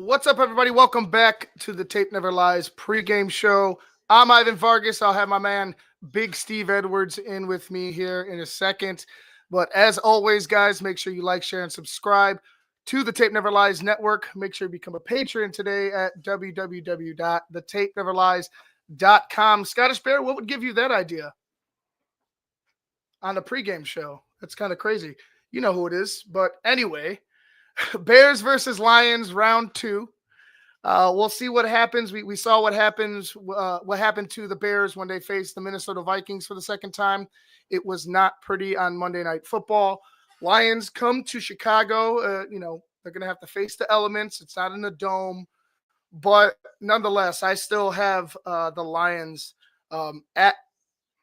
What's up, everybody? Welcome back to the Tape Never Lies pregame show. I'm Ivan Vargas. I'll have my man Big Steve Edwards in with me here in a second. But as always, guys, make sure you like, share, and subscribe to the Tape Never Lies Network. Make sure you become a patron today at www.thetapeneverlies.com. Scottish Bear, what would give you that idea on a pregame show? That's kind of crazy. You know who it is. But anyway, Bears versus Lions, round 2. We'll see what happens. We saw what happened to the Bears when they faced the Minnesota Vikings for the second time. It was not pretty on Monday Night Football. Lions come to Chicago. They're going to have to face the elements. It's not in a dome. But nonetheless, I still have the Lions at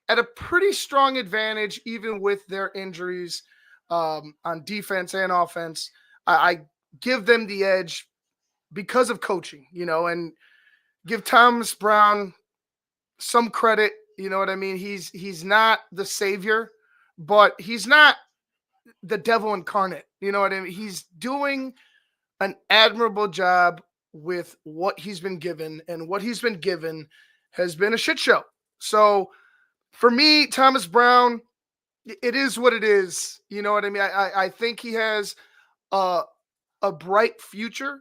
a pretty strong advantage, even with their injuries on defense and offense. I give them the edge because of coaching, and give Thomas Brown some credit. You know what I mean? He's not the savior, but he's not the devil incarnate. You know what I mean? He's doing an admirable job with what he's been given, and what he's been given has been a shit show. So for me, Thomas Brown, it is what it is. You know what I mean? I think he has a bright future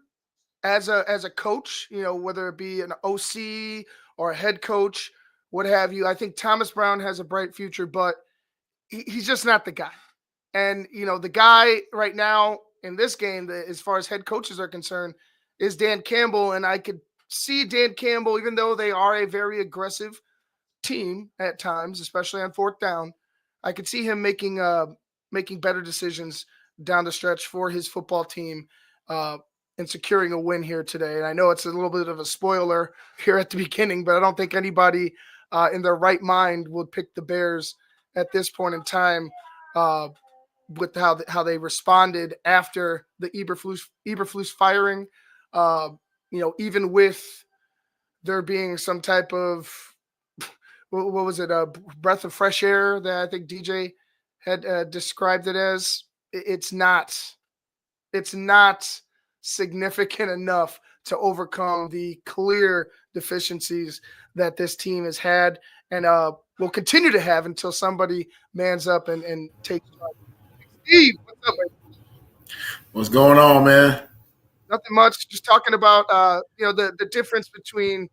as a coach, whether it be an OC or a head coach, what have you. I think Thomas Brown has a bright future, but he's just not the guy. And, the guy right now in this game, as far as head coaches are concerned, is Dan Campbell. And I could see Dan Campbell, even though they are a very aggressive team at times, especially on fourth down, I could see him making better decisions down the stretch for his football team and securing a win here today. And I know it's a little bit of a spoiler here at the beginning, but I don't think anybody in their right mind would pick the Bears at this point in time with how they responded after the Eberflus firing. Even with there being some type of what was it, a breath of fresh air that I think DJ had described it as. It's not significant enough to overcome the clear deficiencies that this team has had and will continue to have until somebody mans up and takes charge. Steve, what's up, man? What's going on, man? Nothing much. Just talking about the difference between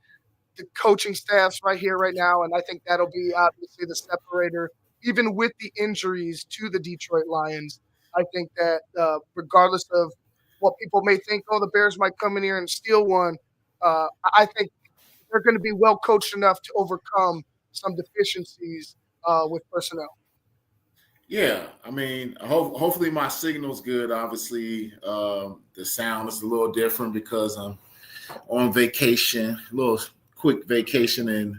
the coaching staffs right here, right now, and I think that'll be obviously the separator, even with the injuries to the Detroit Lions. I think that regardless of what people may think, the Bears might come in here and steal one, I think they're going to be well coached enough to overcome some deficiencies with personnel. Yeah, I mean, hopefully my signal's good. Obviously, the sound is a little different because I'm on vacation, a little quick vacation in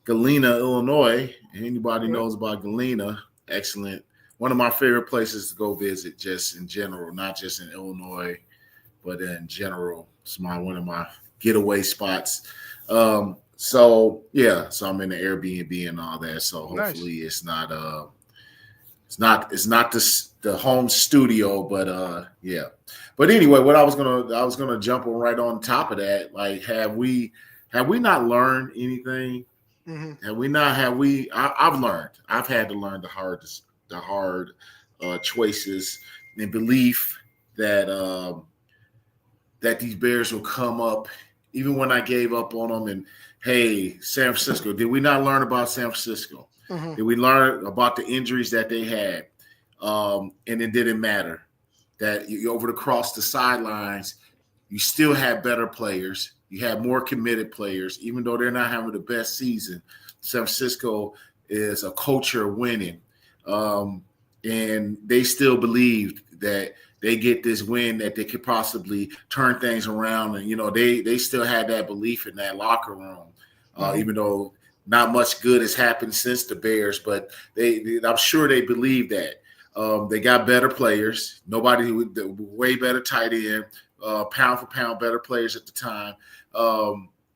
Galena, Illinois. Anybody knows about Galena, excellent. One of my favorite places to go visit just in general, not just in Illinois, but in general. It's one of my getaway spots. So I'm in the Airbnb and all that. So hopefully it's not the home studio, but yeah. But anyway, what I was gonna jump right on top of that. Like, have we not learned anything? Mm-hmm. I've learned. I've had to learn the hard choices and belief that these Bears will come up, even when I gave up on them. And hey, San Francisco, did we not learn about San Francisco? Mm-hmm. Did we learn about the injuries that they had? And it didn't matter that you over across the sidelines, you still had better players. You had more committed players, even though they're not having the best season. San Francisco is a culture of winning. And they still believed that they get this win, that they could possibly turn things around. And, they still had that belief in that locker room, even though not much good has happened since the Bears. But I'm sure they believe that. They got better players. Nobody with the way better tight end, pound for pound better players at the time.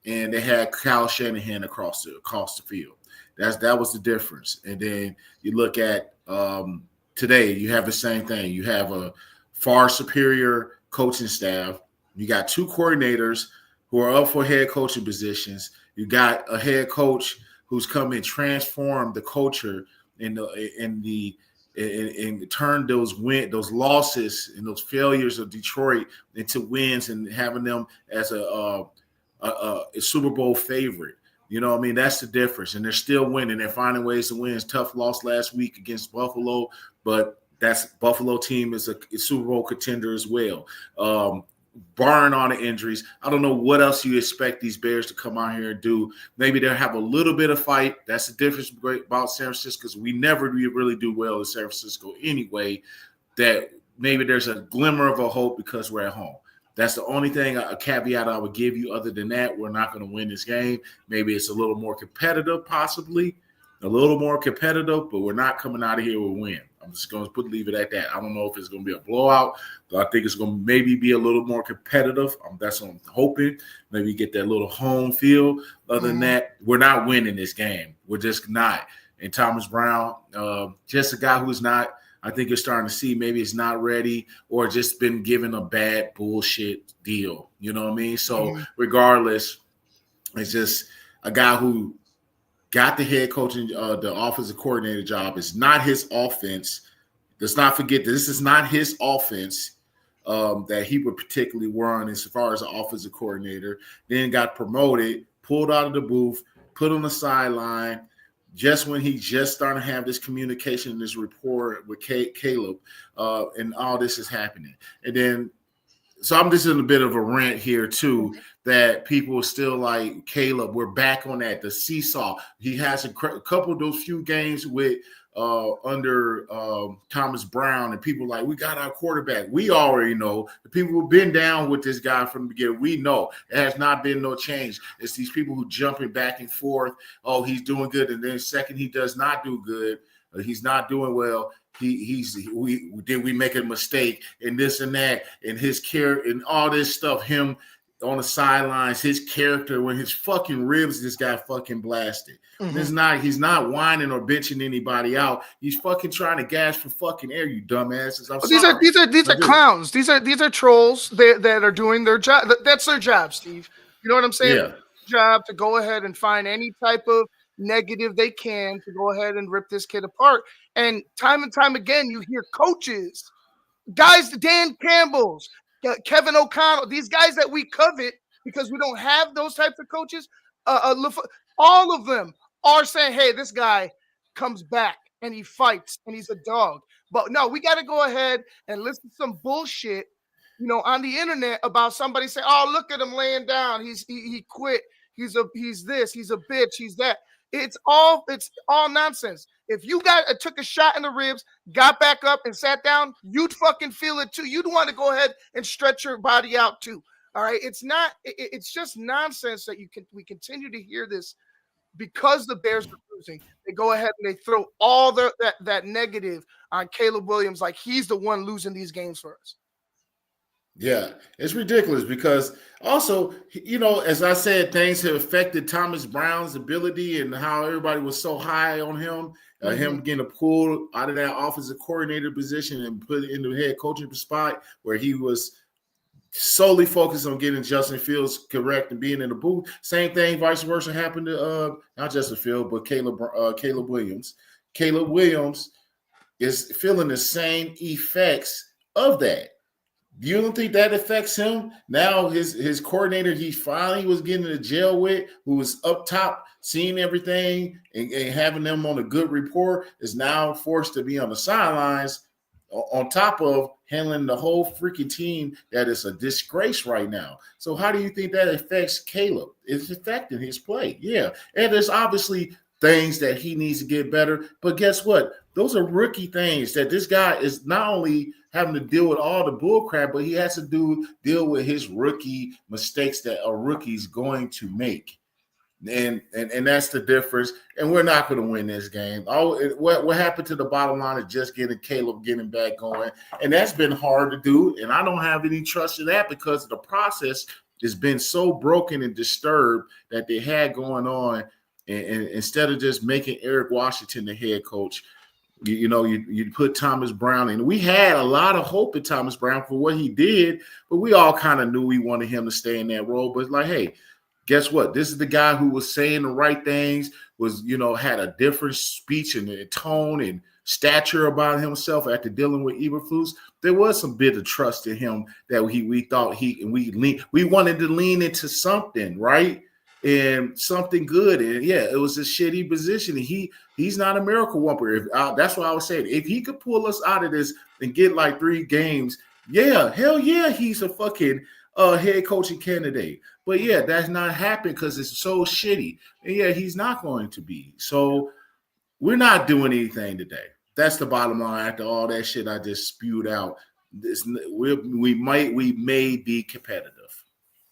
And they had Kyle Shanahan across the field. That was the difference. And then you look at today, you have the same thing. You have a far superior coaching staff. You got two coordinators who are up for head coaching positions. You got a head coach who's come and transformed the culture and turn those losses and those failures of Detroit into wins and having them as a Super Bowl favorite. You know what I mean? That's the difference. And they're still winning. They're finding ways to win. It's tough loss last week against Buffalo, but that's Buffalo team is a Super Bowl contender as well. Barring all the injuries, I don't know what else you expect these Bears to come out here and do. Maybe they'll have a little bit of fight. That's the difference about San Francisco, because we never really do well in San Francisco anyway. That maybe there's a glimmer of a hope because we're at home. That's the only thing, a caveat I would give you. Other than that, we're not going to win this game. Maybe it's a little more competitive, possibly. A little more competitive, but we're not coming out of here with a win. I'm just going to leave it at that. I don't know if it's going to be a blowout, but I think it's going to maybe be a little more competitive. That's what I'm hoping. Maybe get that little home feel. Other than that, we're not winning this game. We're just not. And Thomas Brown, just a guy who's not, I think you're starting to see maybe it's not ready or just been given a bad bullshit deal. You know what I mean? So regardless, it's just a guy who got the head coaching, the offensive coordinator job. It's not his offense. Let's not forget that this is not his offense that he would particularly run as far as an offensive coordinator. Then got promoted, pulled out of the booth, put on the sideline, just when he just started to have this communication, this rapport with Caleb, and all this is happening. And then, so I'm just in a bit of a rant here too, that people are still like, Caleb, we're back on that, the seesaw. He has a couple of those few games with under Thomas Brown, and people like, we got our quarterback. We already know. The people who've been down with this guy from the beginning, we know. It has not been no change. It's these people who jumping back and forth. Oh, he's doing good, and then second he does not do good. He's not doing well. We make a mistake and this and that, and his care and all this stuff, him on the sidelines, his character, when his fucking ribs just got fucking blasted. He's not whining or bitching anybody out. He's fucking trying to gas for fucking air, you dumbasses. These are clowns. These are trolls that are doing their job. That's their job, Steve. You know what I'm saying? Yeah. Job to go ahead and find any type of negative they can to go ahead and rip this kid apart. And time again, you hear coaches, guys, Dan Campbell's, Kevin O'Connell, these guys that we covet because we don't have those types of coaches. All of them are saying, hey, this guy comes back and he fights and he's a dog. But no, we got to go ahead and listen to some bullshit, on the internet about somebody saying, oh, look at him laying down. He quit. He's this, he's a bitch, he's that. It's all nonsense. If you took a shot in the ribs, got back up and sat down, you'd fucking feel it too. You'd want to go ahead and stretch your body out too. All right. It's just nonsense that we continue to hear this because the Bears are losing. They go ahead and they throw all that negative on Caleb Williams like he's the one losing these games for us. Yeah, it's ridiculous because also, as I said, things have affected Thomas Brown's ability and how everybody was so high on him, him getting pulled out of that offensive coordinator position and put into the head coaching spot where he was solely focused on getting Justin Fields correct and being in the booth. Same thing, vice versa, happened to not Justin Fields, but Caleb Williams. Caleb Williams is feeling the same effects of that. You don't think that affects him? Now his coordinator he finally was getting to jail with, who was up top seeing everything and having them on a good rapport, is now forced to be on the sidelines on top of handling the whole freaking team that is a disgrace right now. So how do you think that affects Caleb? It's affecting his play. Yeah. And there's obviously things that he needs to get better. But guess what? Those are rookie things that this guy is not only having to deal with all the bull crap, but he has to deal with his rookie mistakes that a rookie's going to make. And that's the difference. And we're not going to win this game. What happened to the bottom line is just getting back going. And that's been hard to do. And I don't have any trust in that because the process has been so broken and disturbed that they had going on. And instead of just making Eric Washington the head coach, You put Thomas Brown in. We had a lot of hope in Thomas Brown for what he did, but we all kind of knew we wanted him to stay in that role. But like, hey, guess what? This is the guy who was saying the right things, had a different speech and tone and stature about himself after dealing with Eberflus. There was some bit of trust in him that we thought we wanted to lean into something, right? And something good. And yeah, it was a shitty position. And he's not a miracle whopper. That's what I was saying. If he could pull us out of this and get like 3 games, yeah, hell yeah, he's a fucking head coaching candidate. But yeah, that's not happening because it's so shitty. And yeah, he's not going to be. So we're not doing anything today. That's the bottom line. After all that shit I just spewed out, we may be competitive.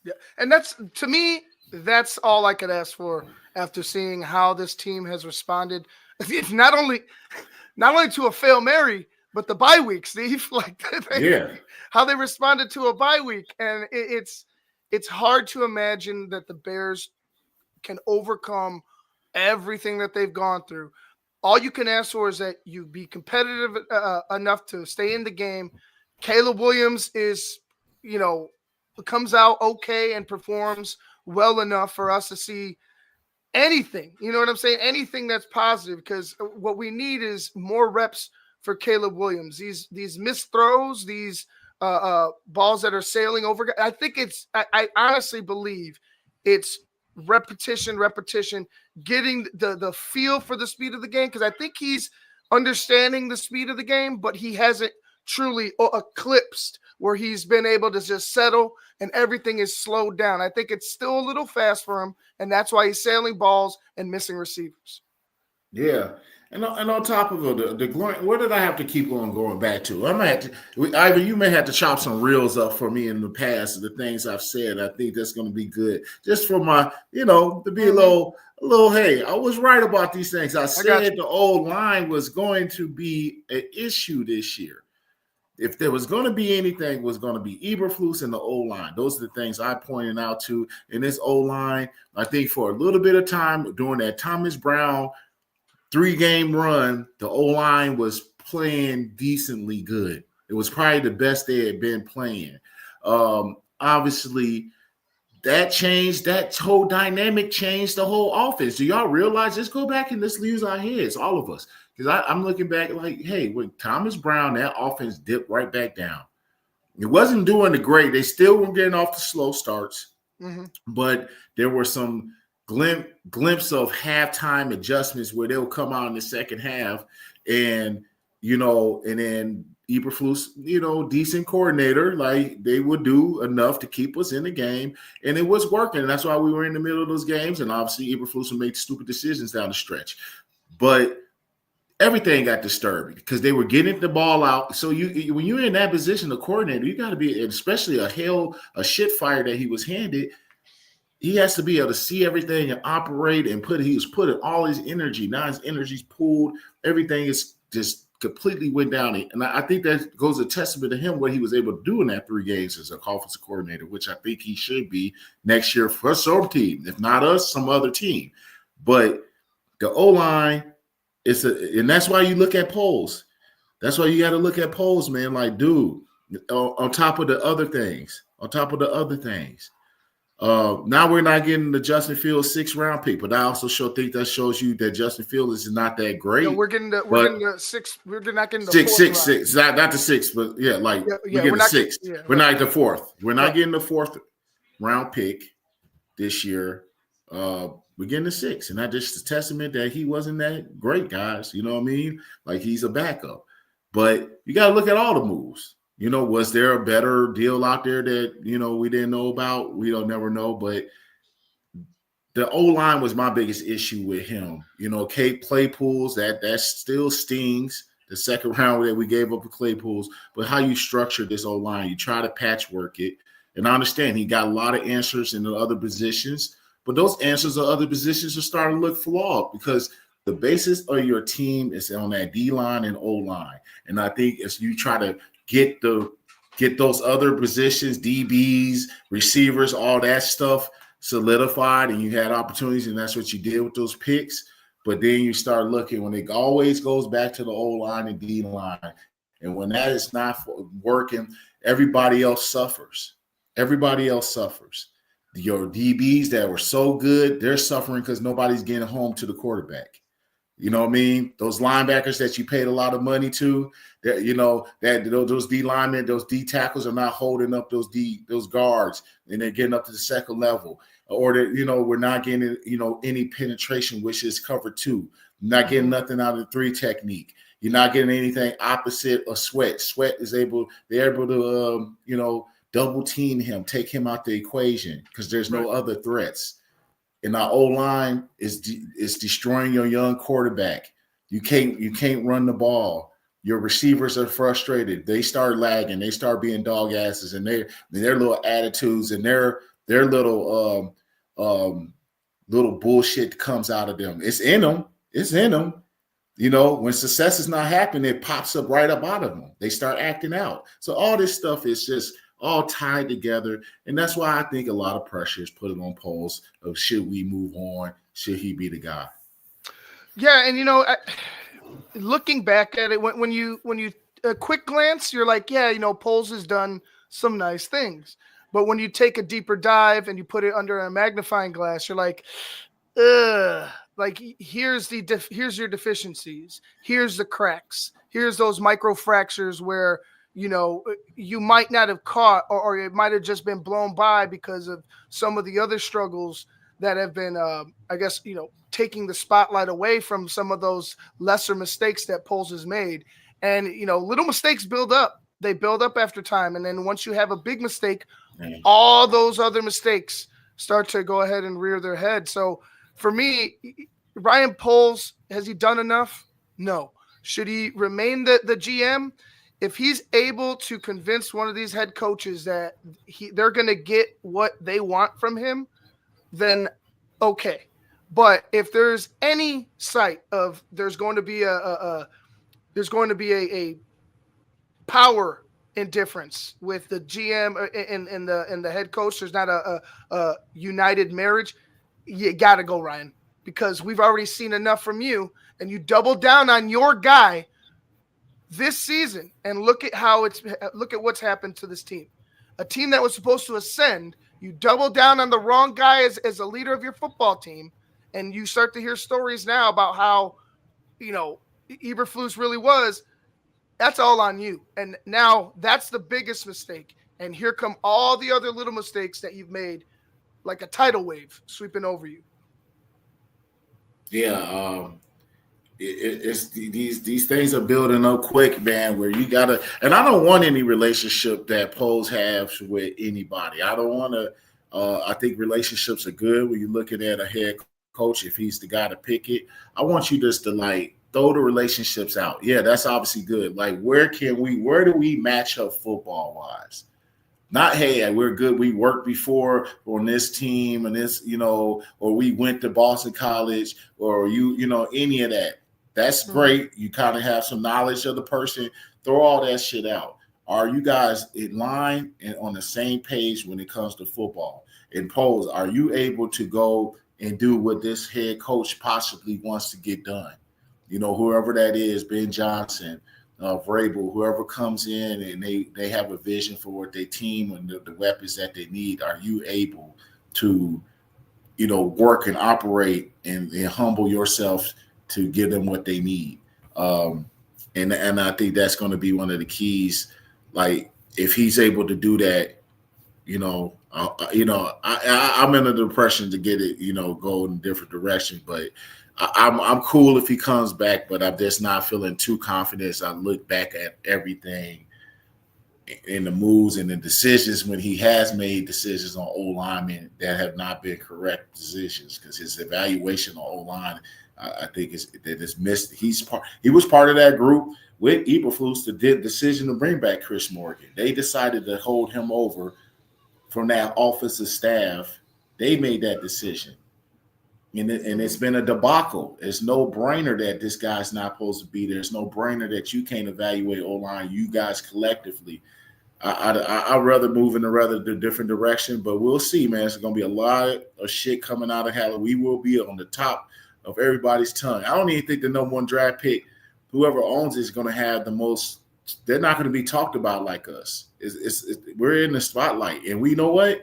Yeah, and that's, to me, that's all I could ask for after seeing how this team has responded. It's not only to a Hail Mary, but the bye week, Steve. How they responded to a bye week, and it's hard to imagine that the Bears can overcome everything that they've gone through. All you can ask for is that you be competitive enough to stay in the game. Caleb Williams comes out okay and performs well enough for us to see anything. You know what I'm saying? Anything that's positive, because what we need is more reps for Caleb Williams. These missed throws, these balls that are sailing over. I honestly believe it's repetition, getting the feel for the speed of the game, because I think he's understanding the speed of the game, but he hasn't truly eclipsed where he's been able to just settle and everything is slowed down. I think it's still a little fast for him, and that's why he's sailing balls and missing receivers. Yeah. And on top of the glory, what did I have to keep on going back to? Ivan, you may have to chop some reels up for me in the past of the things I've said. I think that's going to be good. Just for my, to be a little, hey, I was right about these things. I said the old line was going to be an issue this year. If there was going to be anything, it was going to be Eberflus and the O-line. Those are the things I pointed out to. In this O-line, I think for a little bit of time during that Thomas Brown 3-game run, the O-line was playing decently good. It was probably the best they had been playing. Obviously, that changed, that whole dynamic changed the whole offense. Do y'all realize? Just go back and let's use our heads, all of us. Because I'm looking back like, hey, with Thomas Brown, that offense dipped right back down. It wasn't doing the great. They still were getting off the slow starts, but there were some glimpse of halftime adjustments where they'll come out in the second half, and then Eberflus, decent coordinator, like they would do enough to keep us in the game, and it was working. And that's why we were in the middle of those games. And obviously, Eberflus would make stupid decisions down the stretch, but everything got disturbed because they were getting the ball out. So when you're in that position, the coordinator, you got to be, especially a shit fire that he was handed. He has to be able to see everything and operate and he was putting all his energy. Now his energy's pooled. Everything is just completely went down. And I think that goes a testament to him, what he was able to do in that 3 games as an offensive coordinator, which I think he should be next year for some team. If not us, some other team. But the O-line, and that's why you look at polls. That's why you got to look at polls, man. Like, dude, on top of the other things. Now we're not getting the Justin Fields 6th-round pick, but I also think that shows you that Justin Fields is not that great. No, we're getting the 6th. We're not getting the 6. Not the 6th, but yeah, like we're getting the 6th. Yeah, we're not the 4th. We're not getting the 4th-round pick this year. We're getting the 6th, and that's just a testament that he wasn't that great, guys. You know what I mean? Like, he's a backup. But you got to look at all the moves. Was there a better deal out there that, we didn't know about? We don't never know. But the O-line was my biggest issue with him. Claypool's, that still stings. The second round that we gave up with Claypool's. But how you structure this O-line, you try to patchwork it. And I understand he got a lot of answers in the other positions. But those answers of other positions are starting to look flawed because the basis of your team is on that D-line and O-line. And I think as you try to get those other positions, DBs, receivers, all that stuff solidified, and you had opportunities, and that's what you did with those picks. But then you start looking when it always goes back to the O line and D line. And when that is not working, everybody else suffers. Everybody else suffers. Your DBs that were so good, they're suffering because nobody's getting home to the quarterback. You know what I mean? Those linebackers that you paid a lot of money to, that those D linemen, those D tackles are not holding up those guards, and they're getting up to the second level. Or that, we're not getting, any penetration, which is cover 2. Not getting nothing out of the 3 technique. You're not getting anything opposite of Sweat. Sweat they're able to, double team him, take him out the equation because there's no other threats. And our O-line is destroying your young quarterback. You can't run the ball. Your receivers are frustrated. They start lagging. They start being dog asses, and their little attitudes and their little bullshit comes out of them. It's in them. It's in them. When success is not happening, it pops up right up out of them. They start acting out. So all this stuff is just all tied together. And that's why I think a lot of pressure is put on Poles of should we move on? Should he be the guy? Yeah. And, looking back at it, when you a quick glance, you're like, yeah, Poles has done some nice things. But when you take a deeper dive and you put it under a magnifying glass, you're like, ugh. Like, here's your deficiencies. Here's the cracks. Here's those micro fractures where, you might not have caught or it might have just been blown by because of some of the other struggles that have been, taking the spotlight away from some of those lesser mistakes that Poles has made. And, little mistakes build up. They build up after time. And then once you have a big mistake, all those other mistakes start to go ahead and rear their head. So for me, Ryan Poles, has he done enough? No. Should he remain the GM? If he's able to convince one of these head coaches that they're going to get what they want from him, then okay. But if there's any sight of there's going to be a power indifference with the GM and the head coach, there's not a united marriage, you got to go, Ryan, because we've already seen enough from you, and you double down on your guy this season, and look at what's happened to this team. A team that was supposed to ascend, you double down on the wrong guy as a leader of your football team, and you start to hear stories now about how, Eberflus really was. That's all on you. And now that's the biggest mistake. And here come all the other little mistakes that you've made, like a tidal wave sweeping over you. Yeah, it's these things are building up quick, man, where you gotta, and I don't want any relationship that Poles has with anybody. I don't want to. I think relationships are good when you're looking at a head coach if he's the guy to pick it. I want you just to throw the relationships out. Yeah, that's obviously good. Like, where do we match up football wise? Not, hey, we're good. We worked before on this team and this, or we went to Boston College or any of that. That's great. You kind of have some knowledge of the person. Throw all that shit out. Are you guys in line and on the same page when it comes to football? And Poles, are you able to go and do what this head coach possibly wants to get done? Whoever that is, Ben Johnson, Vrabel, whoever comes in and they have a vision for what their team and the weapons that they need, are you able to, work and operate and humble yourself to give them what they need? And I think that's going to be one of the keys. Like, if he's able to do that, I'm in a depression to get it, go in a different direction. But I'm cool if he comes back, but I'm just not feeling too confident as I look back at everything in the moves and the decisions when he has made decisions on O-linemen that have not been correct decisions, because his evaluation on O-line, I think is missed. He was part of that group with Eberflus that did the decision to bring back Chris Morgan. They decided to hold him over from that offensive staff. They made that decision. And it's been a debacle. It's no brainer that this guy's not supposed to be there. It's no brainer that you can't evaluate O-line, you guys collectively. I'd rather move in the different direction, but we'll see, man. It's going to be a lot of shit coming out of Halloween. We will be on the top of everybody's tongue. I don't even think the number one draft pick, whoever owns it, is going to have the most. They're not going to be talked about like us. We're in the spotlight, and we know what?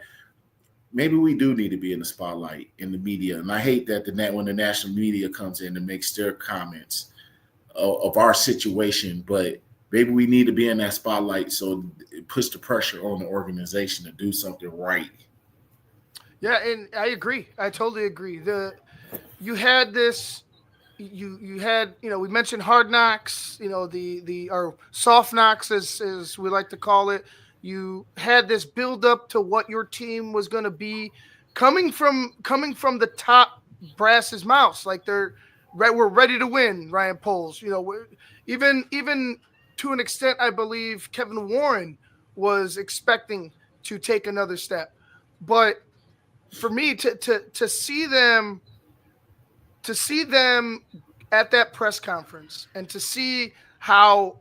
Maybe we do need to be in the spotlight in the media. And I hate that when the national media comes in and makes their comments of our situation, but maybe we need to be in that spotlight so it puts the pressure on the organization to do something right. Yeah, and I agree. I totally agree. You had this. You had, we mentioned hard knocks, or soft knocks as we like to call it. You had this build up to what your team was going to be coming from the top brass's mouths. Like we're ready to win, Ryan Poles. Even to an extent, I believe Kevin Warren was expecting to take another step. But for me to see them at that press conference and to see how,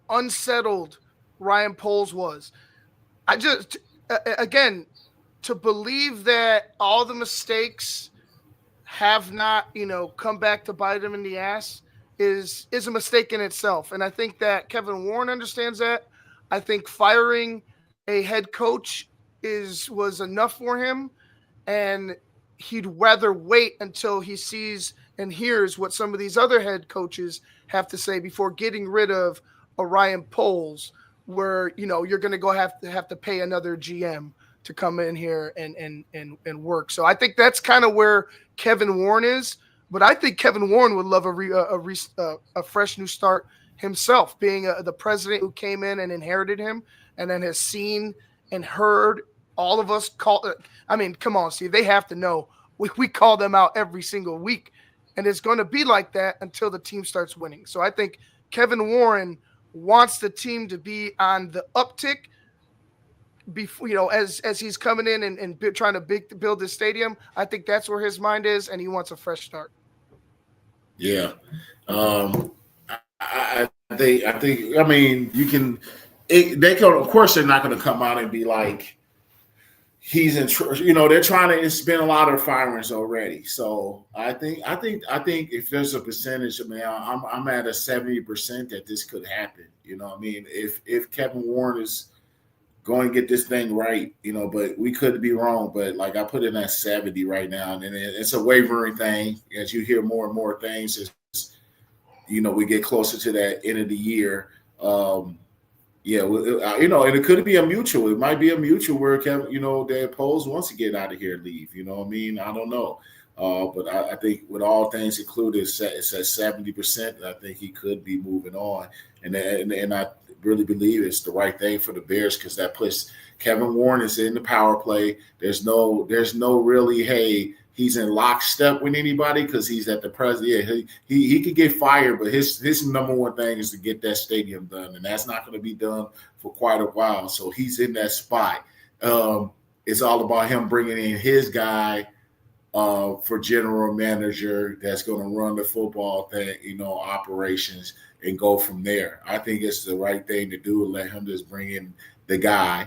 unsettled Ryan Poles was, I just, again, to believe that all the mistakes have not, come back to bite him in the ass is a mistake in itself. And I think that Kevin Warren understands that. I think firing a head coach was enough for him, and he'd rather wait until he sees and hears what some of these other head coaches have to say before getting rid of a Ryan Poles, where you're going to have to pay another GM to come in here and work. So I think that's kind of where Kevin Warren is. But I think Kevin Warren would love a fresh new start himself, being the president who came in and inherited him, and then has seen and heard all of us call. I mean, come on, Steve. They have to know we call them out every single week, and it's going to be like that until the team starts winning. So I think Kevin Warren wants the team to be on the uptick before, as he's coming in and trying to build this stadium. I think that's where his mind is, and he wants a fresh start. Yeah. I think. I mean, you can. They can. Of course, they're not going to come out and be like, he's in. They're trying to. It's been a lot of firings already. So I think if there's a percentage, I'm at a 70% that this could happen. You know what I mean? If Kevin Warren is going to get this thing right, but we could be wrong. But like, I put it at 70 right now, and it's a wavering thing as you hear more and more things. We get closer to that end of the year. And it could be a mutual. It might be a mutual where Kevin, that Poles wants to get out of here and leave. You know what I mean? I don't know. But I think with all things included, it's at 70%. I think he could be moving on. And I really believe it's the right thing for the Bears, because that puts Kevin Warren is in the power play. There's no really, hey, he's in lockstep with anybody because he's at the president. Yeah, he could get fired, but his number one thing is to get that stadium done, and that's not going to be done for quite a while. So he's in that spot. It's all about him bringing in his guy for general manager that's going to run the football thing, operations, and go from there. I think it's the right thing to do. Let him just bring in the guy.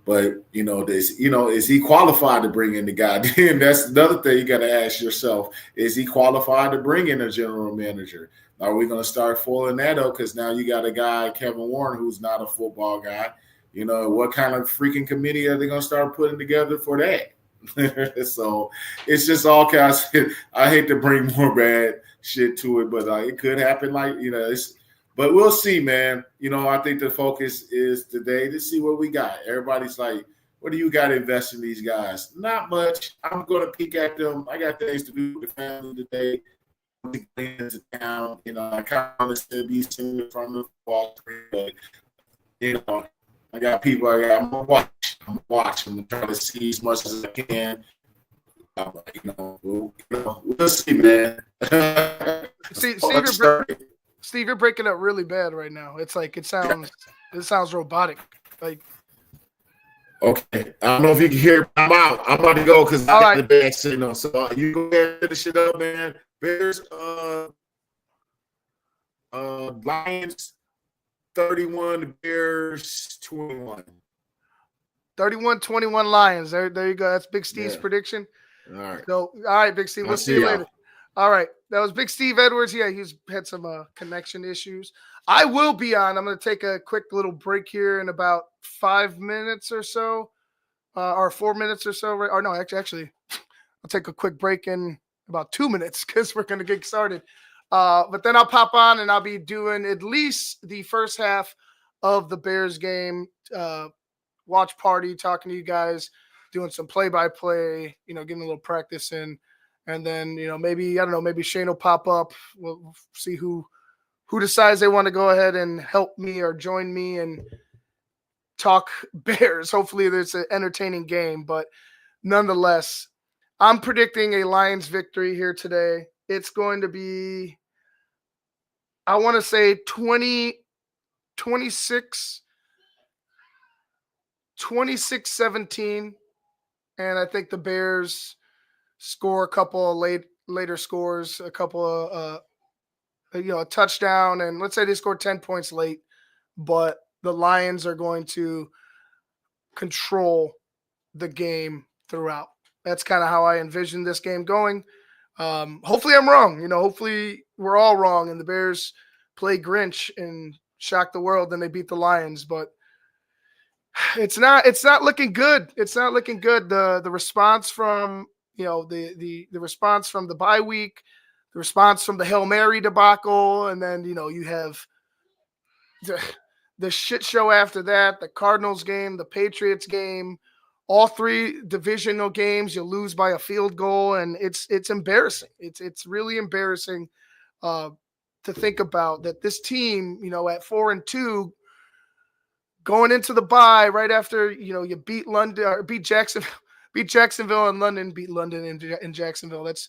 But, is he qualified to bring in the guy? Then that's another thing you got to ask yourself. Is he qualified to bring in a general manager? Are we going to start foiling that up? Because now you got a guy, Kevin Warren, who's not a football guy. What kind of freaking committee are they going to start putting together for that? So it's just all kinds. I hate to bring more bad shit to it, but it could happen. But we'll see, man. I think the focus is today to see what we got. Everybody's like, what do you got to invest in these guys? Not much. I'm going to peek at them. I got things to do with the family today. Into town, I kind of still be sitting from the Wall Street, but I got people. I'm gonna watch. I'm gonna try to see as much as I can. We'll see, man. Steve, you're breaking up really bad right now. It's like it sounds robotic. Like, okay, I don't know if you can hear. I'm out. I'm about to go because I got the bad signal. So you go ahead and finish it up, man. Bears, Lions 31, Bears 21. 31-21 Lions. There you go. That's Big Steve's prediction. All right. So, all right, Big Steve. We'll see you later. All right. That was Big Steve Edwards. Yeah, he's had some connection issues. I will be on. I'm going to take a quick little break here in about 5 minutes or so, or 4 minutes or so. Right? Or no, actually, I'll take a quick break in about 2 minutes because we're going to get started. But then I'll pop on and I'll be doing at least the first half of the Bears game, watch party, talking to you guys, doing some play-by-play, getting a little practice in. And then, maybe, I don't know, maybe Shane will pop up. We'll see who decides they want to go ahead and help me or join me and talk Bears. Hopefully there's an entertaining game, but nonetheless, I'm predicting a Lions victory here today. It's going to be, I want to say 26-17. And I think the Bears score a couple of later scores, a couple of, a touchdown. And let's say they score 10 points late, but the Lions are going to control the game throughout. That's kind of how I envision this game going. Hopefully I'm wrong. Hopefully we're all wrong and the Bears play Grinch and shock the world and they beat the Lions, but it's not looking good. It's not looking good. The response from, the response from the bye week, the response from the Hail Mary debacle, and then, you have the shit show after that, the Cardinals game, the Patriots game, all three divisional games, you lose by a field goal, and it's embarrassing. It's really embarrassing to think about that this team, at 4-2, going into the bye right after you beat London or beat Jacksonville and London, beat London in Jacksonville. That's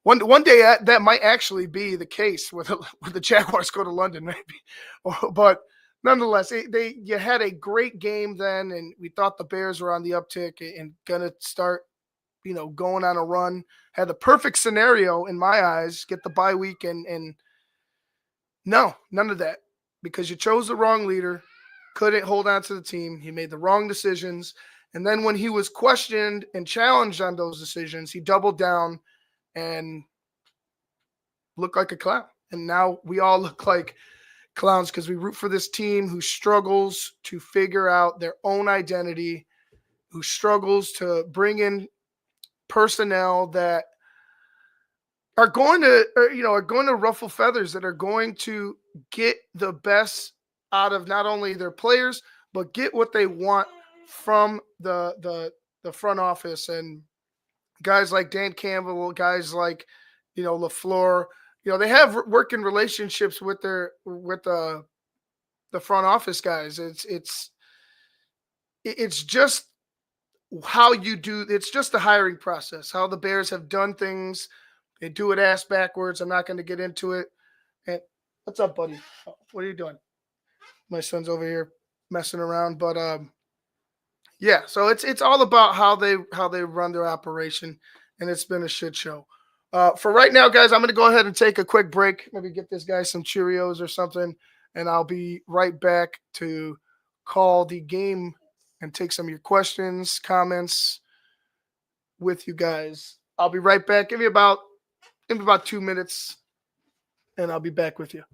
one day that might actually be the case where the Jaguars go to London, maybe, but. Nonetheless, you had a great game then, and we thought the Bears were on the uptick and gonna start, going on a run. Had the perfect scenario in my eyes, get the bye week, and no, none of that, because you chose the wrong leader, couldn't hold on to the team. He made the wrong decisions, and then when he was questioned and challenged on those decisions, he doubled down and looked like a clown. And now we all look like clowns because we root for this team who struggles to figure out their own identity, who struggles to bring in personnel that are going to ruffle feathers, that are going to get the best out of not only their players but get what they want from the front office. And guys like Dan Campbell, guys like LaFleur, they have working relationships with the front office guys. It's just how you do. It's just the hiring process. How the Bears have done things. They do it ass backwards. I'm not going to get into it. And what's up, buddy? What are you doing? My son's over here messing around. But yeah. So it's all about how they run their operation, and it's been a shit show. For right now, guys, I'm going to go ahead and take a quick break. Maybe get this guy some Cheerios or something, and I'll be right back to call the game and take some of your questions, comments with you guys. I'll be right back. Give me about 2 minutes, and I'll be back with you.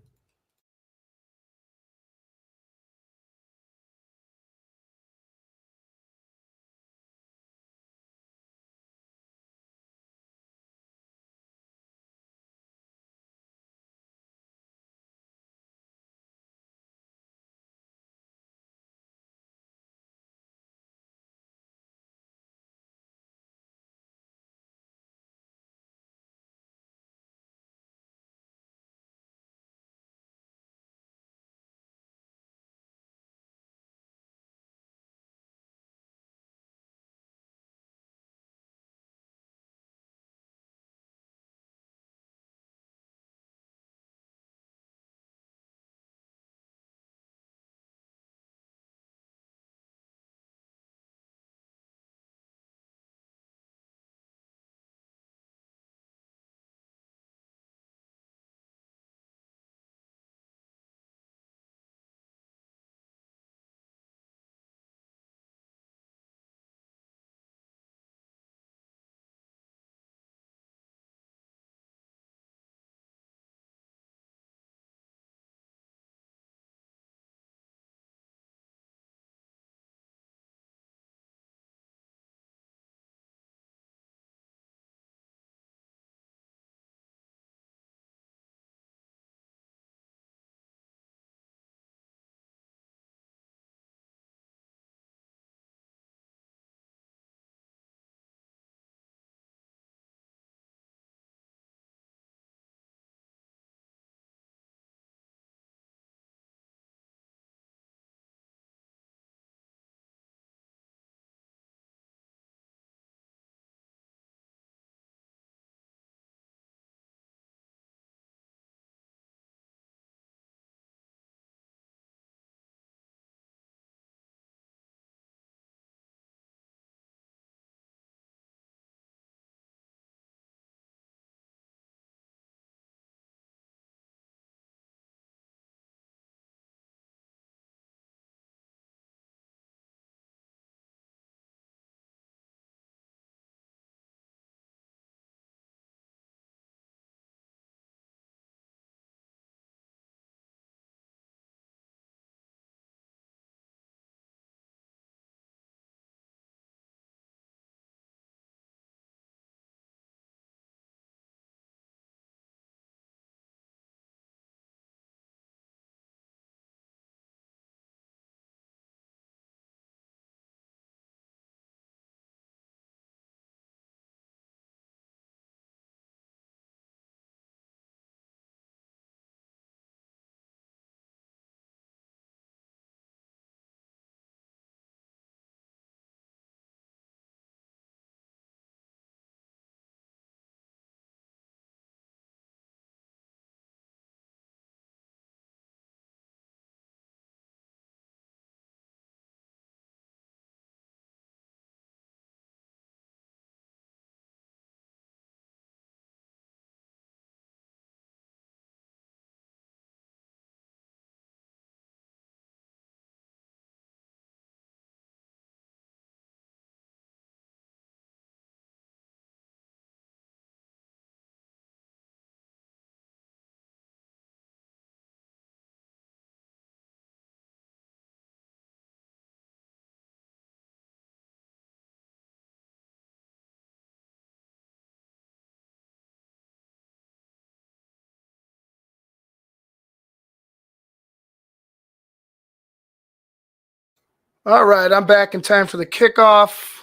All right, I'm back in time for the kickoff.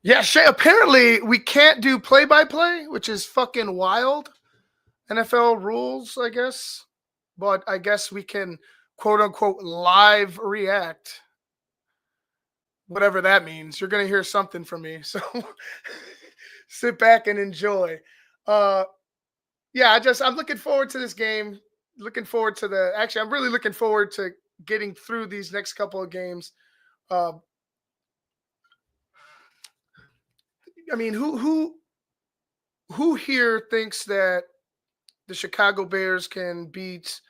Yeah, Shay, apparently we can't do play-by-play, which is fucking wild. NFL rules, I guess. But I guess we can, quote-unquote, live react. Whatever that means. You're going to hear something from me. So sit back and enjoy. Yeah, I'm looking forward to this game. Looking forward to I'm really looking forward to getting through these next couple of games. I mean, who here thinks that the Chicago Bears can beat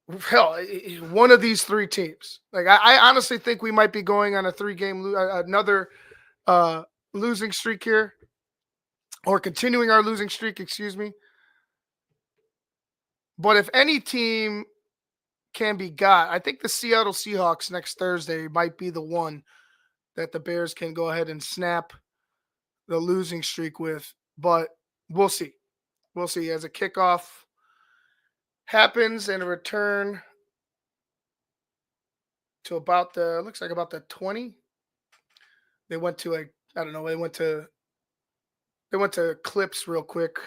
one of these three teams? Like, I honestly think we might be going on a another losing streak here, or continuing our losing streak, excuse me. But if any team can be got, I think the Seattle Seahawks next Thursday might be the one that the Bears can go ahead and snap the losing streak with. But we'll see. We'll see as a kickoff happens and a return to about the 20. They went to they went to clips real quick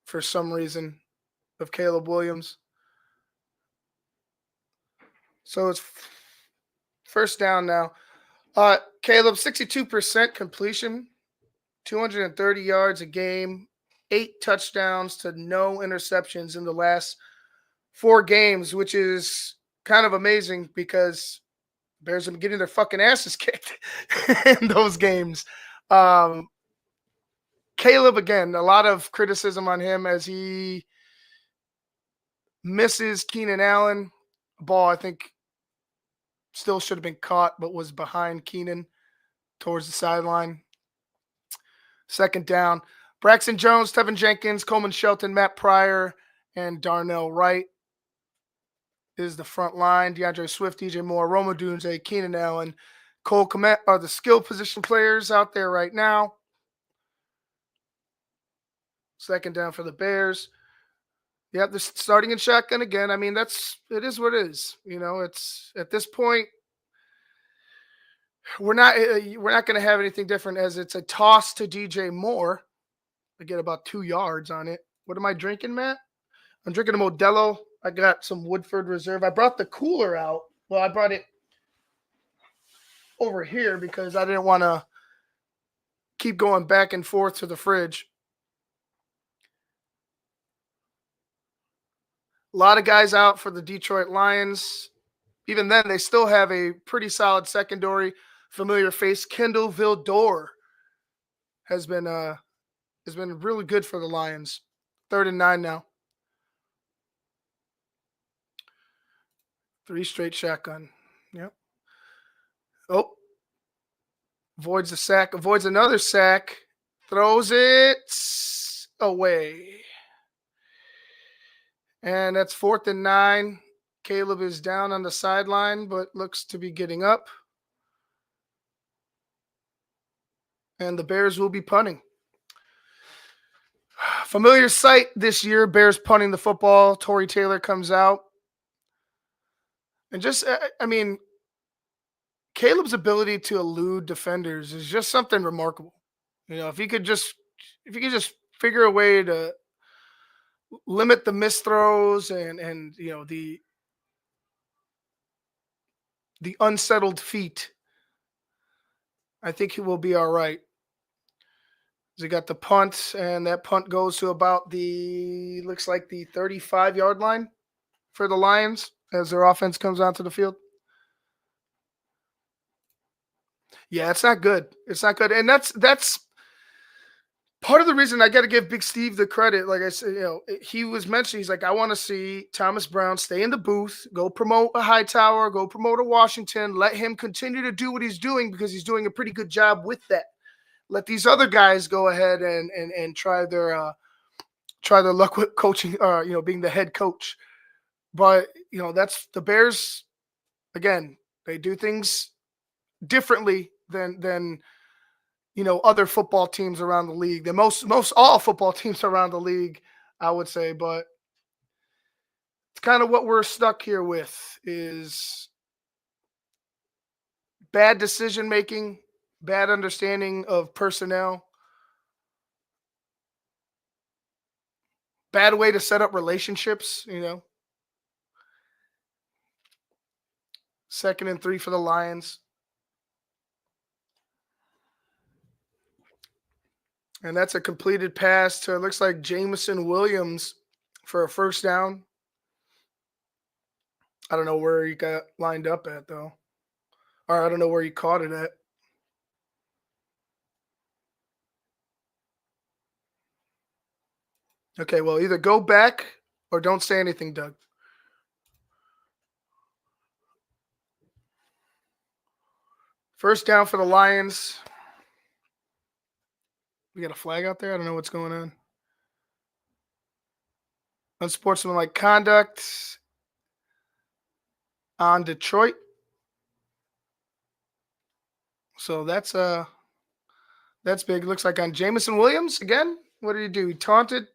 for some reason of Caleb Williams. So it's first down now. Caleb, 62% completion, 230 yards a game, 8 touchdowns to no interceptions in the last 4 games, which is kind of amazing because Bears have been getting their fucking asses kicked in those games. Caleb, again, a lot of criticism on him as he misses Keenan Allen. Ball, I think, still should have been caught, but was behind Keenan towards the sideline. Second down. Braxton Jones, Tevin Jenkins, Coleman Shelton, Matt Pryor, and Darnell Wright is the front line. DeAndre Swift, DJ Moore, Roma Dunze, Keenan Allen, Cole Kmet are the skill position players out there right now. Second down for the Bears. Yep, they're starting in shotgun again. I mean, it is what it is. You know, it's at this point, we're not going to have anything different as it's a toss to DJ Moore. I get about 2 yards on it. What am I drinking, Matt? I'm drinking a Modelo. I got some Woodford Reserve. I brought the cooler out. Well, I brought it over here because I didn't want to keep going back and forth to the fridge. A lot of guys out for the Detroit Lions. Even then, they still have a pretty solid secondary. Familiar face Kendall Vildor has been really good for the Lions. 3rd and 9 now. 3 straight shotgun. Yep. Oh. Avoids a sack. Avoids another sack. Throws it away. And that's 4th and 9. Caleb is down on the sideline, but looks to be getting up. And the Bears will be punting. Familiar sight this year, Bears punting the football. Torrey Taylor comes out. And just, I mean, Caleb's ability to elude defenders is just something remarkable. You know, if you could just figure a way to limit the missed throws and you know, the unsettled feet, I think he will be all right. They got the punt, and that punt goes to about looks like the 35-yard line for the Lions as their offense comes onto the field. Yeah, it's not good. It's not good. And that's part of the reason I got to give Big Steve the credit. Like I said, you know, he was mentioning, he's like, I want to see Thomas Brown stay in the booth, go promote a Hightower, go promote a Washington, let him continue to do what he's doing because he's doing a pretty good job with that. Let these other guys go ahead and try their luck with coaching, you know, being the head coach. But, you know, that's the Bears. Again, they do things differently than you know, other football teams around the league. The most all football teams around the league, I would say. But It's kind of what we're stuck here with is bad decision making, bad understanding of personnel, bad way to set up relationships, 2nd and 3 for the Lions. And that's a completed pass to, it looks like Jamison Williams for a first down. I don't know where he got lined up at, though. Or I don't know where he caught it at. Okay, well, either go back or don't say anything, Doug. First down for the Lions. We got a flag out there? I don't know what's going on. Unsportsmanlike conduct on Detroit. So that's big. Looks like on Jamison Williams again. What did he do? He taunted.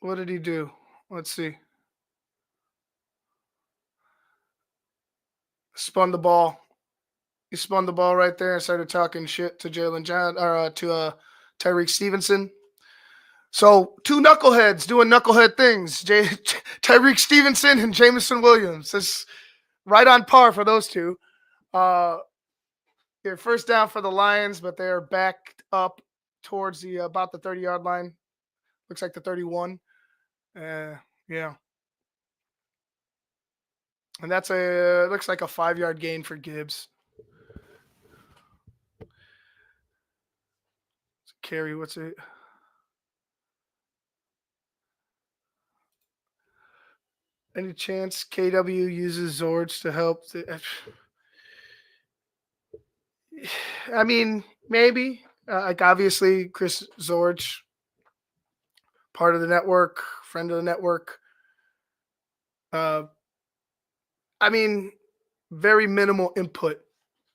What did he do? Let's see. Spun the ball. He spun the ball right there and started talking shit to Jalen John or to Tyreek Stevenson. So 2 knuckleheads doing knucklehead things. Tyreek Stevenson and Jamison Williams. That's right on par for those two. First down for the Lions, but they're backed up towards about the 30-yard line. Looks like the 31. Yeah. And that's looks like a 5-yard gain for Gibbs. Carry, what's it? Any chance KW uses Zords to help? I mean, maybe. Like, obviously, Chris Zorge, part of the network, friend of the network. I mean, very minimal input,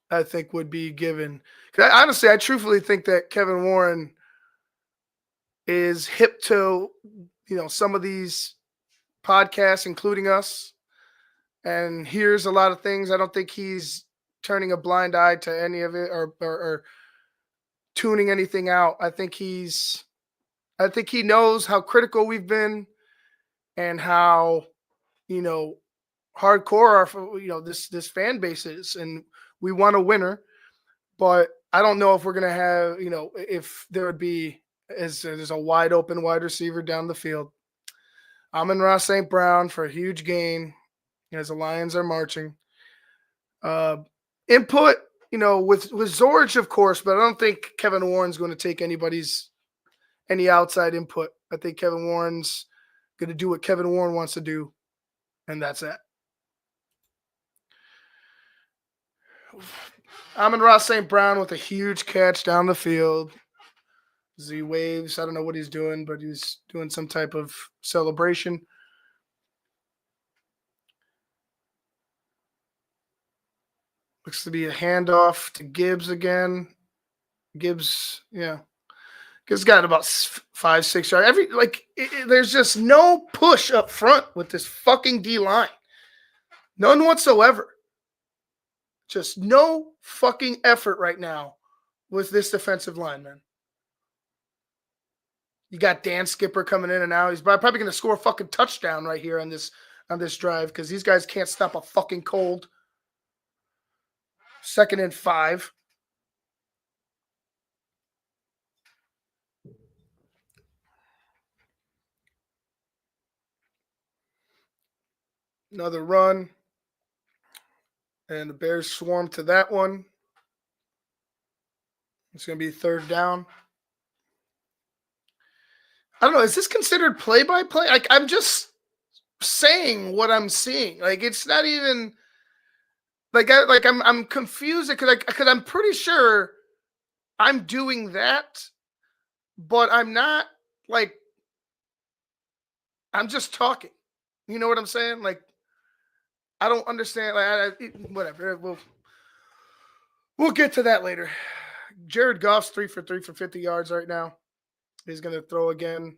I think, would be given. Honestly, I truthfully think that Kevin Warren is hip to, some of these podcasts, including us, and hears a lot of things. I don't think he's turning a blind eye to any of it or tuning anything out. I think he knows how critical we've been and how, hardcore our, this fan base is, and we want a winner. But I don't know if we're gonna have, if there would be there's a wide open wide receiver down the field. Amon-Ra St. Brown for a huge gain as the Lions are marching. Input, with Zorge, of course, but I don't think Kevin Warren's going to take any outside input. I think Kevin Warren's going to do what Kevin Warren wants to do, and that's it. Amon-Ra St. Brown with a huge catch down the field. As he waves, I don't know what he's doing, but he's doing some type of celebration. Looks to be a handoff to Gibbs again. Gibbs, yeah. Gibbs got about 5-6 yards. There's just no push up front with this fucking D-line. None whatsoever. Just no fucking effort right now with this defensive line, man. You got Dan Skipper coming in and out. He's probably going to score a fucking touchdown right here on this drive because these guys can't stop a fucking cold. 2nd and 5. Another run. And the Bears swarm to that one. It's going to be 3rd down. I don't know. Is this considered play-by-play? Like, I'm just saying what I'm seeing. Like, it's not even I'm confused because I'm pretty sure I'm doing that, but I'm not. Like, I'm just talking. You know what I'm saying? Like, I don't understand. Like, whatever. We'll get to that later. Jared Goff's 3 for 3 for 50 yards right now. He's going to throw again.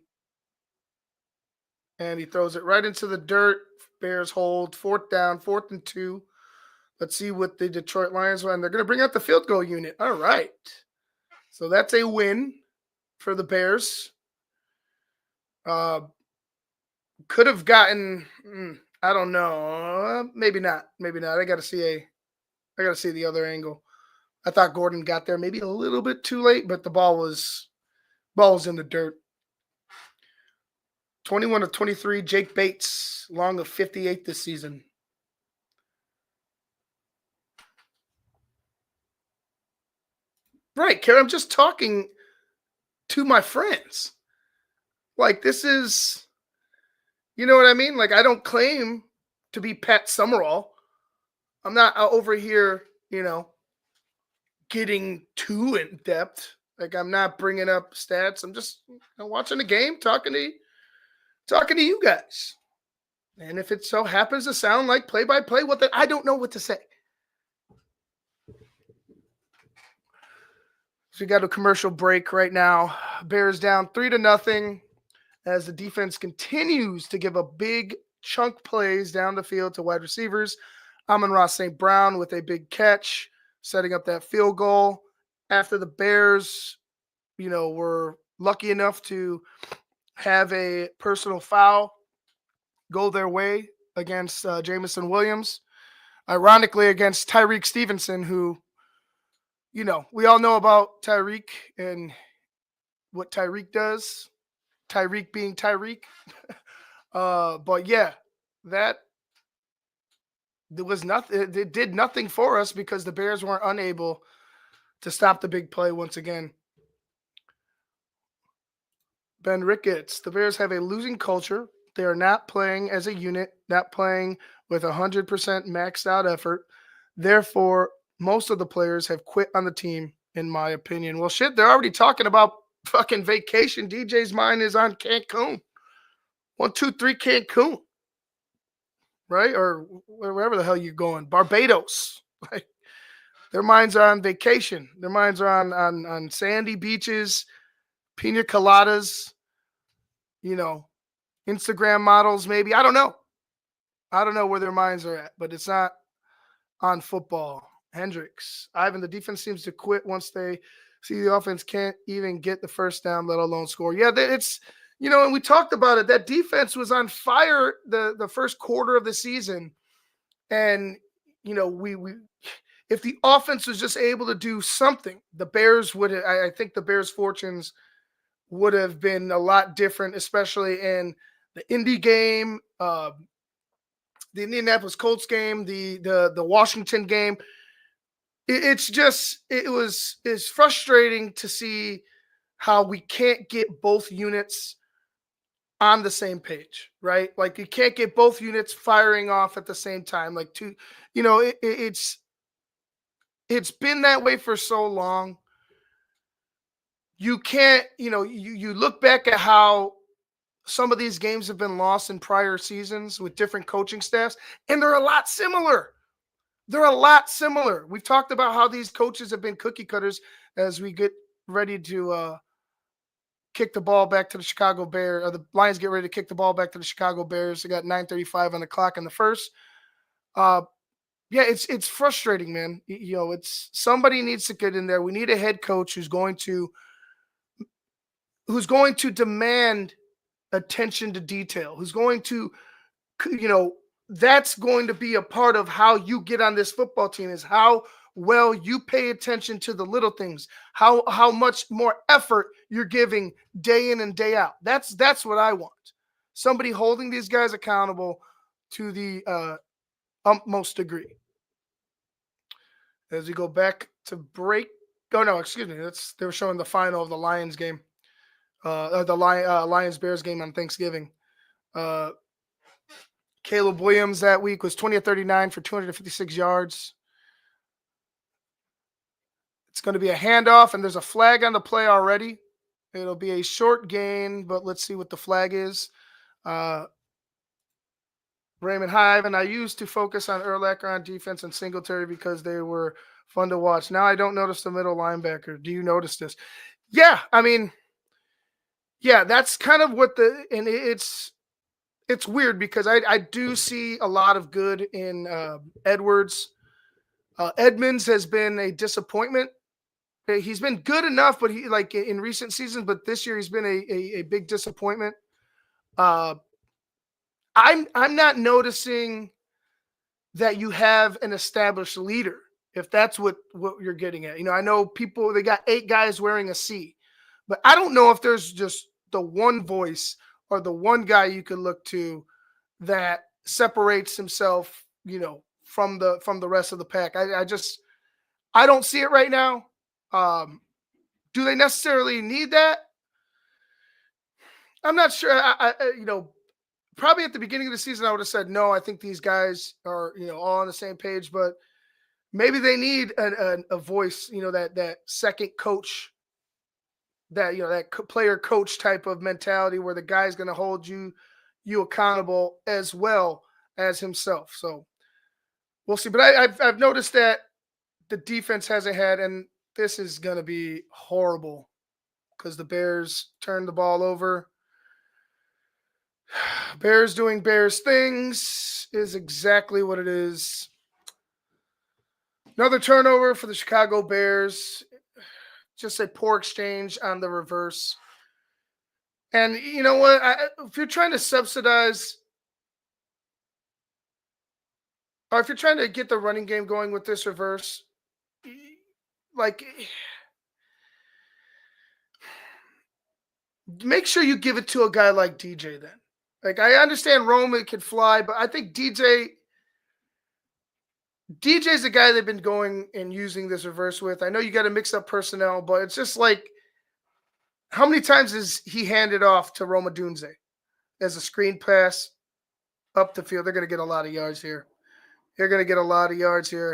and he throws it right into the dirt. Bears hold, 4th down, 4th and 2. Let's see what the Detroit Lions want. They're going to bring out the field goal unit. All right. So that's a win for the Bears. Could have gotten, I don't know. Maybe not. Maybe not. I got to see the other angle. I thought Gordon got there maybe a little bit too late, but the ball was in the dirt. 21 of 23, Jake Bates, long of 58 this season. Right, Karen, I'm just talking to my friends. Like, this is, you know what I mean? Like, I don't claim to be Pat Summerall. I'm not over here, getting too in depth. Like, I'm not bringing up stats. I'm just watching the game, talking to you guys. And if it so happens to sound like play-by-play, I don't know what to say. So we got a commercial break right now. Bears down 3-0 as the defense continues to give a big chunk plays down the field to wide receivers. Amon-Ra St. Brown with a big catch, setting up that field goal. After the Bears, were lucky enough to have a personal foul go their way against Jamison Williams. Ironically, against Tyreek Stevenson, who, we all know about Tyreek and what Tyreek does. Tyreek being Tyreek. But yeah, there was nothing. It did nothing for us because the Bears weren't unable to stop the big play once again. Ben Ricketts, the Bears have a losing culture. They are not playing as a unit, not playing with 100% maxed out effort. Therefore, most of the players have quit on the team, in my opinion. Well, shit, they're already talking about fucking vacation. DJ's mind is on Cancun. 1, 2, 3 Cancun. Right? Or wherever the hell you're going. Barbados. Like, their minds are on vacation. Their minds are on sandy beaches, pina coladas, Instagram models maybe. I don't know. I don't know where their minds are at, but it's not on football. Hendricks. Ivan, the defense seems to quit once they see the offense can't even get the first down, let alone score. Yeah, it's, and we talked about it. That defense was on fire the first quarter of the season. And, we if the offense was just able to do something, the Bears would, I think the Bears' fortunes would have been a lot different, especially in the Indy game, the Indianapolis Colts game, the Washington game. It's frustrating to see how we can't get both units on the same page, right? Like, you can't get both units firing off at the same time. Like, it's been that way for so long. You can't, you look back at how some of these games have been lost in prior seasons with different coaching staffs, and they're a lot similar. We've talked about how these coaches have been cookie cutters as we get ready to kick the ball back to the Chicago Bears, or the Lions get ready to kick the ball back to the Chicago Bears. They got 9:35 on the clock in the first. Yeah, it's frustrating, man. It's somebody needs to get in there. We need a head coach who's going to demand attention to detail, who's going to, that's going to be a part of how you get on this football team, is how well you pay attention to the little things, how much more effort you're giving day in and day out. That's what I want. Somebody holding these guys accountable to the utmost degree. As we go back to break. Oh, no, excuse me. They were showing the final of the Lions game. The Lions-Bears game on Thanksgiving. Caleb Williams that week was 20 of 39 for 256 yards. It's going to be a handoff, and there's a flag on the play already. It'll be a short gain, but let's see what the flag is. Raymond Hive, and I used to focus on Urlacher on defense and Singletary because they were fun to watch. Now I don't notice the middle linebacker. Do you notice this? Yeah, I mean, yeah, that's kind of what it's it's weird because I do see a lot of good in Edwards. Edmonds has been a disappointment. He's been good enough, but he like in recent seasons, but this year he's been a big disappointment. Uh, I'm not noticing that you have an established leader, if that's what you're getting at. I know people, they got 8 guys wearing a C, but I don't know if there's just the one voice or the one guy you could look to that separates himself, from the rest of the pack. I don't see it right now. Do they necessarily need that? I'm not sure. Probably at the beginning of the season, I would have said, no, I think these guys are, all on the same page, but maybe they need a voice, that second coach, that player coach type of mentality where the guy's going to hold you accountable as well as himself. So we'll see. But I've noticed that the defense hasn't had, and this is going to be horrible because the Bears turned the ball over. Bears doing Bears things is exactly what it is. Another turnover for the Chicago Bears. Just a poor exchange on the reverse. And you know what? If you're trying to subsidize, or if you're trying to get the running game going with this reverse, like, make sure you give it to a guy like DJ then. Like, I understand Roman can fly, but I think DJ's the guy they've been going and using this reverse with. I know you got to mix up personnel, but it's just like, how many times has he handed off to Roma Dunze as a screen pass up the field? They're going to get a lot of yards here.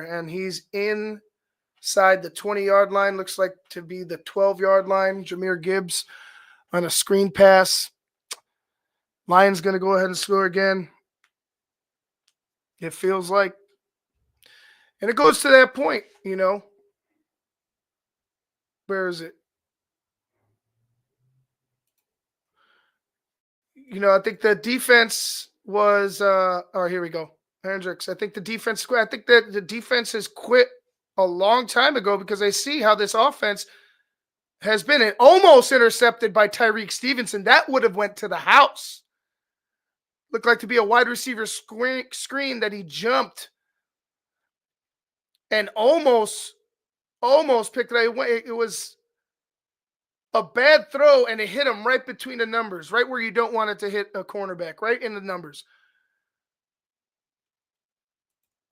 And he's inside the 20-yard line. Looks like to be the 12-yard line. Jahmyr Gibbs on a screen pass. Lions going to go ahead and score again. It feels like. And it goes to that point, Where is it? I think the defense was here we go. Hendricks. I think the defense has quit a long time ago because I see how this offense has been almost intercepted by Tyreek Stevenson. That would have went to the house. Looked like to be a wide receiver screen that he jumped and almost picked it up. It was a bad throw, and it hit him right between the numbers, right where you don't want it to hit a cornerback, right in the numbers.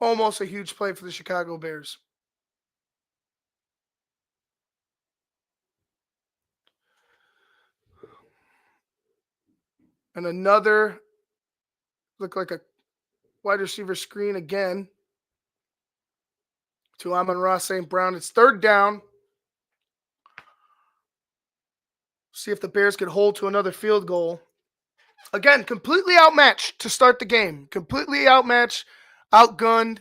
Almost a huge play for the Chicago Bears. And another looked like a wide receiver screen again to Amon-Ra St. Brown. It's 3rd down. See if the Bears could hold to another field goal. Again, completely outmatched to start the game. Completely outmatched, outgunned.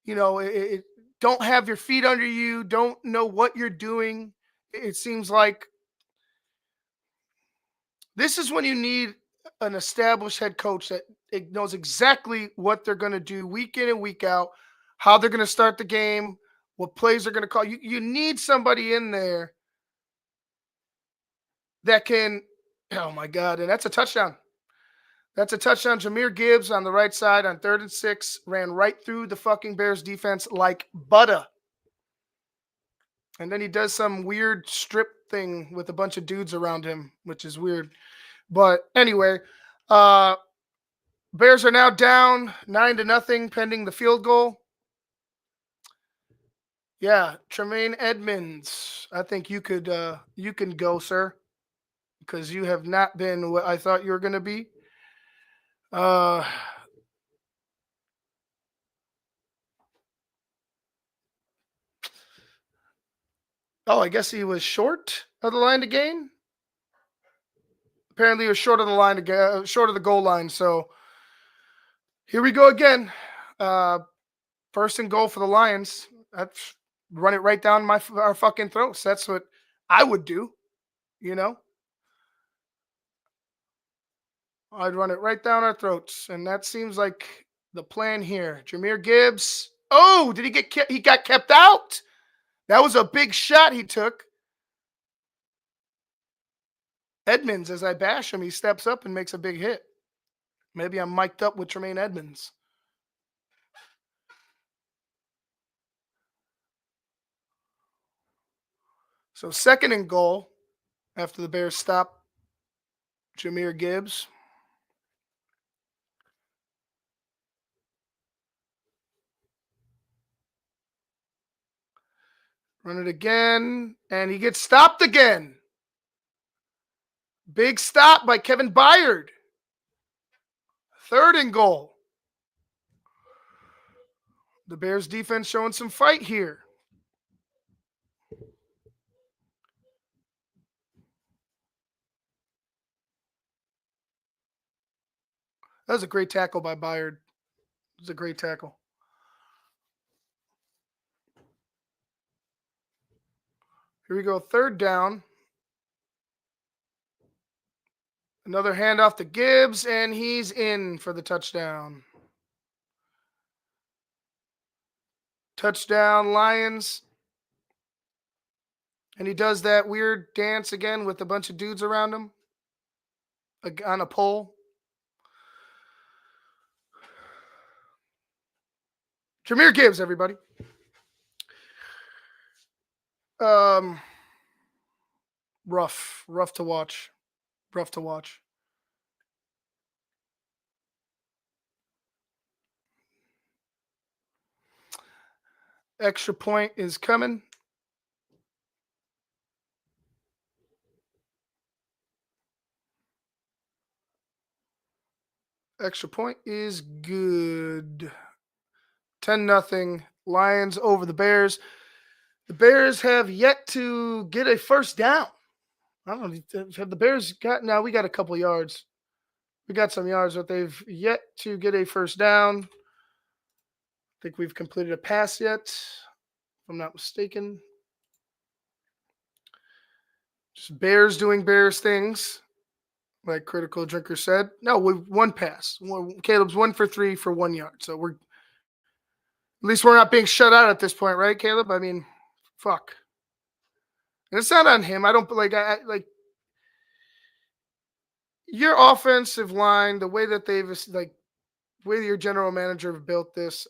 Don't have your feet under you. Don't know what you're doing. It seems like this is when you need an established head coach that knows exactly what they're going to do week in and week out, how they're going to start the game, what plays they're going to call. You need somebody in there that can, oh my God, and that's a touchdown. Jahmyr Gibbs on the right side on 3rd and 6 ran right through the fucking Bears defense like butter. And then he does some weird strip thing with a bunch of dudes around him, which is weird. But anyway, Bears are now down 9-0 pending the field goal. Yeah, Tremaine Edmonds. I think you can go, sir, because you have not been what I thought you were going to be. I guess he was short of the line to gain. Apparently, he was short of the line to get, short of the goal line. So here we go again. 1st and goal for the Lions. That's run it right down our fucking throats. That's what I would do. I'd run it right down our throats, and that seems like the plan here. Jahmyr Gibbs. Oh, did he get kept? He got kept out. That was a big shot he took. Edmonds, as I bash him, he steps up and makes a big hit. Maybe I'm mic'd up with Tremaine Edmonds. So 2nd and goal after the Bears stop Jahmyr Gibbs. Run it again, and he gets stopped again. Big stop by Kevin Byard. 3rd and goal. The Bears defense showing some fight here. That was a great tackle by Byard. It was a great tackle. Here we go, 3rd down. Another handoff to Gibbs, and he's in for the touchdown. Touchdown, Lions. And he does that weird dance again with a bunch of dudes around him on a pole. Jahmyr Gibbs, everybody. Rough to watch. Rough to watch. Extra point is coming. Extra point is good. 10-0. Lions over the Bears. The Bears have yet to get a first down. I don't know. Have the Bears got? Now we got a couple yards. We got some yards, but they've yet to get a first down. I think we've completed a pass yet, if I'm not mistaken. Just Bears doing Bears things, like Critical Drinker said. No, one pass. Caleb's 1 for 3 for 1 yard. So at least we're not being shut out at this point, right, Caleb? I mean, fuck. And it's not on him. I don't like your offensive line, the way that they've the way that your general manager have built this,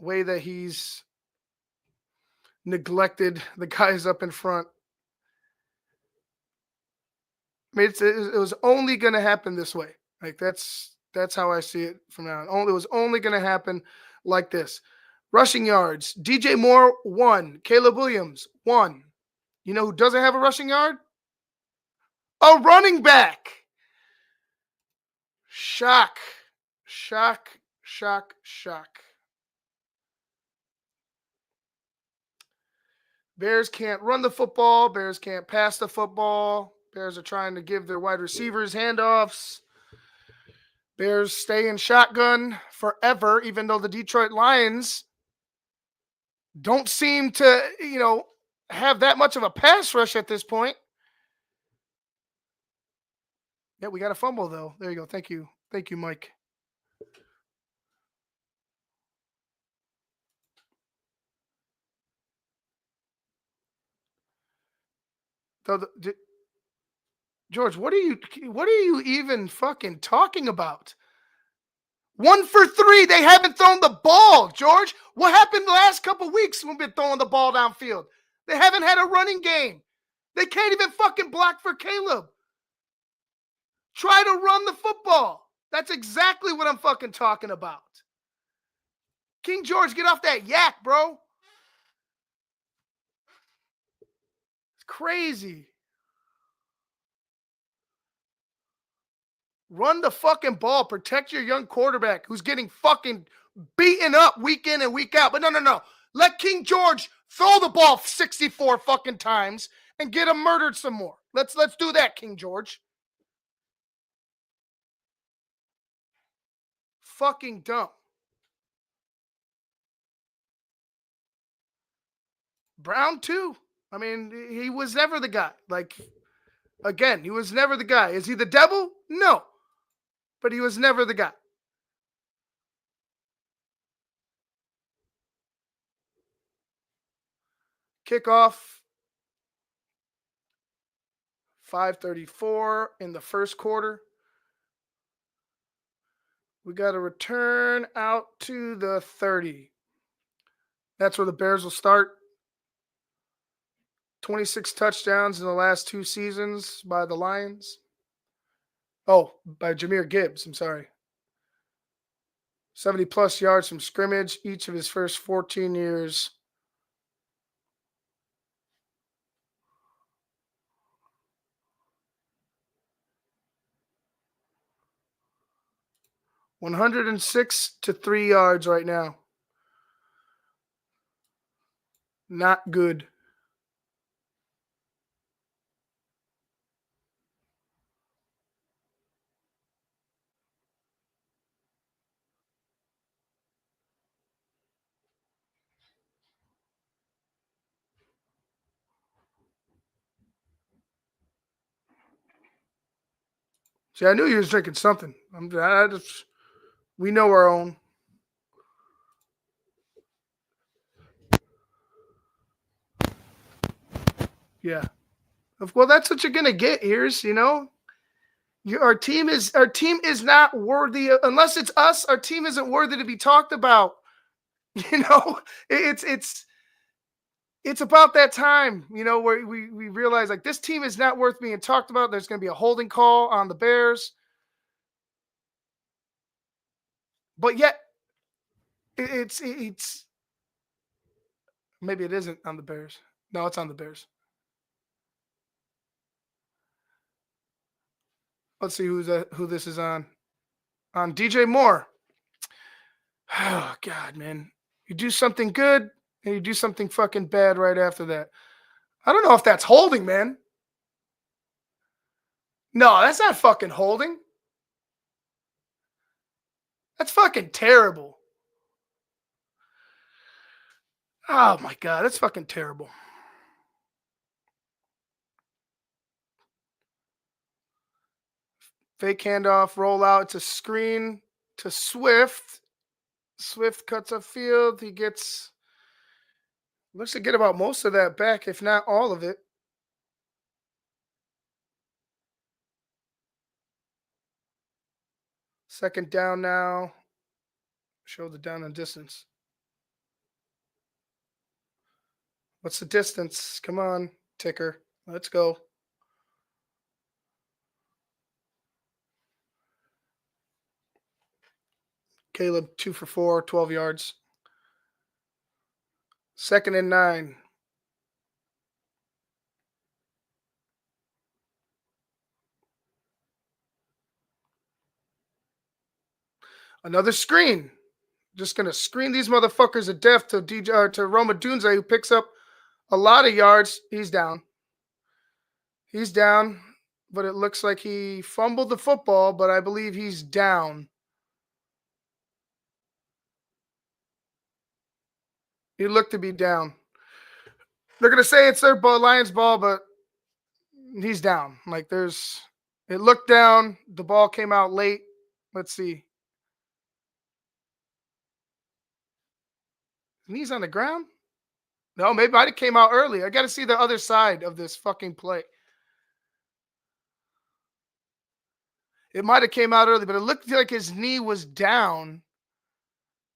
way that he's neglected the guys up in front. I mean, it was only going to happen this way. Like that's how I see it from now on. It was only going to happen like this. Rushing yards: DJ Moore 1, Caleb Williams 1. You know who doesn't have a rushing yard? A running back. Shock. Bears can't run the football. Bears can't pass the football. Bears are trying to give their wide receivers handoffs. Bears stay in shotgun forever, even though the Detroit Lions don't seem to, have that much of a pass rush at this point. Yeah, we got a fumble, though. There you go. Thank you. Thank you, Mike. George, what are you even fucking talking about? 1 for 3. They haven't thrown the ball, George. What happened the last couple of weeks when we've been throwing the ball downfield? They haven't had a running game. They can't even fucking block for Caleb. Try to run the football. That's exactly what I'm fucking talking about. King George, get off that yak, bro. It's crazy. Run the fucking ball. Protect your young quarterback who's getting fucking beaten up week in and week out. But no. Let King George throw the ball 64 fucking times and get him murdered some more. Let's do that, King George. Fucking dumb. Brown too. I mean, he was never the guy. Again, he was never the guy. Is he the devil? No. but he was never the guy. Kickoff, 5:34 in the first quarter. We got a return out to the 30. That's where the Bears will start. 26 touchdowns in the last 2 seasons by the Lions. Oh, by Jahmyr Gibbs, I'm sorry. 70-plus yards from scrimmage each of his first 14 years. $106 to 3 yards right now. Not good. See, I knew you was drinking something. We know our own. Yeah. Well, that's what you're gonna get. Our team is not worthy unless it's us. Our team isn't worthy to be talked about. It's about that time, where we realize like this team is not worth being talked about. There's going to be a holding call on the Bears, but yet it's maybe it isn't on the Bears. No, it's on the Bears. Let's see who this is on. On DJ Moore. Oh God, man. You do something good and you do something fucking bad right after that. I don't know if that's holding, man. No, that's not fucking holding. That's fucking terrible. Oh my God, that's fucking terrible. Fake handoff, roll out. It's a screen to Swift. Swift cuts upfield. He looks to get about most of that back, if not all of it. Second down now. Show the down and distance. What's the distance? Come on, ticker. Let's go. Caleb, 2 for 4, 12 yards. 2nd and 9. Another screen. Just going to screen these motherfuckers to death to Roma Dunze, who picks up a lot of yards. He's down. But it looks like he fumbled the football, but I believe he's down. He looked to be down. They're going to say it's their Lions ball, but he's down. It looked down. The ball came out late. Let's see. Knees on the ground? No, maybe it came out early. I got to see the other side of this fucking play. It might have came out early, but it looked like his knee was down.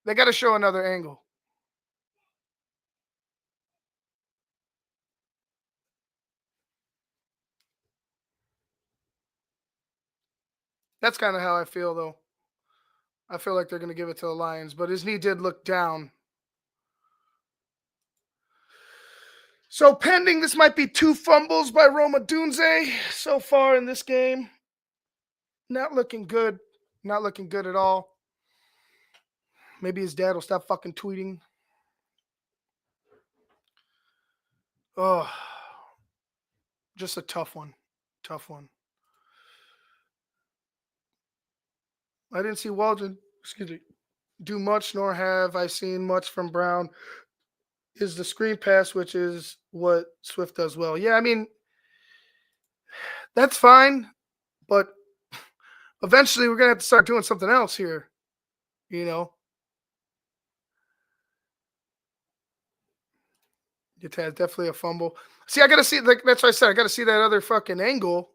They got to show another angle. That's kind of how I feel, though. I feel like they're going to give it to the Lions, but his knee did look down. So pending, this might be 2 fumbles by Roma Dunze so far in this game. Not looking good. Not looking good at all. Maybe his dad will stop fucking tweeting. Oh, just a tough one. Tough one. I didn't see Waldron, do much, nor have I seen much from Brown. Is the screen pass, which is what Swift does well. Yeah, I mean, that's fine, but Eventually, we're going to have to start doing something else here, you know. It has definitely a fumble. See, I got to see, like, that's what I said. I got to see that other fucking angle.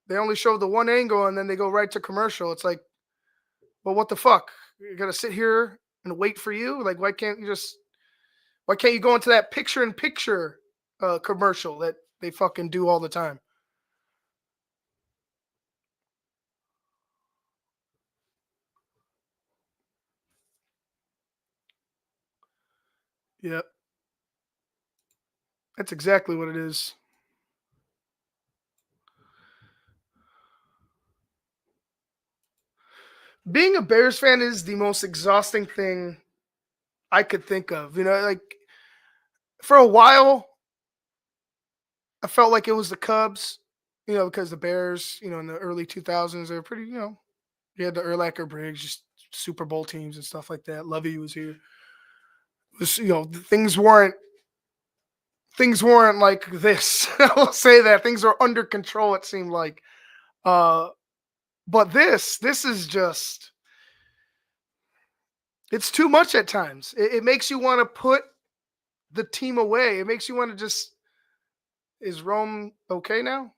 They only show the one angle and then they go right to commercial. It's like, well, what the fuck? You got to sit here and wait for you? Like, why can't you go into that picture-in-picture commercial that they fucking do all the time? Yep. That's exactly what it is. Being a Bears fan is the most exhausting thing I could think of. You know, like for a while, I felt like it was the Cubs, you know, because the Bears, you know, in the early 2000s, they were pretty, you know, you had the Urlacher Briggs, just Super Bowl teams and stuff like that. Lovey was here. It was, you know, things weren't like this. I'll say that things are under control. It seemed like, uh, but this is just, it's too much at times. It makes you want to put the team away. It makes you want to just, is Rome okay now?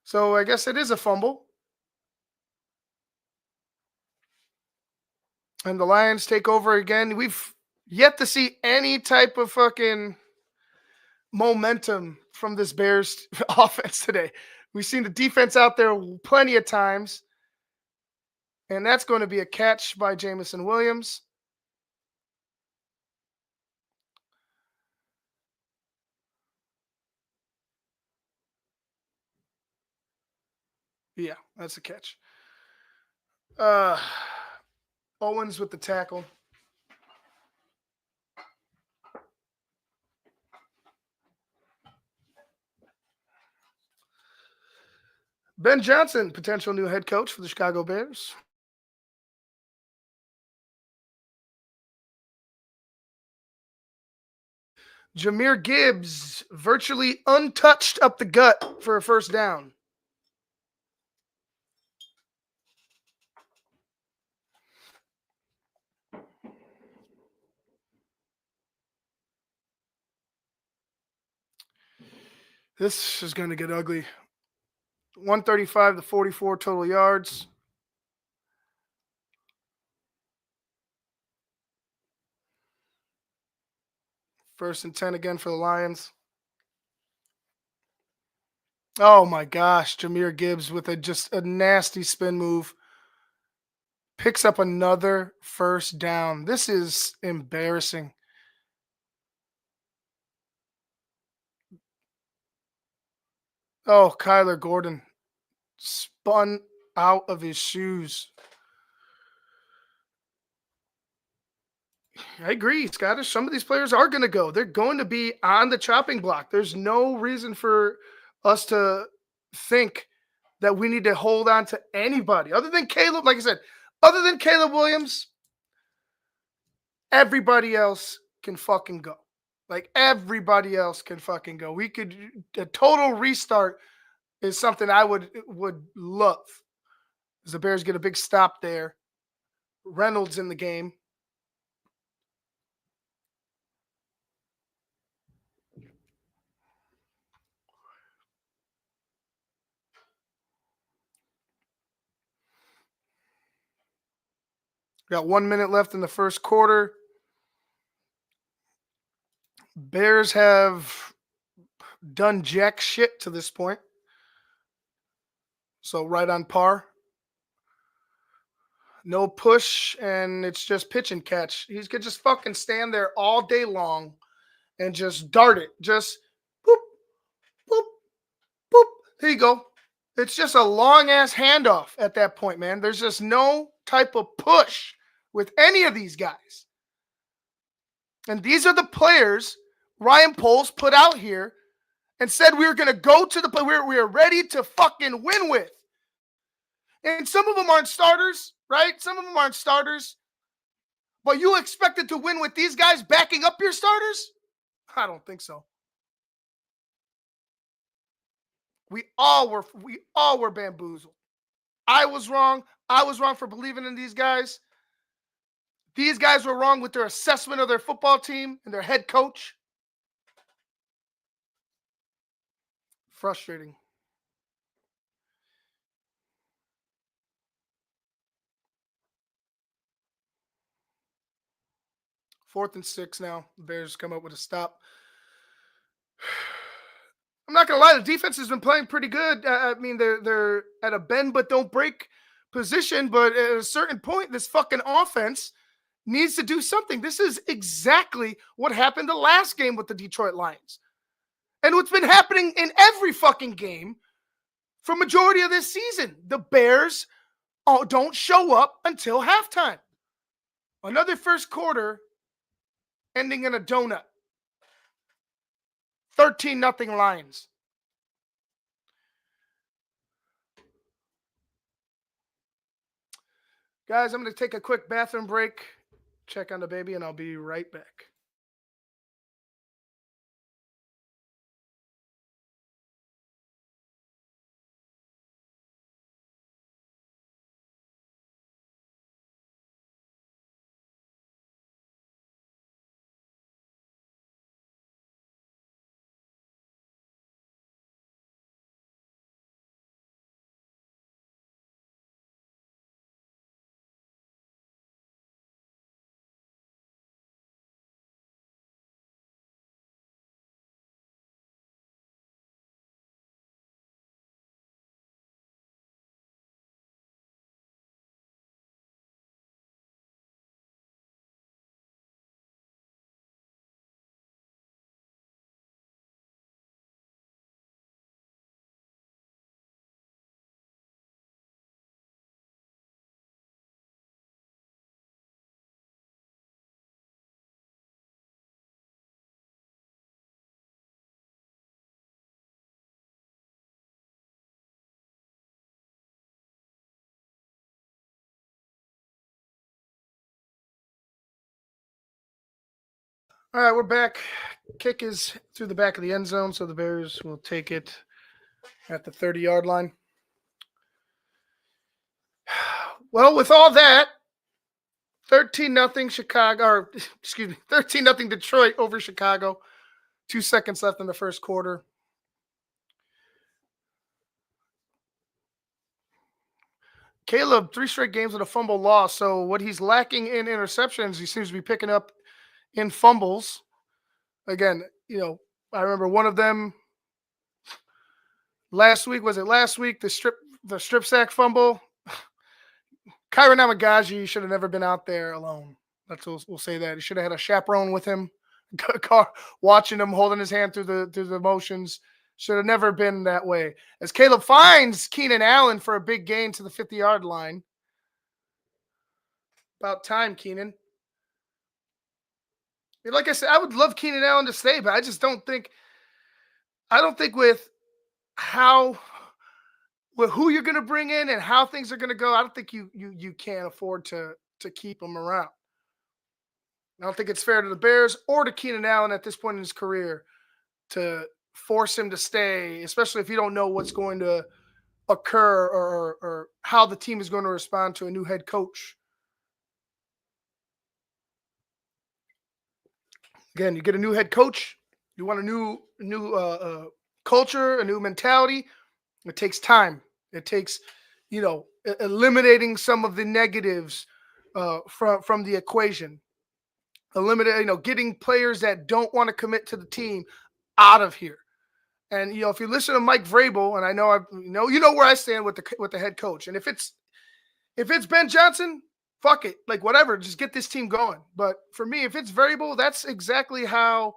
So I guess it is a fumble. And the Lions take over again. We've yet to see any type of fucking momentum from this Bears offense today. We've seen the defense out there plenty of times. And that's going to be a catch by Jamison Williams. Yeah, that's a catch. Owens with the tackle. Ben Johnson, potential new head coach for the Chicago Bears. Jahmyr Gibbs, virtually untouched up the gut for a first down. This is going to get ugly. 135 to 44 total yards. First and 10 again for the Lions. Oh my gosh, Jahmyr Gibbs with just a nasty spin move. Picks up another first down. This is embarrassing. Oh, Kyler Gordon spun out of his shoes. I agree, Scottish. Some of these players are going to go. They're going to be on the chopping block. There's no reason for us to think that we need to hold on to anybody other than Caleb. Like I said, other than Caleb Williams, everybody else can fucking go. Like everybody else can fucking go. We could, a total restart is something I would love. As the Bears get a big stop there. Reynolds in the game. Got 1 minute left in the first quarter. Bears have done jack shit to this point. So right on par. No push, and it's just pitch and catch. He could just fucking stand there all day long and just dart it. Just boop, boop, boop. There you go. It's just a long-ass handoff at that point, man. There's just no type of push with any of these guys. And these are the players Ryan Poles put out here and said we were going to go to the play. We are ready to fucking win with. And some of them aren't starters, right? Some of them aren't starters. But you expected to win with these guys backing up your starters? I don't think so. We all were bamboozled. I was wrong. I was wrong for believing in these guys. These guys were wrong with their assessment of their football team and their head coach. Frustrating. Fourth and 6 now. The Bears come up with a stop. I'm not gonna lie, the defense has been playing pretty good. I mean, they're at a bend but don't break position, but at a certain point, this fucking offense needs to do something. This is exactly what happened the last game with the Detroit Lions. And what's been happening in every fucking game for majority of this season. The Bears don't show up until halftime. Another first quarter ending in a donut. 13-0 Lions. Guys, I'm going to take a quick bathroom break, check on the baby, and I'll be right back. All right, we're back. Kick is through the back of the end zone, so the Bears will take it at the 30-yard line. Well, with all that, 13-0 Chicago, or excuse me, 13-0 Detroit over Chicago. 2 seconds left in the first quarter. Caleb, 3 straight games with a fumble loss. So what he's lacking in interceptions, he seems to be picking up in fumbles. Again, I remember one of them last week. Was it last week? The strip sack fumble. Kyron Namagaji should have never been out there alone. We'll say that. He should have had a chaperone with him, watching him, holding his hand through the motions. Should have never been that way. As Caleb finds Keenan Allen for a big gain to the 50-yard line. About time, Keenan. Like I said, I would love Keenan Allen to stay, but I don't think with who you're going to bring in and how things are going to go, I don't think you can afford to keep him around. I don't think it's fair to the Bears or to Keenan Allen at this point in his career to force him to stay, especially if you don't know what's going to occur or how the team is going to respond to a new head coach. Again, you get a new head coach, you want a new culture, a new mentality. It takes time. It takes, eliminating some of the negatives from the equation. Getting players that don't want to commit to the team out of here. And if you listen to Mike Vrabel, and I know you know where I stand with the head coach. And if it's Ben Johnson, fuck it, like whatever, just get this team going. But for me, if it's Vrabel, that's exactly how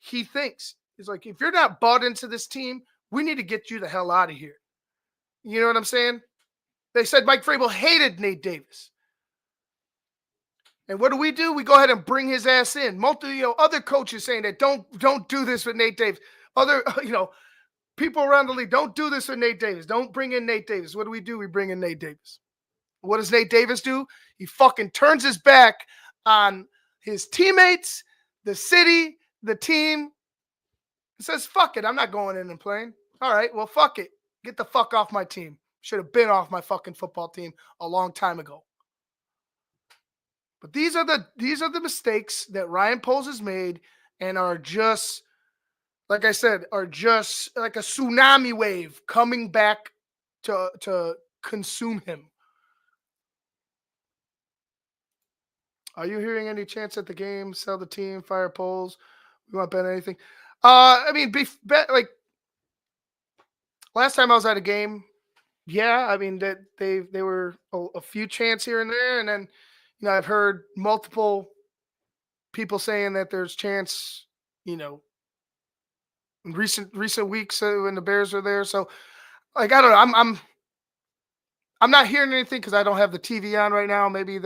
he thinks. He's like, if you're not bought into this team, we need to get you the hell out of here. You know what I'm saying? They said Mike Vrabel hated Nate Davis. And what do? We go ahead and bring his ass in. Other coaches saying that don't do this with Nate Davis. Other, people around the league, don't do this with Nate Davis. Don't bring in Nate Davis. What do? We bring in Nate Davis. What does Nate Davis do? He fucking turns his back on his teammates, the city, the team. He says, fuck it, I'm not going in and playing. All right, well, fuck it. Get the fuck off my team. Should have been off my fucking football team a long time ago. But these are the mistakes that Ryan Poles has made and are just, like I said, are just like a tsunami wave coming back to consume him. Are you hearing any chance at the game? Sell the team, fire Poles. We want bet anything. I mean, bet like last time I was at a game. Yeah, I mean that they were a few chants here and there, and then I've heard multiple people saying that there's chance, in recent weeks when the Bears are there. So like I don't know, I'm not hearing anything because I don't have the TV on right now. Maybe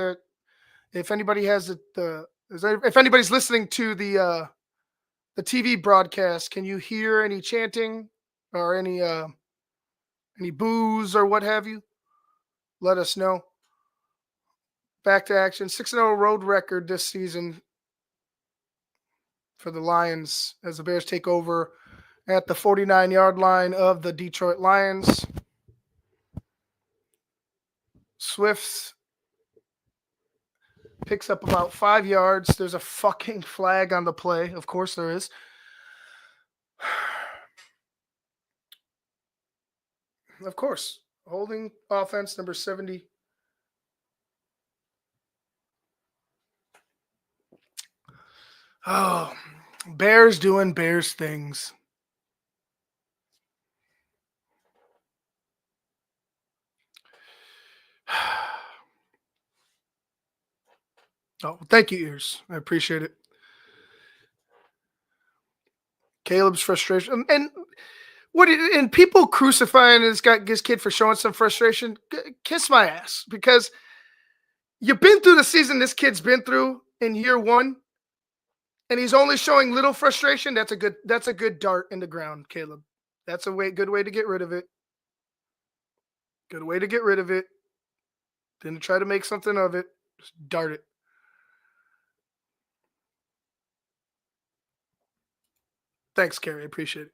if anybody has if anybody's listening to the TV broadcast, can you hear any chanting or any boos or what have you? Let us know. Back to action. 6-0 road record this season for the Lions as the Bears take over at the 49-yard line of the Detroit Lions. Swift picks up about 5 yards. There's a fucking flag on the play. Of course there is. Of course. Holding offense number 70. Oh, Bears doing Bears things. Oh, thank you, Ears. I appreciate it. Caleb's frustration. And people crucifying this kid for showing some frustration. Kiss my ass, because you've been through the season this kid's been through in year one, and he's only showing little frustration. That's a good dart in the ground, Caleb. That's a good way to get rid of it. Good way to get rid of it. Didn't try to make something of it. Just dart it. Thanks, Carrie. I appreciate it.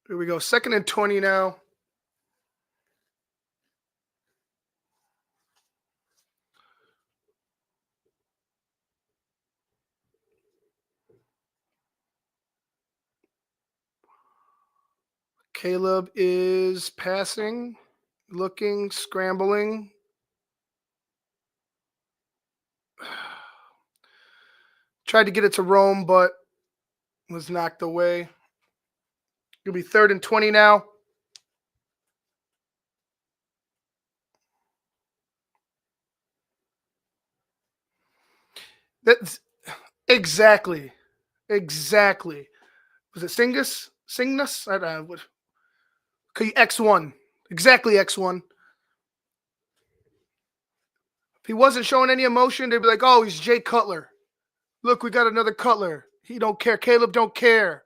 Here we go. 2nd and 20 now. Caleb is passing, looking, scrambling. Tried to get it to Rome, but was knocked away. It'll be 3rd and 20 now. That's exactly. Was it Singus? I don't know. Okay, X1. Exactly X1. If he wasn't showing any emotion, they'd be like, oh, he's Jay Cutler. Look, we got another Cutler. He don't care. Caleb don't care.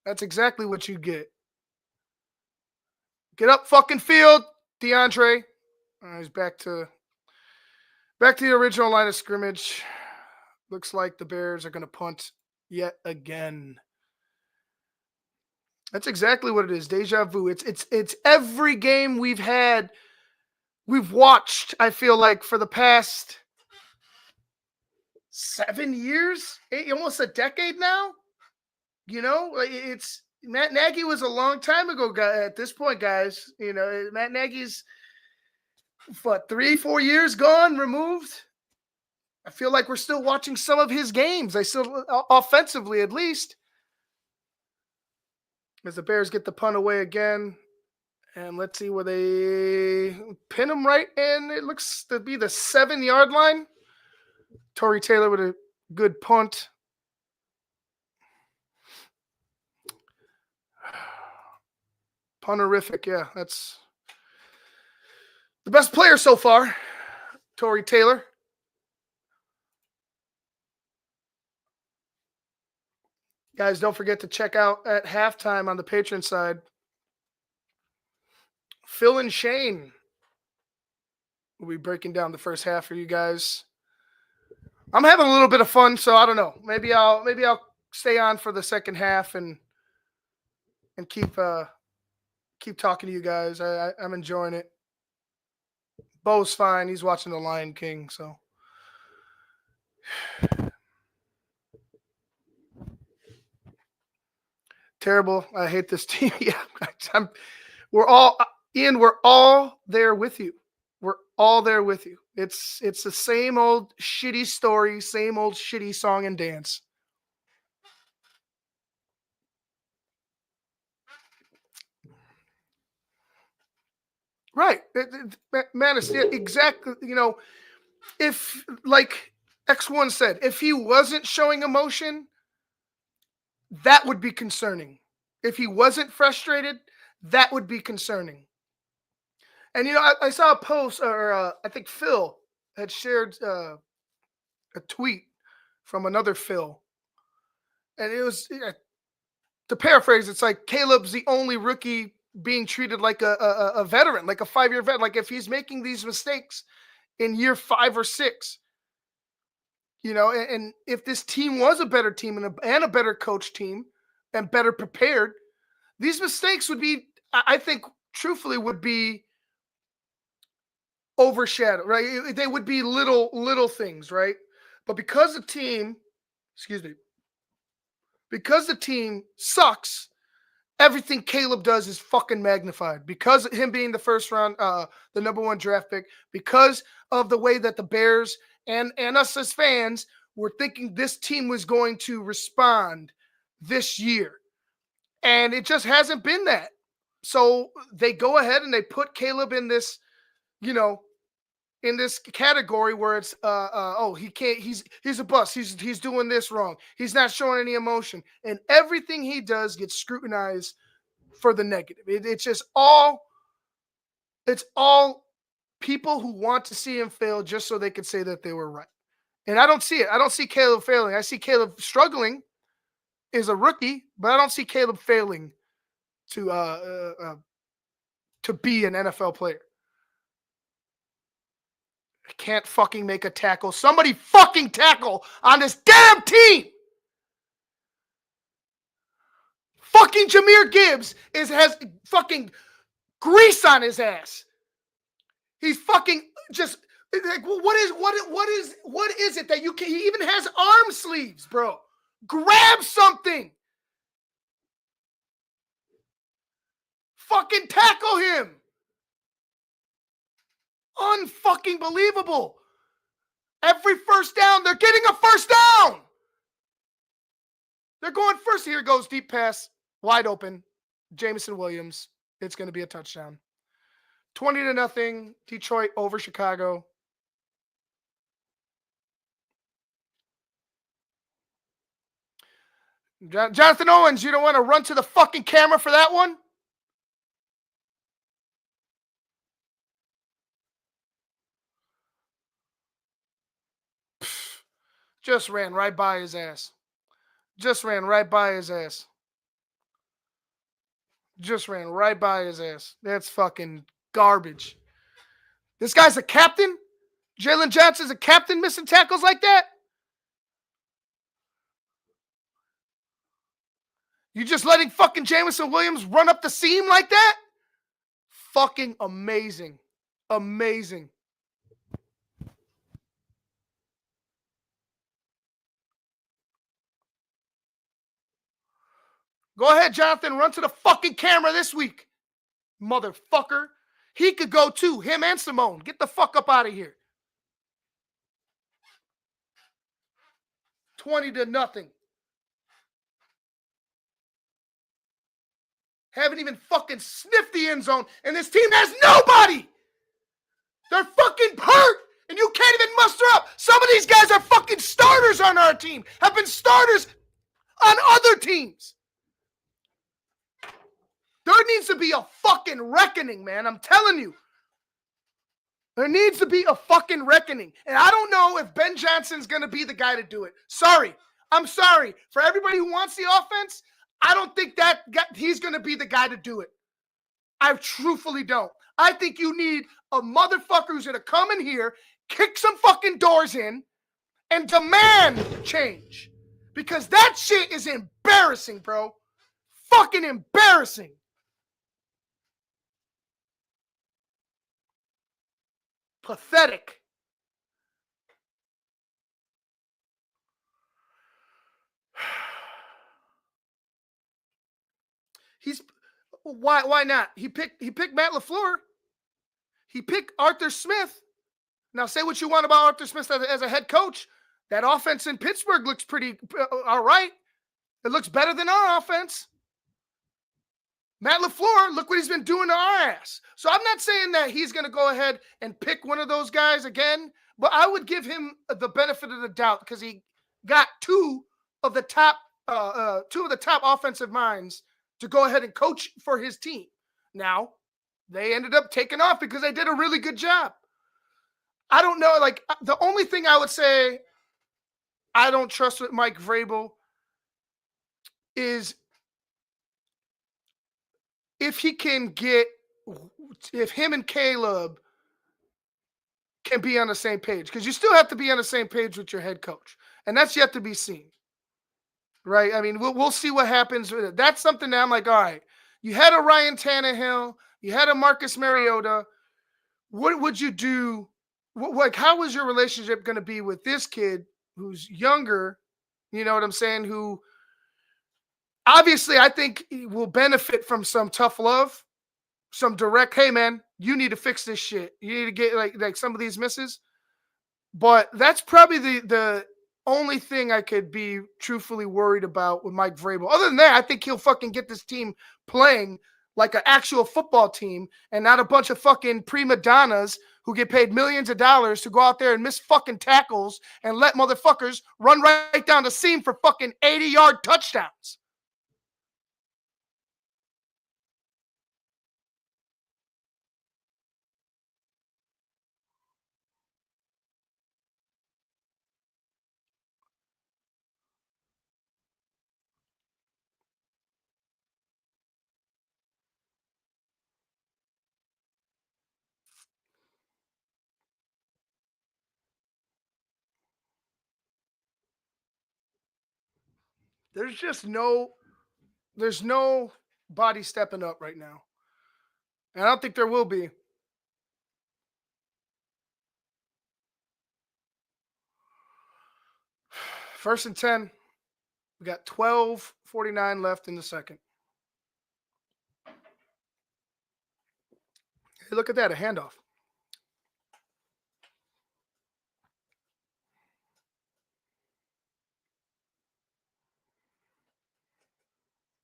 That's exactly what you get. Get up fucking field, DeAndre. He's back to the original line of scrimmage. Looks like the Bears are going to punt yet again. That's exactly what it is. Deja vu. It's every game we've watched, I feel like, for the past 7 years, almost a decade now. It's Matt Nagy was a long time ago guy at this point, guys. Matt Nagy's 3-4 years gone, removed. I feel like we're still watching some of his games. Offensively, at least. As the Bears get the punt away again. And let's see where they pin him right. And it looks to be the 7-yard line. Torrey Taylor with a good punt. Punterific, yeah. That's the best player so far. Torrey Taylor. Guys, don't forget to check out at halftime on the patron side. Phil and Shane We'll be breaking down the first half for you guys. I'm having a little bit of fun, so I don't know. Maybe I'll stay on for the second half and keep talking to you guys. I'm enjoying it. Bo's fine. He's watching The Lion King, so. Terrible. I hate this team. Yeah, we're all there with you. We're all there with you. It's the same old shitty story, same old shitty song and dance. Right. Man, it's exactly, if, like X1 said, if he wasn't showing emotion, that would be concerning. If he wasn't frustrated, that would be concerning. And, I saw a post, or I think Phil had shared a tweet from another Phil. And it was, to paraphrase, it's like Caleb's the only rookie being treated like a veteran, like a 5-year vet. Like if he's making these mistakes in year 5 or 6, and if this team was a better team and a better coach team and better prepared, these mistakes would be, I think, truthfully, would be overshadowed, right? They would be little things, right? But because the team sucks, everything Caleb does is fucking magnified. Because of him being the first round, the number 1 draft pick, because of the way that the Bears and us as fans were thinking this team was going to respond this year. And it just hasn't been that. So they go ahead and they put Caleb in this, in this category where it's he can't, he's a bust, he's doing this wrong, he's not showing any emotion, and everything he does gets scrutinized for the negative. It's all people who want to see him fail just so they could say that they were right. And I don't see it. I don't see Caleb failing. I see Caleb struggling as a rookie, but I don't see Caleb failing to be an NFL player. I can't fucking make a tackle. Somebody fucking tackle on this damn team. Fucking Jahmyr Gibbs has fucking grease on his ass. He's fucking just like, what is it that you can? He even has arm sleeves, bro. Grab something. Fucking tackle him. Unfucking believable. Every first down, they're getting a first down. They're going first. Here goes deep pass, wide open. Jameson Williams. It's going to be a touchdown. 20-0. Detroit over Chicago. Jonathan Owens, you don't want to run to the fucking camera for that one? Just ran right by his ass. Just ran right by his ass. That's fucking garbage. This guy's a captain? Jalen Johnson's a captain missing tackles like that? You just letting fucking Jameson Williams run up the seam like that? Fucking amazing. Amazing. Go ahead, Jonathan. Run to the fucking camera this week. Motherfucker. He could go too. Him and Simone. Get the fuck up out of here. 20-0. Haven't even fucking sniffed the end zone. And this team has nobody. They're fucking hurt. And you can't even muster up. Some of these guys are fucking starters on our team. Have been starters on other teams. There needs to be a fucking reckoning, man. I'm telling you. There needs to be a fucking reckoning. And I don't know if Ben Johnson's going to be the guy to do it. Sorry. I'm sorry. For everybody who wants the offense, I don't think that he's going to be the guy to do it. I truthfully don't. I think you need a motherfucker who's going to come in here, kick some fucking doors in, and demand change. Because that shit is embarrassing, bro. Fucking embarrassing. Pathetic. Why not? He picked Matt LaFleur. He picked Arthur Smith. Now say what you want about Arthur Smith as a head coach. That offense in Pittsburgh looks pretty all right. It looks better than our offense. Matt LaFleur, look what he's been doing to our ass. So I'm not saying that he's going to go ahead and pick one of those guys again, but I would give him the benefit of the doubt because he got two of the top offensive minds to go ahead and coach for his team. Now, they ended up taking off because they did a really good job. I don't know. Like, the only thing I would say I don't trust with Mike Vrabel is if him and Caleb can be on the same page, because you still have to be on the same page with your head coach, and that's yet to be seen, right? I mean, we'll see what happens with it. That's something that I'm like, all right, you had a Ryan Tannehill, you had a Marcus Mariota. What would you do? How was your relationship going to be with this kid who's younger? You know what I'm saying? Who obviously I think will benefit from some tough love, some direct, hey man, you need to fix this shit. You need to get like some of these misses. But that's probably the only thing I could be truthfully worried about with Mike Vrabel. Other than that, I think he'll fucking get this team playing like an actual football team and not a bunch of fucking prima donnas who get paid millions of dollars to go out there and miss fucking tackles and let motherfuckers run right down the seam for fucking 80-yard touchdowns. There's no body stepping up right now. And I don't think there will be. First and 10. We got 12:49 left in the second. Hey, look at that, a handoff.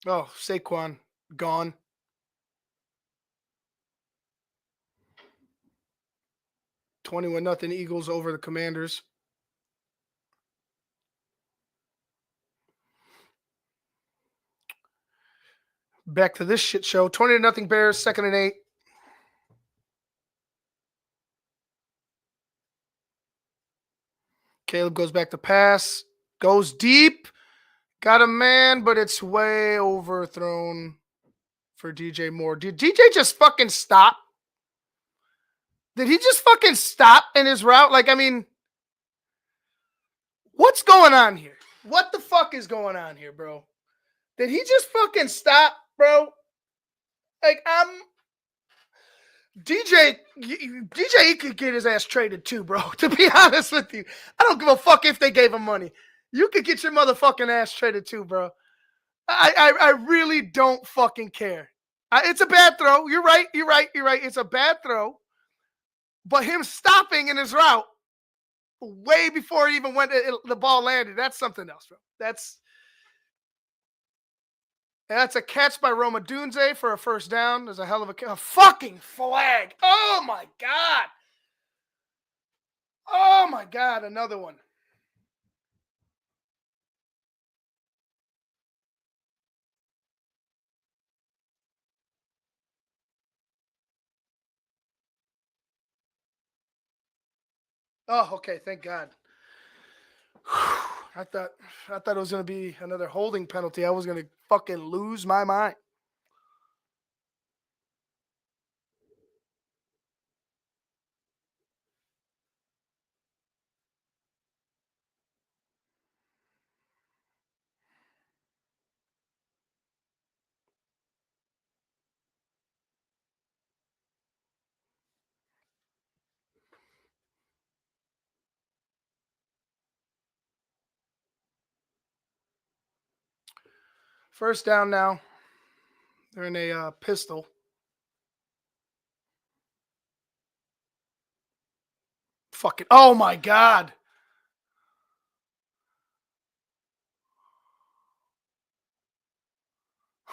Oh, Saquon, gone. $21-0 Eagles over the Commanders. Back to this shit show. 20-0 Bears, 2nd and 8. Caleb goes back to pass. Goes deep. Got a man, but it's way overthrown for DJ Moore. Did DJ just fucking stop? Did he just fucking stop in his route? Like, I mean, what's going on here? What the fuck is going on here, bro? Did he just fucking stop, bro? Like, DJ, he could get his ass traded too, bro. To be honest with you, I don't give a fuck if they gave him money. You could get your motherfucking ass traded too, bro. I really don't fucking care. It's a bad throw. You're right. It's a bad throw. But him stopping in his route way before it even went, the ball landed, that's something else, bro. That's a catch by Roma Dunze for a first down. There's a hell of a fucking flag. Oh, my God. Oh, my God. Another one. Oh, okay. Thank God. I thought it was going to be another holding penalty. I was going to fucking lose my mind. First down now. They're in a pistol. Fucking, oh my God.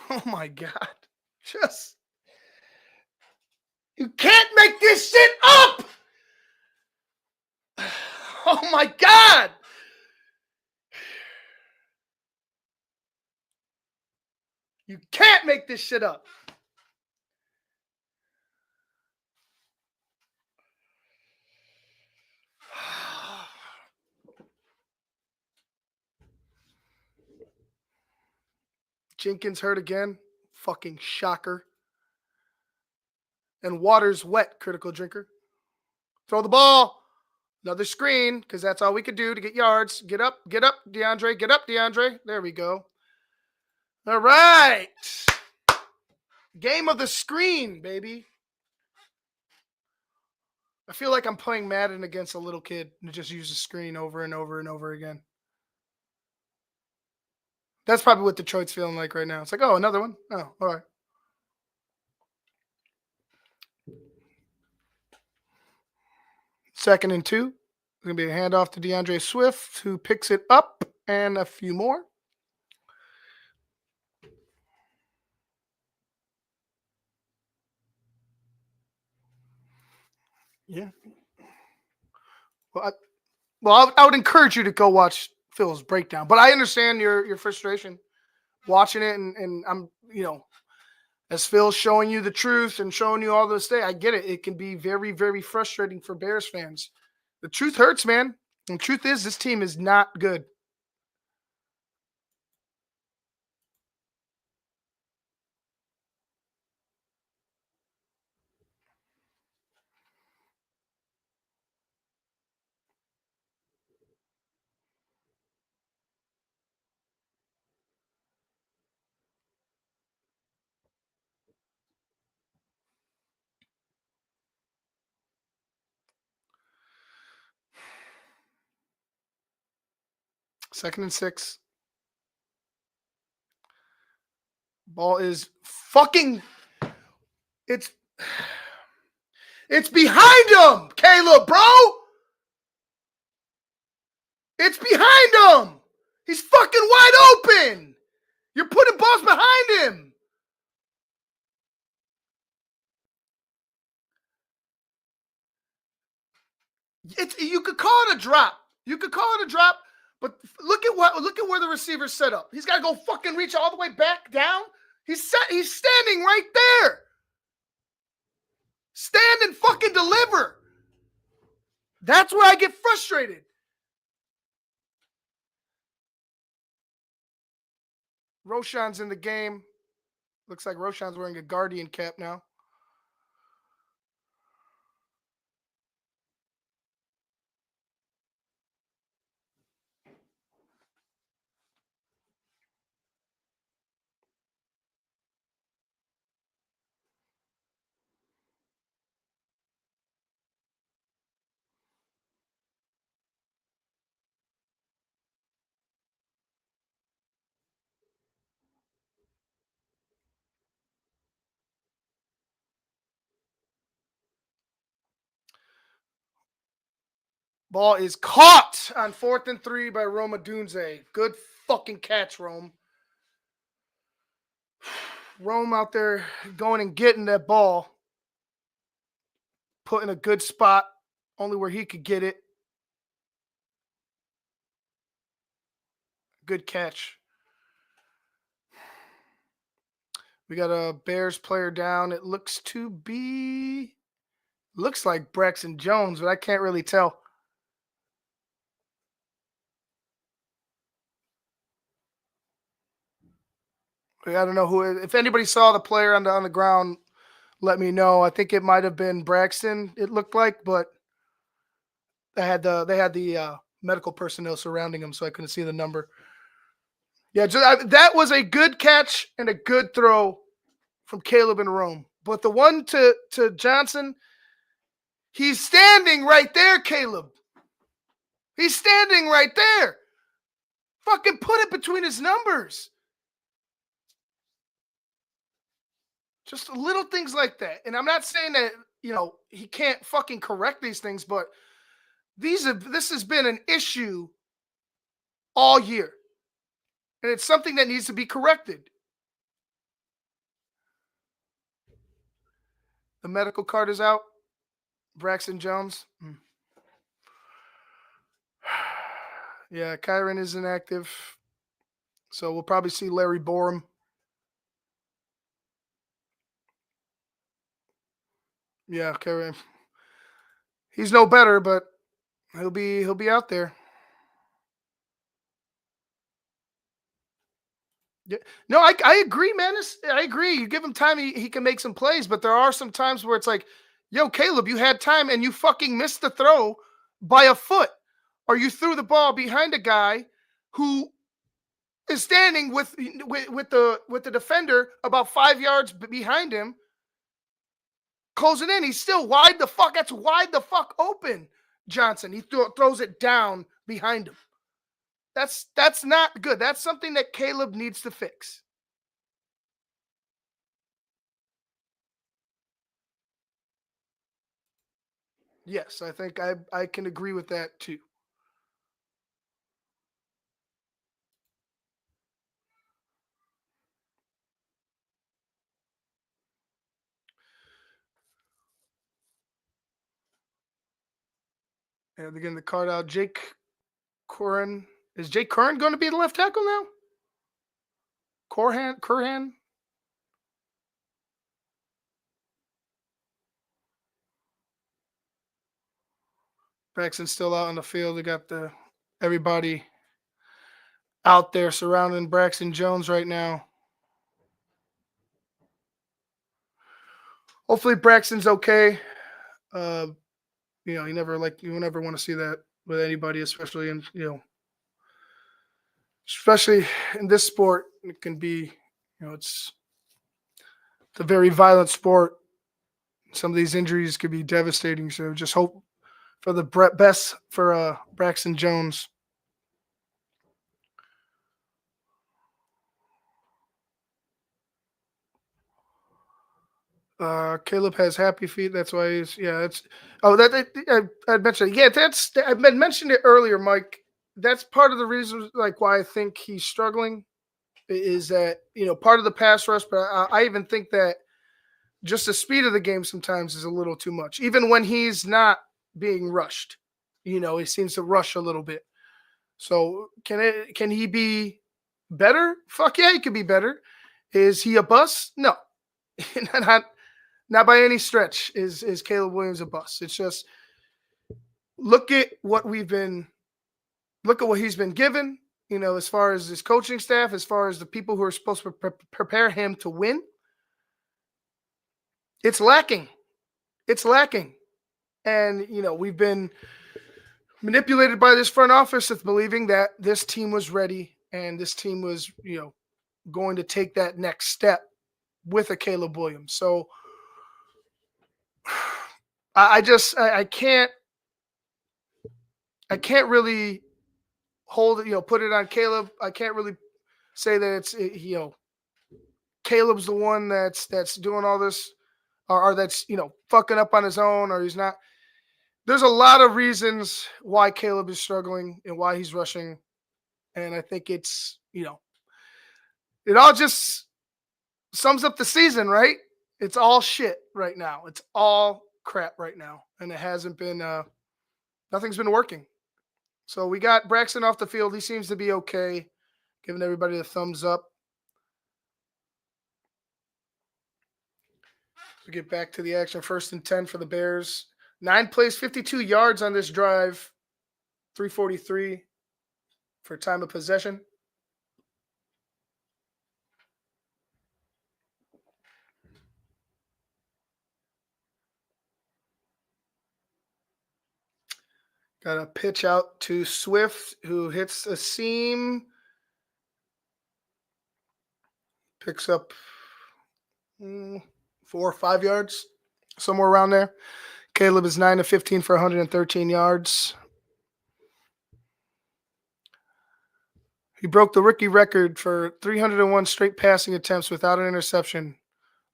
Oh my God. Just, you can't make this shit up. Oh my God. You can't make this shit up. Jenkins hurt again. Fucking shocker. And Waters wet, critical drinker. Throw the ball. Another screen, because that's all we could do to get yards. Get up, DeAndre. Get up, DeAndre. There we go. All right. Game of the screen, baby. I feel like I'm playing Madden against a little kid and just use the screen over and over and over again. That's probably what Detroit's feeling like right now. It's like, oh, another one? Oh, all right. Second and 2. It's going to be a handoff to DeAndre Swift, who picks it up, and a few more. Yeah. Well, I would encourage you to go watch Phil's breakdown, but I understand your frustration watching it, and I'm, as Phil's showing you the truth and showing you all this day, I get it. It can be very, very frustrating for Bears fans. The truth hurts, man. And the truth is, this team is not good. Second and 6. Ball is fucking. It's behind him, Caleb, bro. It's behind him. He's fucking wide open. You're putting balls behind him. You could call it a drop. But look at where the receiver's set up. He's got to go fucking reach all the way back down. He's standing right there. Stand and fucking deliver. That's where I get frustrated. Roshan's in the game. Looks like Roshan's wearing a Guardian cap now. Ball is caught on 4th and 3 by Rome Odunze. Good fucking catch, Rome. Rome out there going and getting that ball. Put in a good spot, only where he could get it. Good catch. We got a Bears player down. It looks like Braxton Jones, but I can't really tell. I don't know who. If anybody saw the player on the ground, let me know. I think it might have been Braxton. It looked like, but they had the medical personnel surrounding him, so I couldn't see the number. Yeah, that was a good catch and a good throw from Caleb and Rome. But the one to Johnson, he's standing right there, Caleb. He's standing right there. Fucking put it between his numbers. Just little things like that. And I'm not saying that, he can't fucking correct these things, but this has been an issue all year. And it's something that needs to be corrected. The medical card is out. Braxton Jones. Yeah, Kyron is inactive. So we'll probably see Larry Borum. Yeah, Kyron. He's no better, but he'll be out there. Yeah. No, I agree, man. I agree. You give him time, he can make some plays, but there are some times where it's like, yo, Caleb, you had time and you fucking missed the throw by a foot. Or you threw the ball behind a guy who is standing with the defender about 5 yards behind him, closing in. He's still wide the fuck. That's wide the fuck open, Johnson. He throws it down behind him. That's not good. That's something that Caleb needs to fix. Yes, I think I can agree with that too. And again, the card out. Jake Curran. Is Jake Curran going to be the left tackle now? Curhan? Braxton's still out on the field. They got everybody out there surrounding Braxton Jones right now. Hopefully Braxton's okay. You never want to see that with anybody, especially in this sport. It can be, it's a very violent sport. Some of these injuries could be devastating. So just hope for the best for Braxton Jones. Caleb has happy feet. That's why he's I'd mentioned. Yeah, I've been mentioned it earlier, Mike. That's part of the reason, why I think he's struggling, is that part of the pass rush. But I even think that just the speed of the game sometimes is a little too much. Even when he's not being rushed, he seems to rush a little bit. So can he be better? Fuck yeah, he could be better. Is he a bust? No, not by any stretch is Caleb Williams a bust. It's just look at what he's been given, as far as his coaching staff, as far as the people who are supposed to prepare him to win. It's lacking. And, we've been manipulated by this front office of believing that this team was ready and this team was, going to take that next step with a Caleb Williams. So I can't really hold it, put it on Caleb. I can't really say that it's, Caleb's the one that's doing all this or that's, fucking up on his own, or he's not. There's a lot of reasons why Caleb is struggling and why he's rushing. And I think it's, it all just sums up the season, right? It's all shit right now. It's all crap right now. And it hasn't been, nothing's been working. So we got Braxton off the field. He seems to be okay, giving everybody a thumbs up. We get back to the action. 1st and 10 for the Bears. 9 plays, 52 yards on this drive. 3:43 for time of possession. Got a pitch out to Swift, who hits a seam. Picks up 4 or 5 yards, somewhere around there. Caleb is 9 of 15 for 113 yards. He broke the rookie record for 301 straight passing attempts without an interception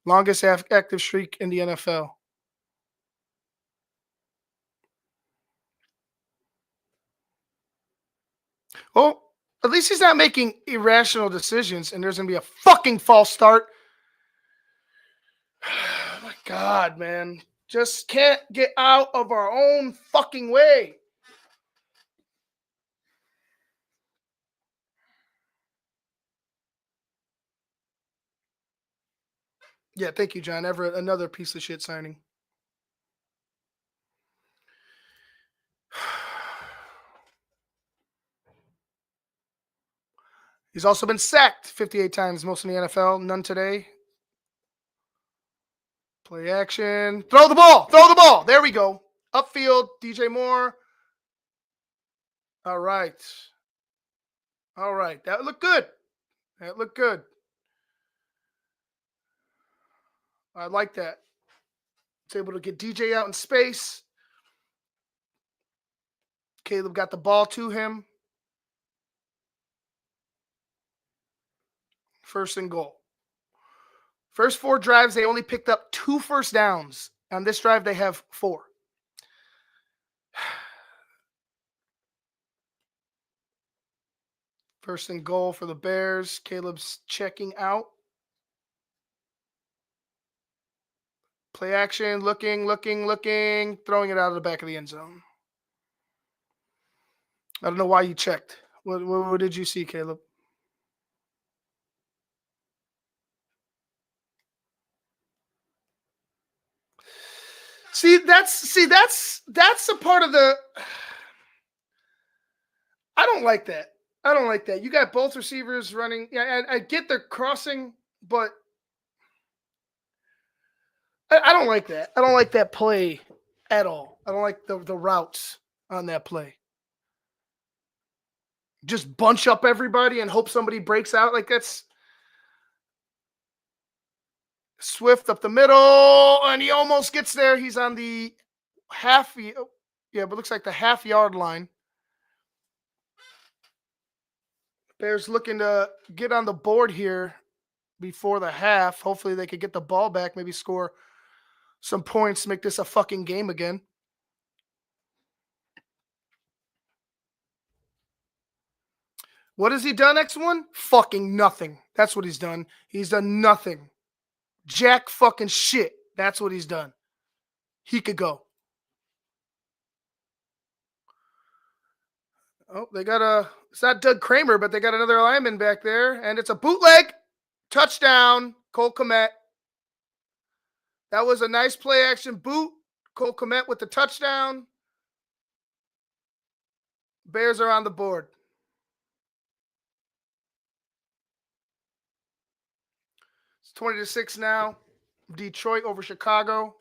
Longest active streak in the NFL. Well, at least he's not making irrational decisions, and there's going to be a fucking false start. Oh my God, man. Just can't get out of our own fucking way. Yeah, thank you, John. Everett, another piece of shit signing. He's also been sacked 58 times, most in the NFL. None today. Play action. Throw the ball. Throw the ball. There we go. Upfield, DJ Moore. All right. All right. That looked good. That looked good. I like that. It's able to get DJ out in space. Caleb got the ball to him. First and goal. First 4 drives, they only picked up 2 first downs. On this drive, they have 4. First and goal for the Bears. Caleb's checking out. Play action, looking, throwing it out of the back of the end zone. I don't know why you checked. What did you see, Caleb? That's a part of the. I don't like that. You got both receivers running. Yeah, I get they're crossing, but I don't like that. I don't like that play at all. I don't like the routes on that play. Just bunch up everybody and hope somebody breaks out. Like that's Swift up the middle, and he almost gets there. He's on the but looks like the half-yard line. Bears looking to get on the board here before the half. Hopefully they could get the ball back, maybe score some points, make this a fucking game again. What has he done next one? Fucking nothing. That's what he's done. He's done nothing. Jack fucking shit. That's what he's done. He could go. Oh, it's not Doug Kramer, but they got another lineman back there, and it's a bootleg. Touchdown, Cole Kmet. That was a nice play action boot. Cole Kmet with the touchdown. Bears are on the board. It's 20-6 now. Detroit over Chicago.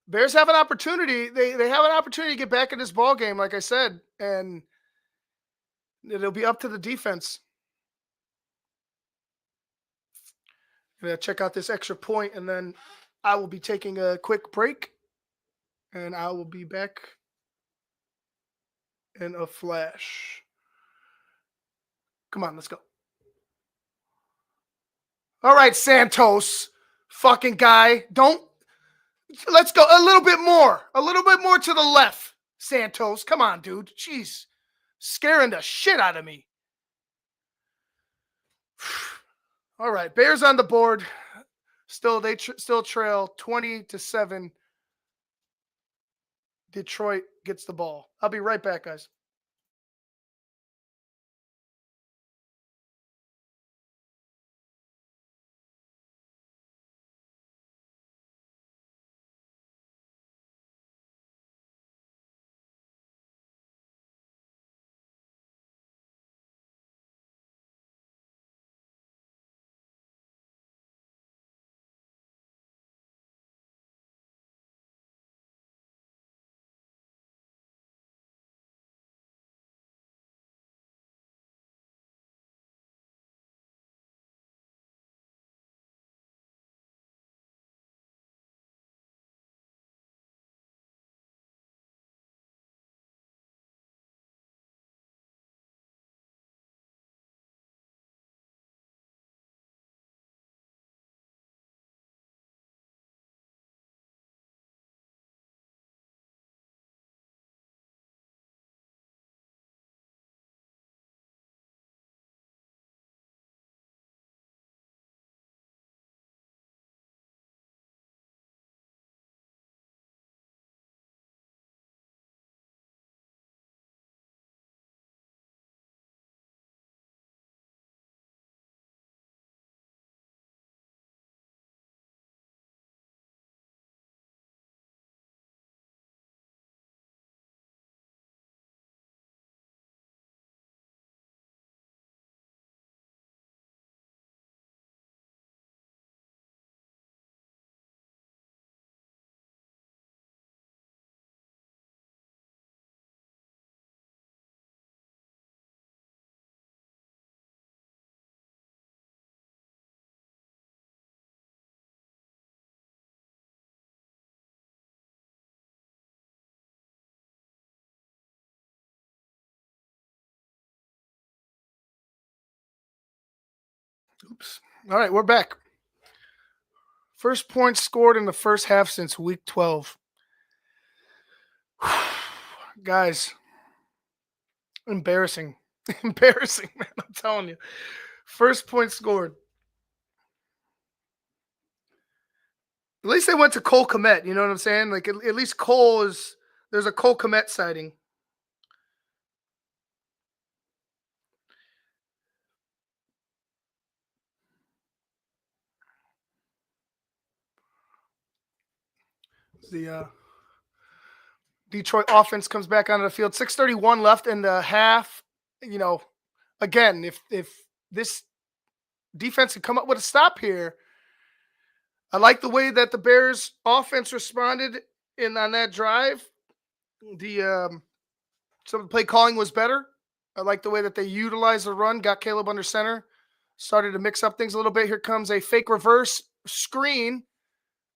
Bears have an opportunity. They have an opportunity to get back in this ball game, like I said, and it'll be up to the defense. I'm gonna check out this extra point, and then I will be taking a quick break, and I will be back in a flash. Come on, let's go. All right, Santos, fucking guy. Let's go a little bit more to the left, Santos. Come on, dude. Jeez, scaring the shit out of me. All right, Bears on the board. Still, they still trail 20-7. Detroit gets the ball. I'll be right back, guys. Oops. All right, we're back. First point scored in the first half since week 12. Guys, embarrassing. Embarrassing, man. I'm telling you. First point scored. At least they went to Cole Kmet. You know what I'm saying? Like, at least there's a Cole Kmet sighting. The Detroit offense comes back onto the field. 6:31 left in the half. Again, if this defense can come up with a stop here, I like the way that the Bears offense responded on that drive. Some of the play calling was better. I like the way that they utilized the run, got Caleb under center, started to mix up things a little bit. Here comes a fake reverse screen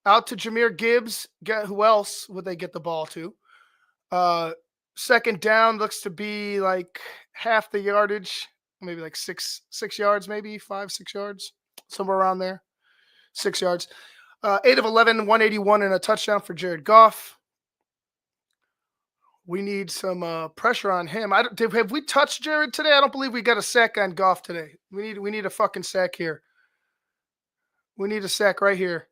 out to Jahmyr Gibbs. Who else would they get the ball to? Second down looks to be like half the yardage, maybe like six yards, maybe 5-6 yards, somewhere around there. 6 yards. 8 of 11, 181, and a touchdown for Jared Goff. We need some pressure on him. Have we touched Jared today? I don't believe we got a sack on Goff today. We need a fucking sack here. We need a sack right here.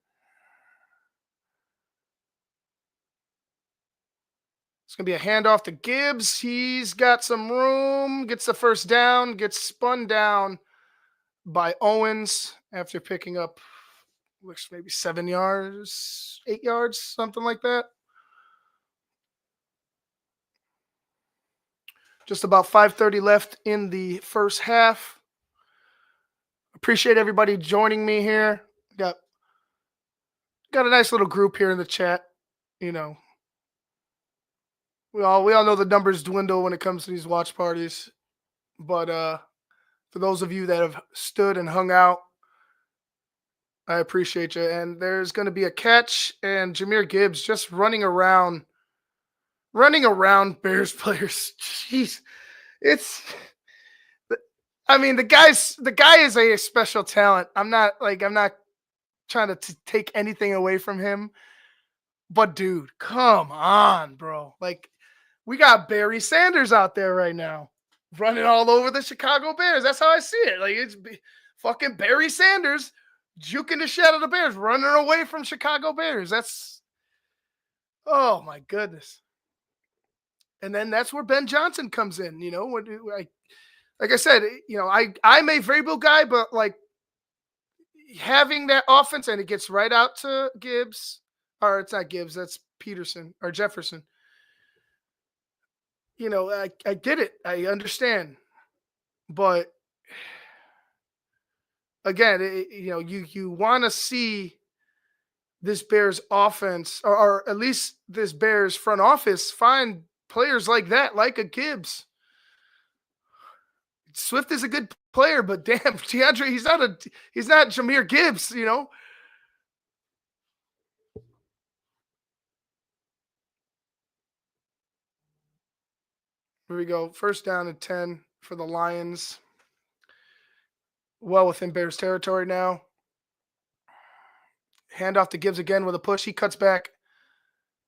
It's going to be a handoff to Gibbs. He's got some room, gets the first down, gets spun down by Owens after picking up maybe 7 yards, 8 yards, something like that. Just about 5:30 left in the first half. Appreciate everybody joining me here. Got a nice little group here in the chat. We all know the numbers dwindle when it comes to these watch parties. But for those of you that have stood and hung out, I appreciate you. And there's going to be a catch, and Jahmyr Gibbs just running around Bears players. Jeez. The guy is a special talent. I'm not trying to take anything away from him. But dude, come on, bro. Like, we got Barry Sanders out there right now running all over the Chicago Bears. That's how I see it. Like, it's fucking Barry Sanders juking the shit out of the Bears, running away from Chicago Bears. Oh my goodness. And then that's where Ben Johnson comes in. Like I said, I'm a variable guy, but like having that offense, and it gets right out to Gibbs, or it's not Gibbs, that's Peterson or Jefferson. I get it. I understand. But again, you want to see this Bears offense, or at least this Bears front office, find players like that, like a Gibbs. Swift is a good player, but damn, DeAndre, he's not Jahmyr Gibbs, Here we go. First down and 10 for the Lions. Well within Bears territory now. Handoff to Gibbs again with a push. He cuts back,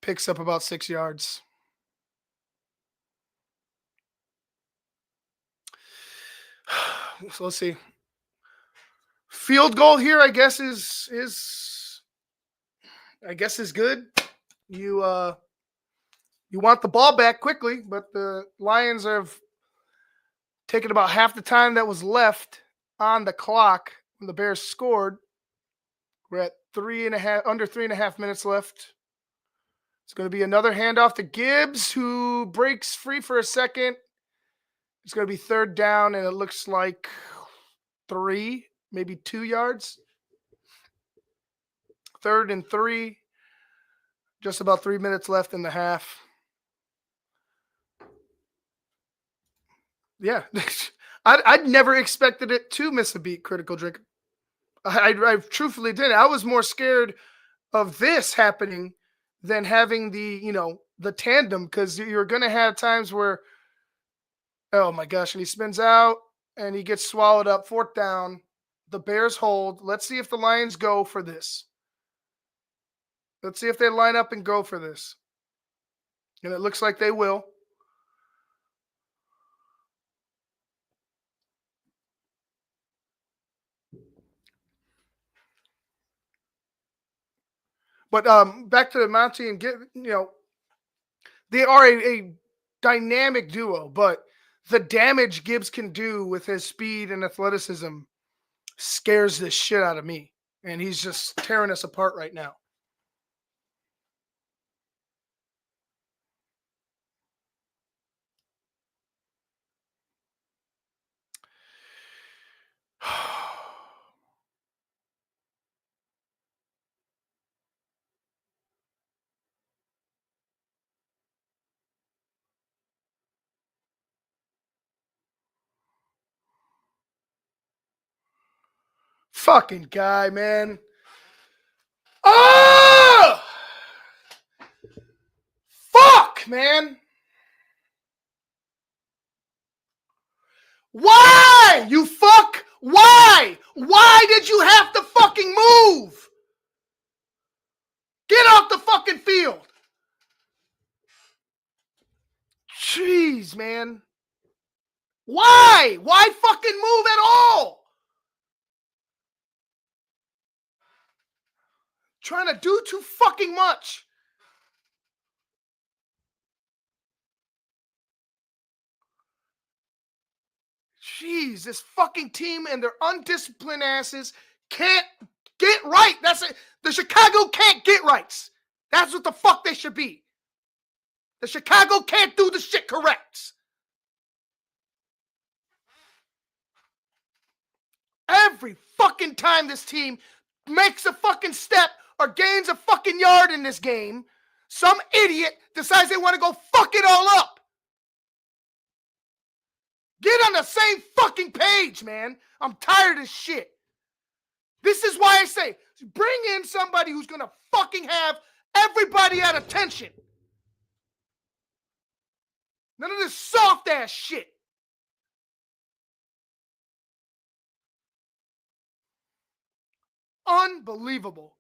picks up about 6 yards. So let's see. Field goal here, I guess is good. You want the ball back quickly, but the Lions have taken about half the time that was left on the clock when the Bears scored. We're at under 3.5 minutes left. It's going to be another handoff to Gibbs, who breaks free for a second. It's going to be third down, and it looks like 3, maybe 2 yards. 3rd and 3. Just about 3 minutes left in the half. Yeah. I'd never expected it to miss a beat, Critical Drink. I truthfully didn't. I was more scared of this happening than having the tandem, because you're going to have times where, oh my gosh, and he spins out and he gets swallowed up. 4th down. The Bears hold. Let's see if the Lions go for this. Let's see if they line up and go for this. And it looks like they will. But back to the Monty and they are a dynamic duo, but the damage Gibbs can do with his speed and athleticism scares the shit out of me. And he's just tearing us apart right now. Fucking guy, man. Oh! Fuck, man. Why? You fuck? Why? Why did you have to fucking move? Get off the fucking field. Jeez, man. Why? Why fucking move at all? Trying to do too fucking much. Jeez, this fucking team and their undisciplined asses can't get right. That's it. The Chicago can't get rights. That's what the fuck they should be. The Chicago can't do the shit correct. Every fucking time this team makes a fucking step or gains a fucking yard in this game, some idiot decides they want to go fuck it all up. Get on the same fucking page, man. I'm tired of shit. This is why I say, bring in somebody who's going to fucking have everybody at attention. None of this soft ass shit. Unbelievable.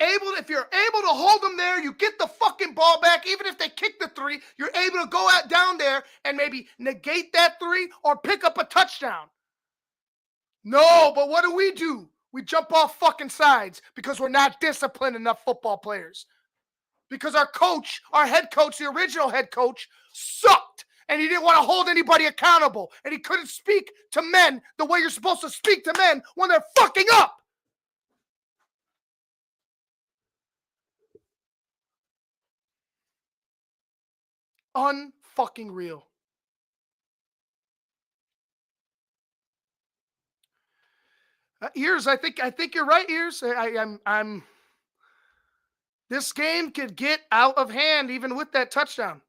If you're able to hold them there, you get the fucking ball back. Even if they kick the three, you're able to go out down there and maybe negate that three or pick up a touchdown. No, but what do? We jump off fucking sides because we're not disciplined enough football players. Because our coach, our head coach, the original head coach, sucked. And he didn't want to hold anybody accountable. And he couldn't speak to men the way you're supposed to speak to men when they're fucking up. Unfucking real. Ears, I think you're right, Ears. I'm. This game could get out of hand even with that touchdown.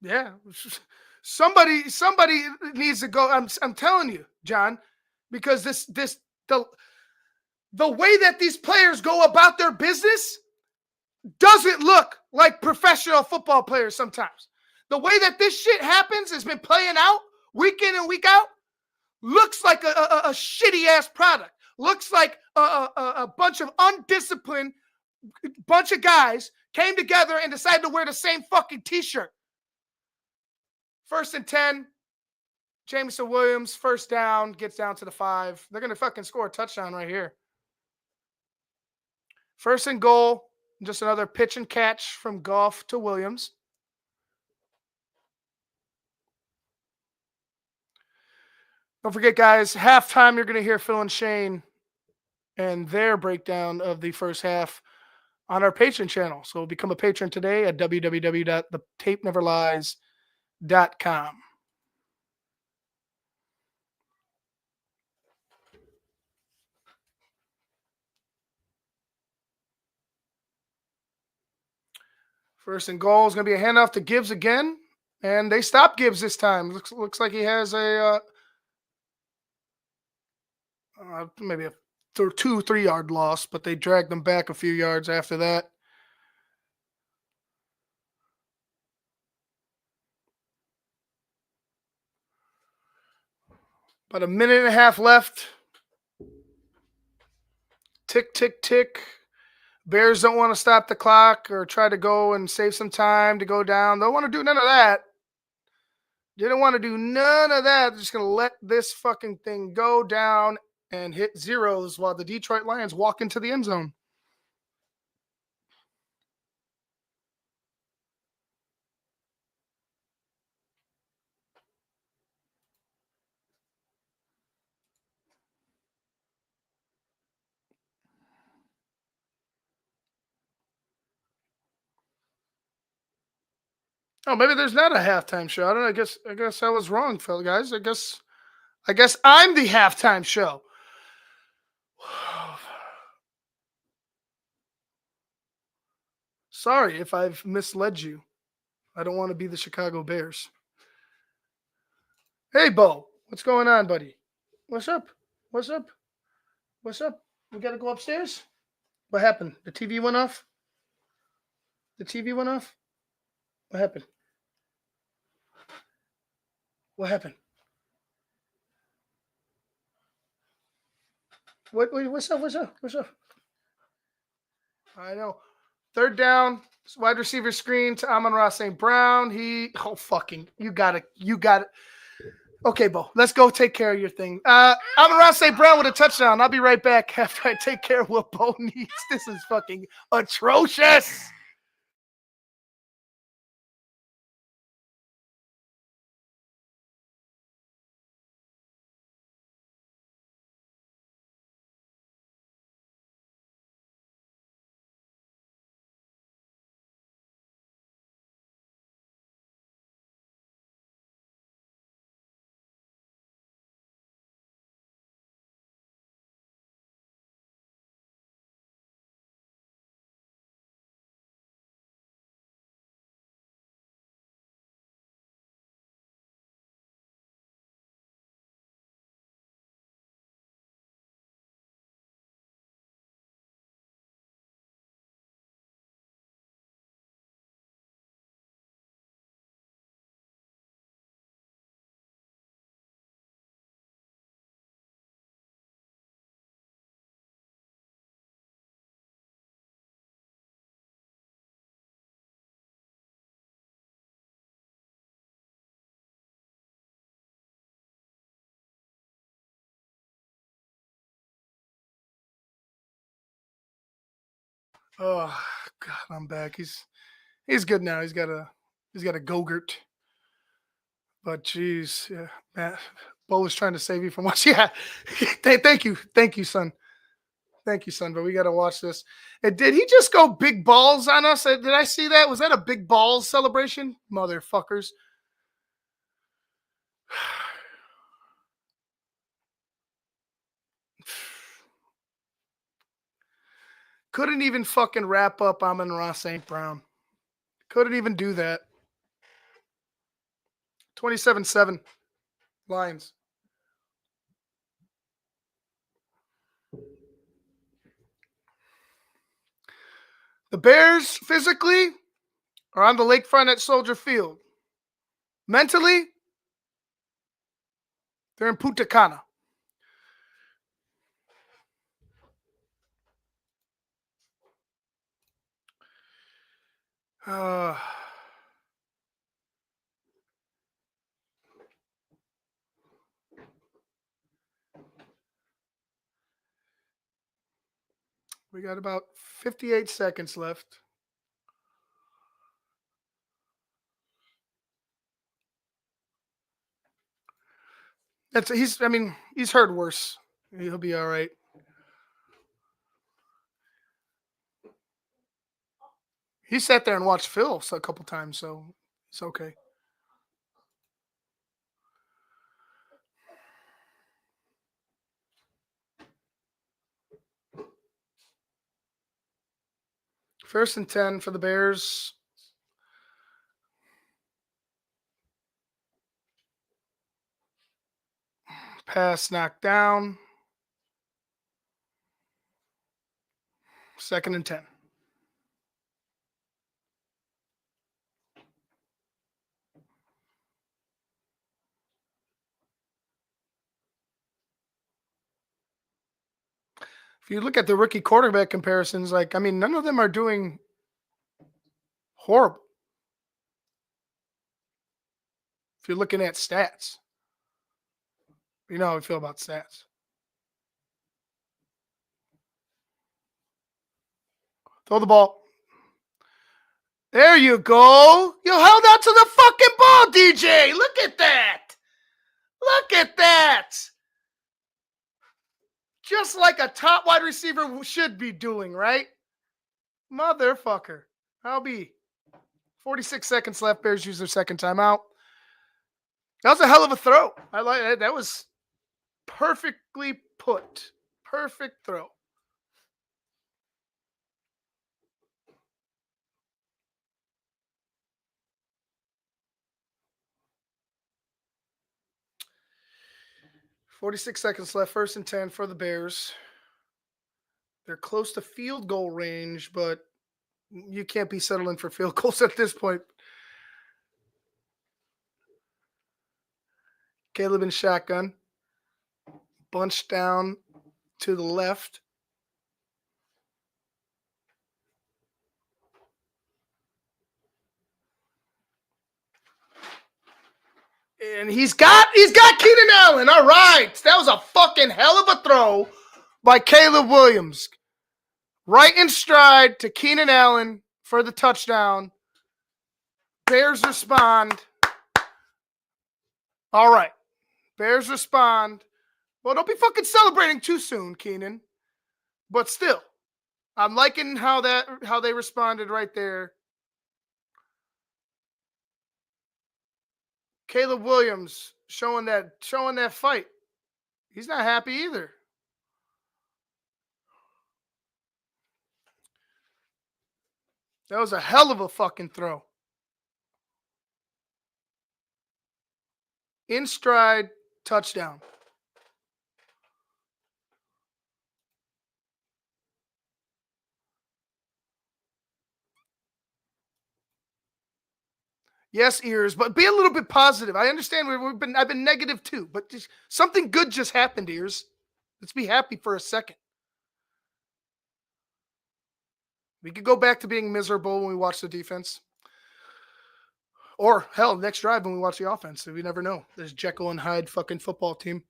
Yeah. Somebody needs to go. I'm telling you, John, because the way that these players go about their business doesn't look like professional football players sometimes. The way that this shit happens has been playing out week in and week out. Looks like a shitty ass product. Looks like a bunch of undisciplined bunch of guys came together and decided to wear the same fucking t-shirt. 1st and 10. Jameson Williams, first down, gets down to the 5. They're going to fucking score a touchdown right here. 1st and goal. Just another pitch and catch from Goff to Williams. Don't forget, guys, halftime, you're going to hear Phil and Shane and their breakdown of the first half on our Patreon channel. So become a patron today at www.thetapeneverlies.com. First and goal is going to be a handoff to Gibbs again. And they stop Gibbs this time. Looks like he has a maybe a 2-3 yard loss, but they dragged them back a few yards after that. About a minute and a half left. Tick, tick, tick. Bears don't want to stop the clock or try to go and save some time to go down. They don't want to do none of that. They don't want to do none of that. They're just going to let this fucking thing go down and hit zeros while the Detroit Lions walk into the end zone. Oh, maybe there's not a halftime show. I don't know. I guess I was wrong, Phil, guys. I guess I'm the halftime show. Sorry if I've misled you. I don't want to be the Chicago Bears. Hey, Bo. What's going on, buddy? What's up? What's up? What's up? We got to go upstairs? What happened? The TV went off? The TV went off? What happened? What happened? What's up? What's up? What's up? I know. Third down, wide receiver screen to Amon-Ra St. Brown. You got it. Okay, Bo, let's go take care of your thing. Amon-Ra St. Brown with a touchdown. I'll be right back after I take care of what Bo needs. This is fucking atrocious. Oh God, I'm back. He's good now. He's got a Go-Gurt. But geez, yeah, man, Bo was trying to save you from what. Yeah, thank you, son. Thank you, son. But we got to watch this. And did he just go big balls on us? Did I see that? Was that a big balls celebration, motherfuckers? Couldn't even fucking wrap up Amon-Ra St. Brown. Couldn't even do that. 27-7 Lions. The Bears physically are on the lakefront at Soldier Field. Mentally, they're in Punta Cana. We got about 58 seconds left. He's hurt worse. He'll be all right. He sat there and watched Phil a couple times, so it's okay. First and 10 for the Bears. Pass knocked down. 2nd and 10. If you look at the rookie quarterback comparisons, none of them are doing horrible. If you're looking at stats, you know how I feel about stats. Throw the ball. There you go. You held on to the fucking ball, DJ. Look at that. Look at that. Just like a top wide receiver should be doing, right? Motherfucker. I'll be 46 seconds left. Bears use their second timeout. That was a hell of a throw. I like that. That was perfectly put. Perfect throw. .46 seconds left. 1st and 10 for the Bears. They're close to field goal range, but you can't be settling for field goals at this point. Caleb in shotgun. Bunched down to the left. And he's got Keenan Allen. All right. That was a fucking hell of a throw by Caleb Williams. Right in stride to Keenan Allen for the touchdown. Bears respond. All right. Bears respond. Well, don't be fucking celebrating too soon, Keenan. But still, I'm liking how they responded right there. Caleb Williams showing that fight. He's not happy either. That was a hell of a fucking throw. In stride, touchdown. Yes, ears, but be a little bit positive. I understand I've been negative too, but something good just happened, ears. Let's be happy for a second. We could go back to being miserable when we watch the defense. Or, hell, next drive when we watch the offense. We never know. There's Jekyll and Hyde fucking football team.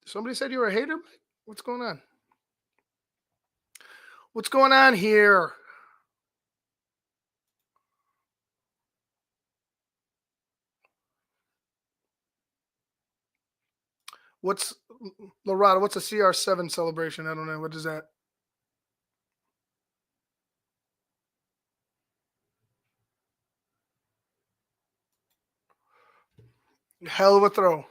Somebody said you were a hater? What's going on? What's going on here? What's Lorado? What's a CR7 celebration? I don't know. What is that? Hell of a throw.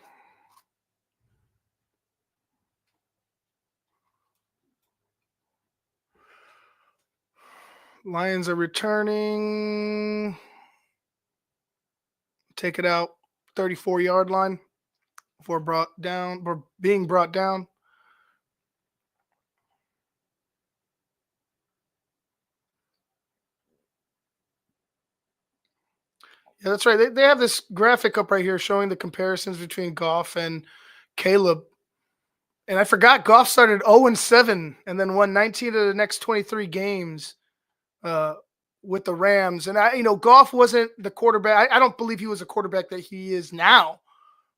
Lions are returning. Take it out. 34-yard line before being brought down. Yeah, that's right. They have this graphic up right here showing the comparisons between Goff and Caleb. And I forgot Goff started 0-7 and then won 19 of the next 23 games with the Rams. And Goff wasn't the quarterback. I don't believe he was a quarterback that he is now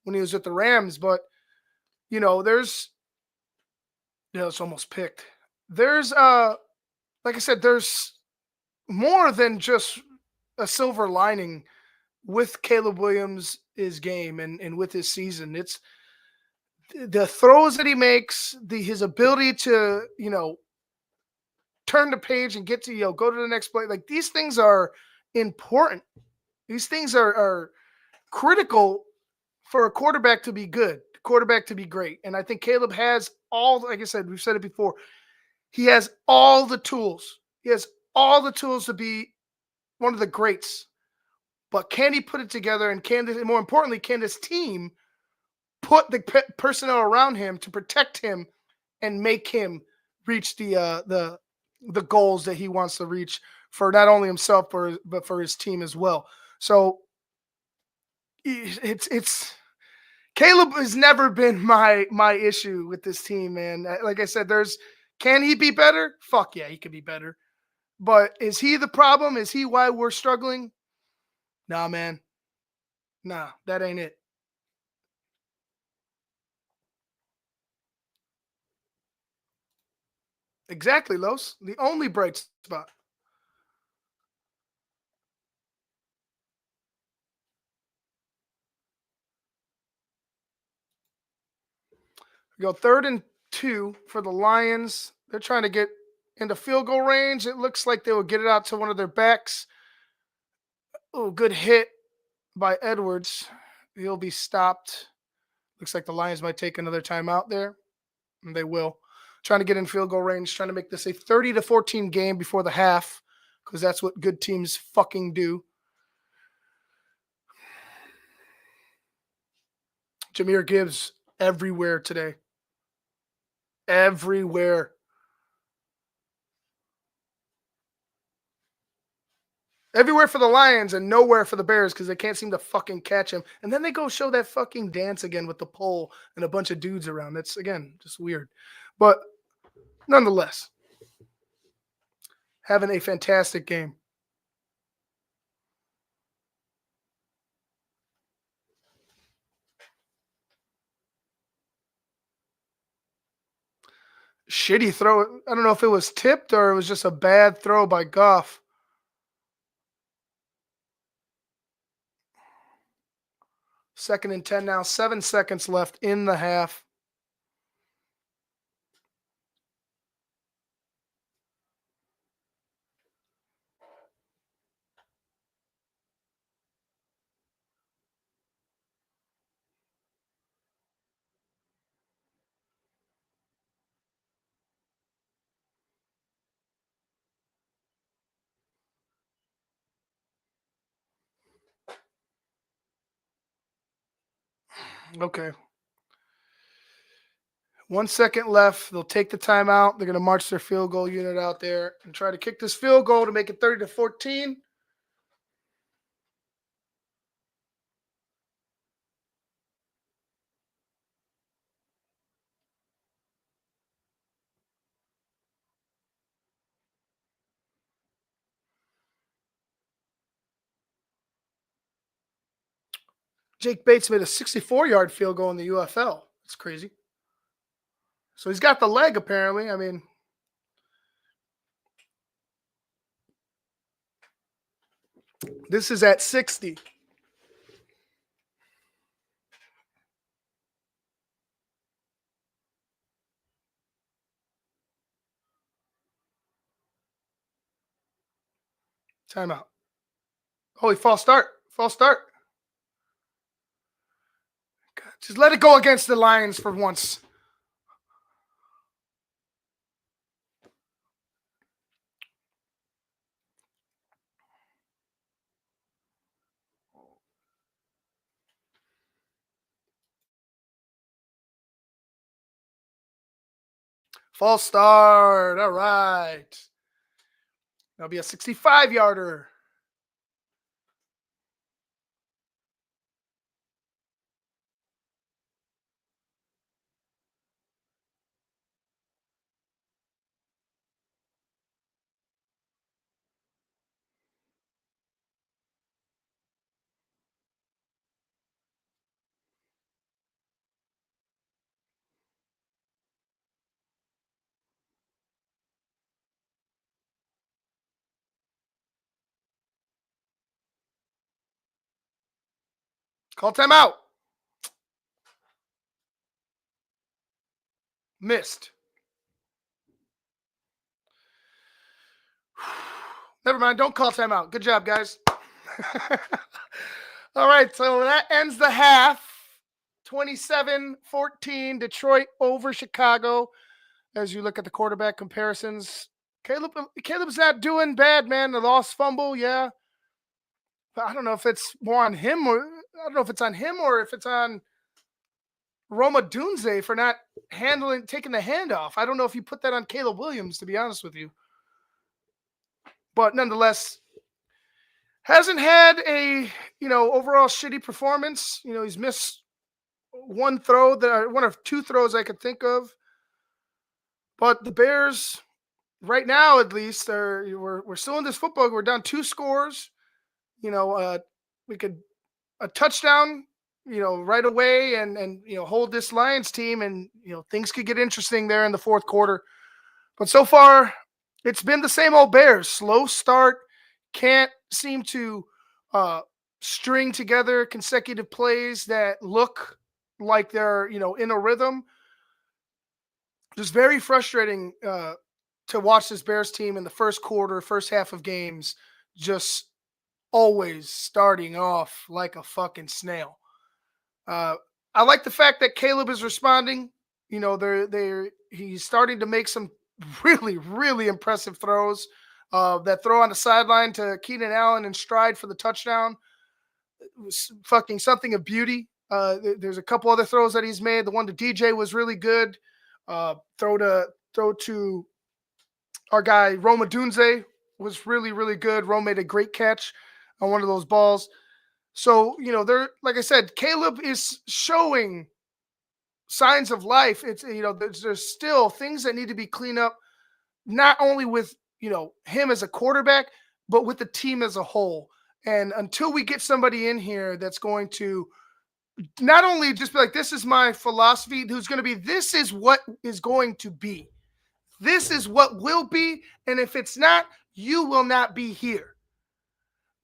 when he was with the Rams. But, it's almost picked. There's, like I said, there's more than just a silver lining with Caleb Williams' game and with his season. It's the throws that he makes, his ability to, turn the page and get to, go to the next play. Like, these things are important. These things are critical for a quarterback to be good, quarterback to be great. And I think Caleb has all, like I said, we've said it before, he has all the tools. He has all the tools to be one of the greats. But can he put it together? And more importantly, can this team put the personnel around him to protect him and make him reach the goals that he wants to reach for not only himself but for his team as well? So it's Caleb has never been my issue with this team, man. Like I said, can he be better? Fuck yeah, he could be better. But is he the problem? Is he why we're struggling? Nah, man. Nah, that ain't it. Exactly, Los. The only bright spot. We go 3rd and 2 for the Lions. They're trying to get into field goal range. It looks like they will get it out to one of their backs. Oh, good hit by Edwards. He'll be stopped. Looks like the Lions might take another timeout there. And they will. Trying to get in field goal range, trying to make this a 30-14 game before the half, because that's what good teams fucking do. Jahmyr Gibbs everywhere today. Everywhere. Everywhere for the Lions and nowhere for the Bears because they can't seem to fucking catch him. And then they go show that fucking dance again with the pole and a bunch of dudes around. That's, again, just weird. But nonetheless, having a fantastic game. Shitty throw. I don't know if it was tipped or it was just a bad throw by Goff. Second and 10 now. 7 seconds left in the half. Okay. 1 second left. They'll take the timeout. They're going to march their field goal unit out there and try to kick this field goal to make it 30-14. Jake Bates made a 64-yard field goal in the UFL. That's crazy. So he's got the leg, apparently. I mean, this is at 60. Timeout. Holy, false start. False start. God, just let it go against the Lions for once. False start. All right. That'll be a 65-yarder. Call timeout. Missed. Never mind. Don't call timeout. Good job, guys. All right. So that ends the half. 27-14, Detroit over Chicago. As you look at the quarterback comparisons, Caleb's not doing bad, man. The lost fumble, yeah. But I don't know if it's more on him, or I don't know if it's on him or if it's on Roma Dunze for not taking the handoff. I don't know if you put that on Caleb Williams, to be honest with you. But nonetheless, hasn't had a, overall shitty performance. He's missed one or two throws I could think of. But the Bears, right now at least, we're still in this football. We're down 2 scores. We could a touchdown, right away and hold this Lions team, and things could get interesting there in the fourth quarter. But so far, it's been the same old Bears. Slow start, can't seem to string together consecutive plays that look like they're in a rhythm. Just very frustrating to watch this Bears team in the first quarter, first half of games, just always starting off like a fucking snail. I like the fact that Caleb is responding. He's starting to make some really, really impressive throws. That throw on the sideline to Keenan Allen in stride for the touchdown was fucking something of beauty. There's a couple other throws that he's made. The one to DJ was really good. Throw to our guy Roma Dunze was really, really good. Rome made a great catch on one of those balls. So, they're, like I said, Caleb is showing signs of life. It's, there's still things that need to be cleaned up, not only with, him as a quarterback, but with the team as a whole. And until we get somebody in here that's going to not only just be like, this is my philosophy, who's going to be, this is what is going to be. This is what will be. And if it's not, you will not be here.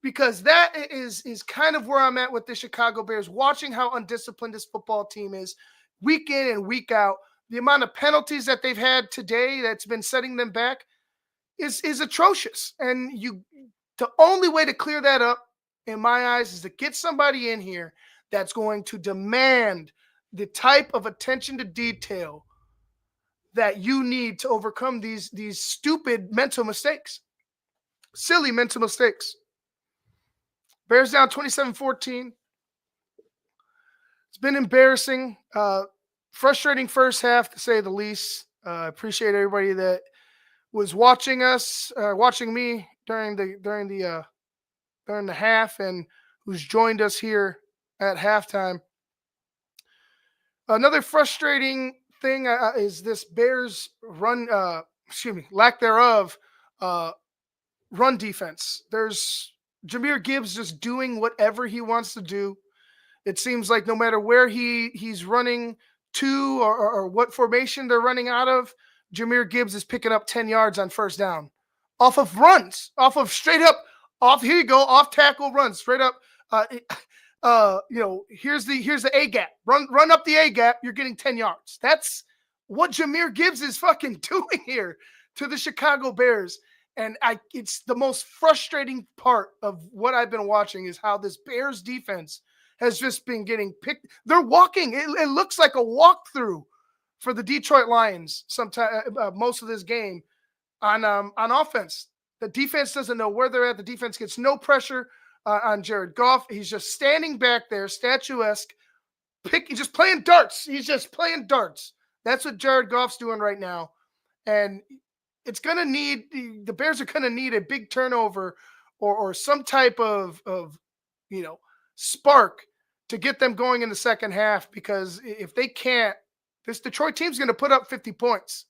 Because that is kind of where I'm at with the Chicago Bears, watching how undisciplined this football team is week in and week out. The amount of penalties that they've had today that's been setting them back is atrocious. And the only way to clear that up, in my eyes, is to get somebody in here that's going to demand the type of attention to detail that you need to overcome these stupid mental mistakes, silly mental mistakes. Bears down 27-14. It's been embarrassing, frustrating first half to say the least. Appreciate everybody that was watching me during the half, and who's joined us here at halftime. Another frustrating thing is this Bears lack thereof, run defense. There's Jahmyr Gibbs just doing whatever he wants to do. It seems like no matter where he's running to or what formation they're running out of, Jahmyr Gibbs is picking up 10 yards on first down off of runs, off of straight up, here you go, off tackle runs, straight up. Here's the A gap. Run up the A gap. You're getting 10 yards. That's what Jahmyr Gibbs is fucking doing here to the Chicago Bears. And it's the most frustrating part of what I've been watching is how this Bears defense has just been getting picked. They're walking. It looks like a walkthrough for the Detroit Lions most of this game on offense. The defense doesn't know where they're at. The defense gets no pressure on Jared Goff. He's just standing back there, statuesque, just playing darts. He's just playing darts. That's what Jared Goff's doing right now. And the Bears are going to need a big turnover or some type of spark to get them going in the second half, because if they can't, this Detroit team's going to put up 50 points.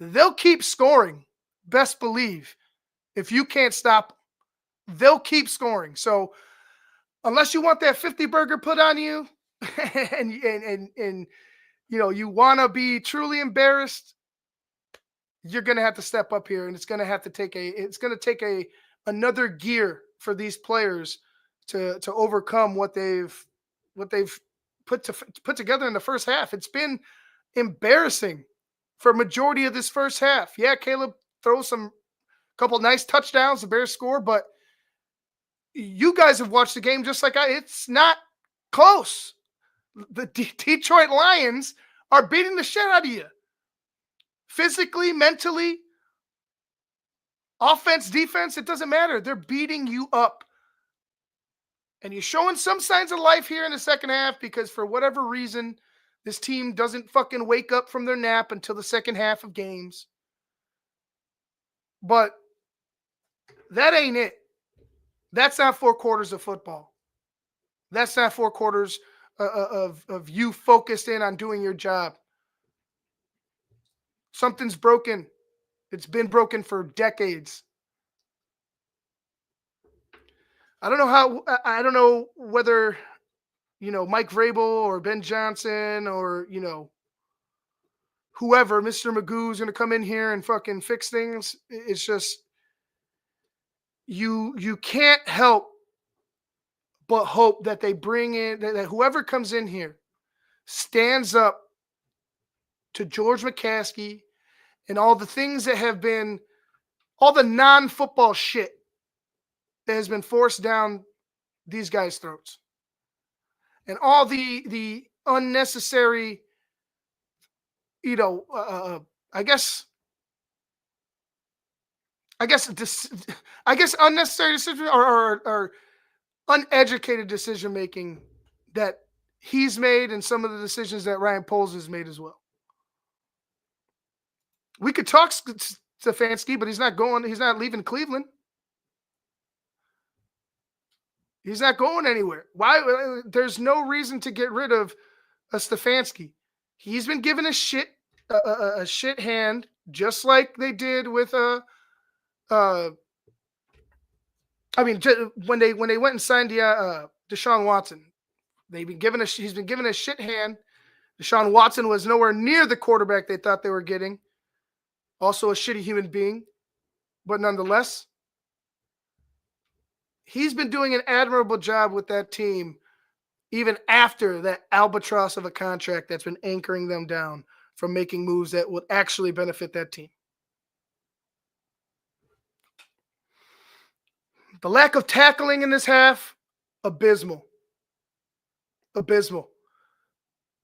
They'll keep scoring, best believe. If you can't stop them, they'll keep scoring. So unless you want that 50 burger put on you and you want to be truly embarrassed, you're going to have to step up here, and it's going to take another gear for these players to overcome what they've put together in the first half. It's been embarrassing for majority of this first half. Yeah, Caleb throws couple nice touchdowns, the Bears score, but you guys have watched the game just like it's not close. The Detroit Lions are beating the shit out of you. Physically, mentally, offense, defense, it doesn't matter. They're beating you up. And you're showing some signs of life here in the second half because for whatever reason, this team doesn't fucking wake up from their nap until the second half of games. But that ain't it. That's not 4 quarters of football. That's not 4 quarters of you focused in on doing your job. Something's broken. It's been broken for decades. I don't know whether, Mike Vrabel or Ben Johnson or, whoever, Mr. Magoo's going to come in here and fucking fix things. It's just, you can't help but hope that they bring in, that whoever comes in here stands up to George McCaskey and all the things that have been, all the non-football shit that has been forced down these guys' throats. And all the unnecessary, I guess unnecessary decision or uneducated decision making that he's made and some of the decisions that Ryan Poles has made as well. We could talk Stefanski, but he's not leaving Cleveland. He's not going anywhere. Why? There's no reason to get rid of a Stefanski. He's been given a shit hand, just like they did with when they went and signed Deshaun Watson. He's been given a shit hand. Deshaun Watson was nowhere near the quarterback they thought they were getting. Also a shitty human being, but nonetheless, he's been doing an admirable job with that team, even after that albatross of a contract that's been anchoring them down from making moves that would actually benefit that team. The lack of tackling in this half, abysmal. Abysmal.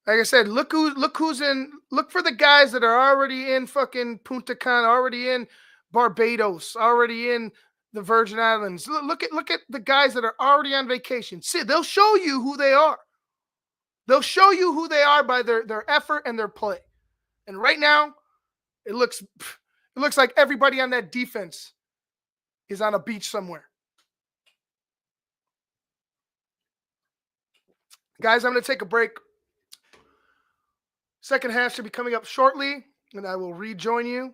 Like I said, look who's in. Look for the guys that are already in fucking Punta Cana, already in Barbados, already in the Virgin Islands. Look at the guys that are already on vacation. See, they'll show you who they are. They'll show you who they are by their effort and their play. And right now, it looks like everybody on that defense is on a beach somewhere. Guys, I'm going to take a break. Second half should be coming up shortly, and I will rejoin you.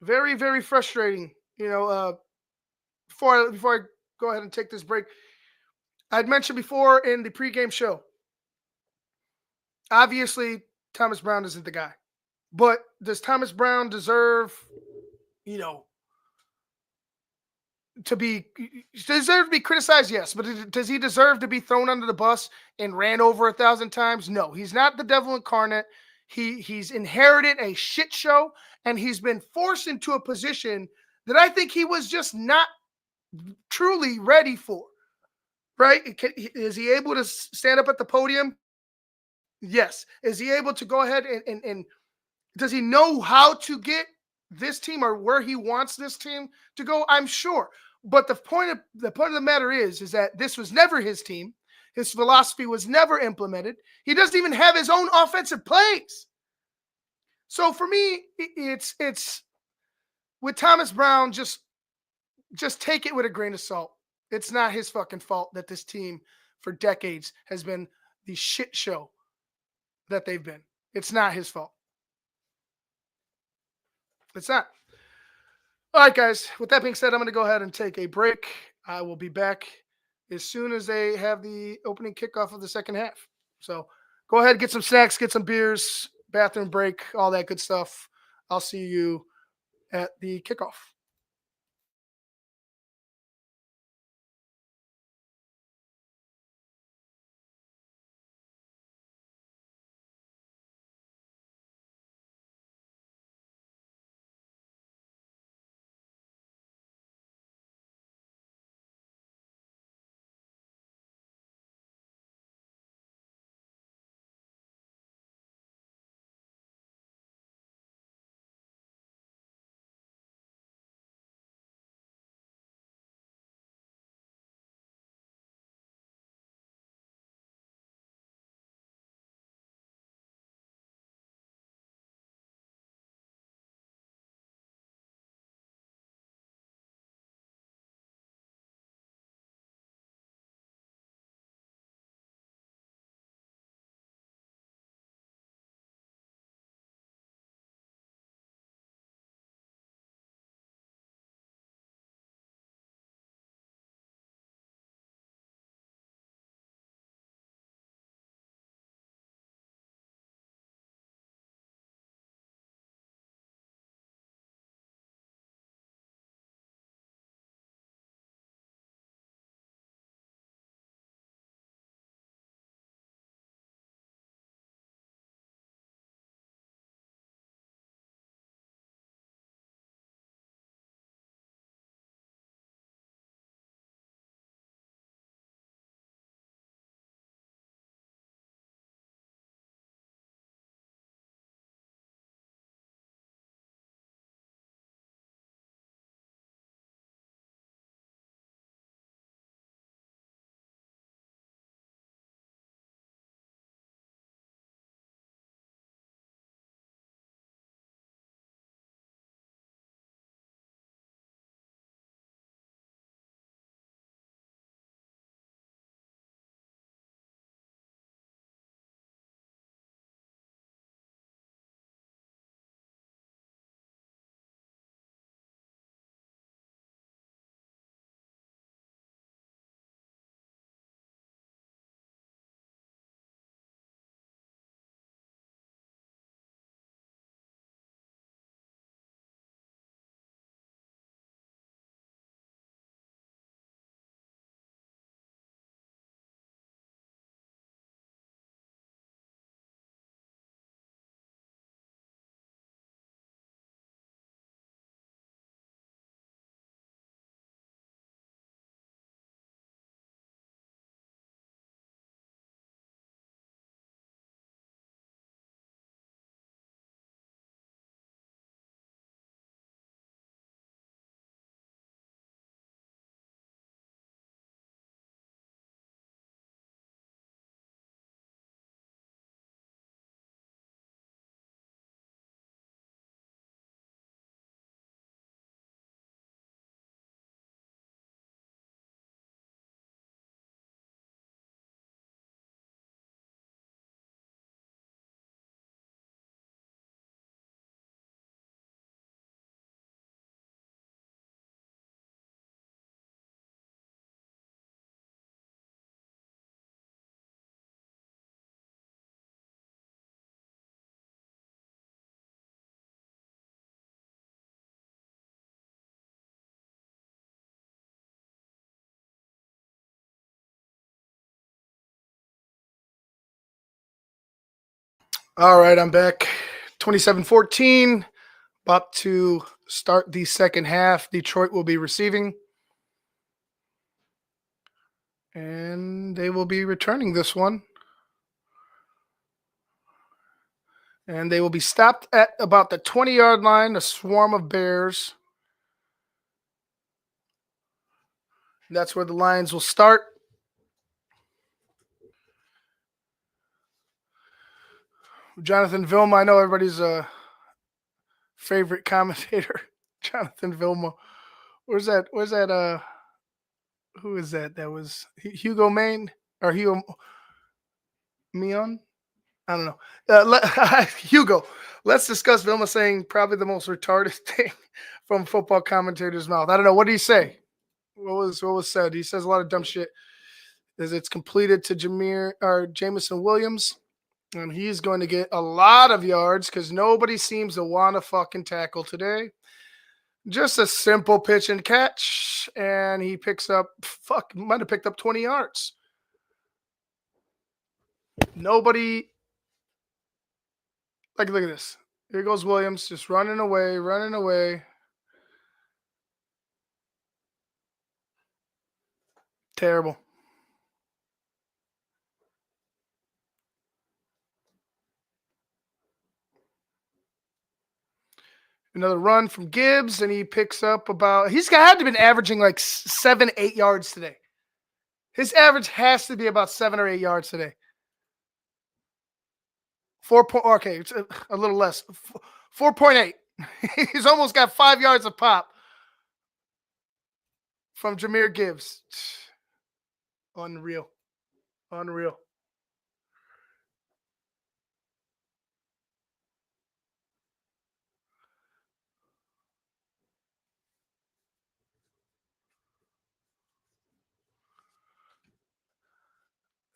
Very, very frustrating. Before I go ahead and take this break, I'd mentioned before in the pregame show, obviously Thomas Brown isn't the guy. But does Thomas Brown deserve, to be criticized? Yes. But does he deserve to be thrown under the bus and ran over 1,000 times? No, he's not the devil incarnate. He's inherited a shit show, and he's been forced into a position that I think he was just not truly ready for. Right? Is he able to stand up at the podium? Yes. Is he able to go ahead and does he know how to get this team or where he wants this team to go? I'm sure. But the point of the matter is that this was never his team. His philosophy was never implemented. He doesn't even have his own offensive plays. So for me, it's with Thomas Brown, just take it with a grain of salt. It's not his fucking fault that this team for decades has been the shit show that they've been. It's not his fault. It's not. All right, guys. With that being said, I'm going to go ahead and take a break. I will be back as soon as they have the opening kickoff of the second half. So go ahead, get some snacks, get some beers, bathroom break, all that good stuff. I'll see you at the kickoff. All right, I'm back. 27-14. About to start the second half. Detroit will be receiving. And they will be returning this one. And they will be stopped at about the 20-yard line, a swarm of Bears. And that's where the Lions will start. Jonathan Vilma, I know everybody's favorite commentator. Jonathan Vilma. Where's that? Who is that? That was Hugo Maine or Hugo Meon? I don't know. Hugo, let's discuss Vilma saying probably the most retarded thing from football commentator's mouth. I don't know. What did he say? What was said? He says a lot of dumb shit. As it's completed to Jamison Williams, and he's going to get a lot of yards because nobody seems to want to fucking tackle today. Just a simple pitch and catch, and he might have picked up 20 yards. Nobody. Look at this. Here goes Williams, just running away. Terrible. Another run from Gibbs, and he picks up he's had to been averaging like 7-8 yards today. His average has to be about 7 or 8 yards today. 4. Okay, it's a little less. 4.8. He's almost got 5 yards of pop from Jahmyr Gibbs. Unreal.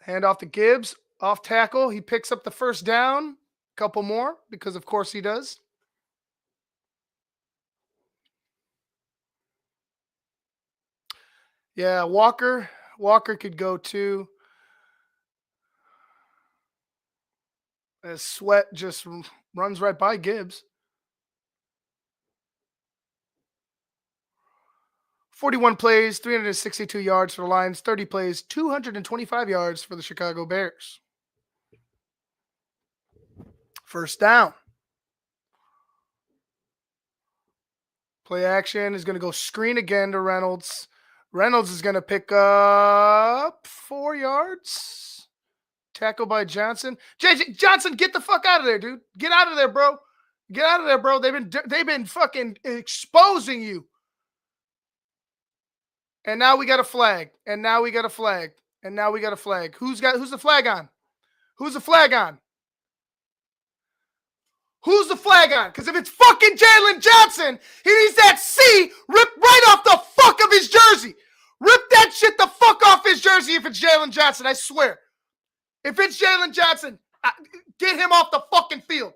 Hand off to Gibbs. Off tackle. He picks up the first down. Couple more, because of course he does. Yeah, Walker could go too. As Sweat just runs right by Gibbs. 41 plays, 362 yards for the Lions. 30 plays, 225 yards for the Chicago Bears. First down. Play action is going to go screen again to Reynolds. Reynolds is going to pick up 4 yards. Tackle by Johnson. JJ Johnson, get the fuck out of there, dude. Get out of there, bro. Get out of there, bro. They've been fucking exposing you. And now we got a flag. Who's the flag on? Who's the flag on? Who's the flag on? Because if it's fucking Jalen Johnson, he needs that C ripped right off the fuck of his jersey. Rip that shit the fuck off his jersey if it's Jalen Johnson, I swear. If it's Jalen Johnson, get him off the fucking field.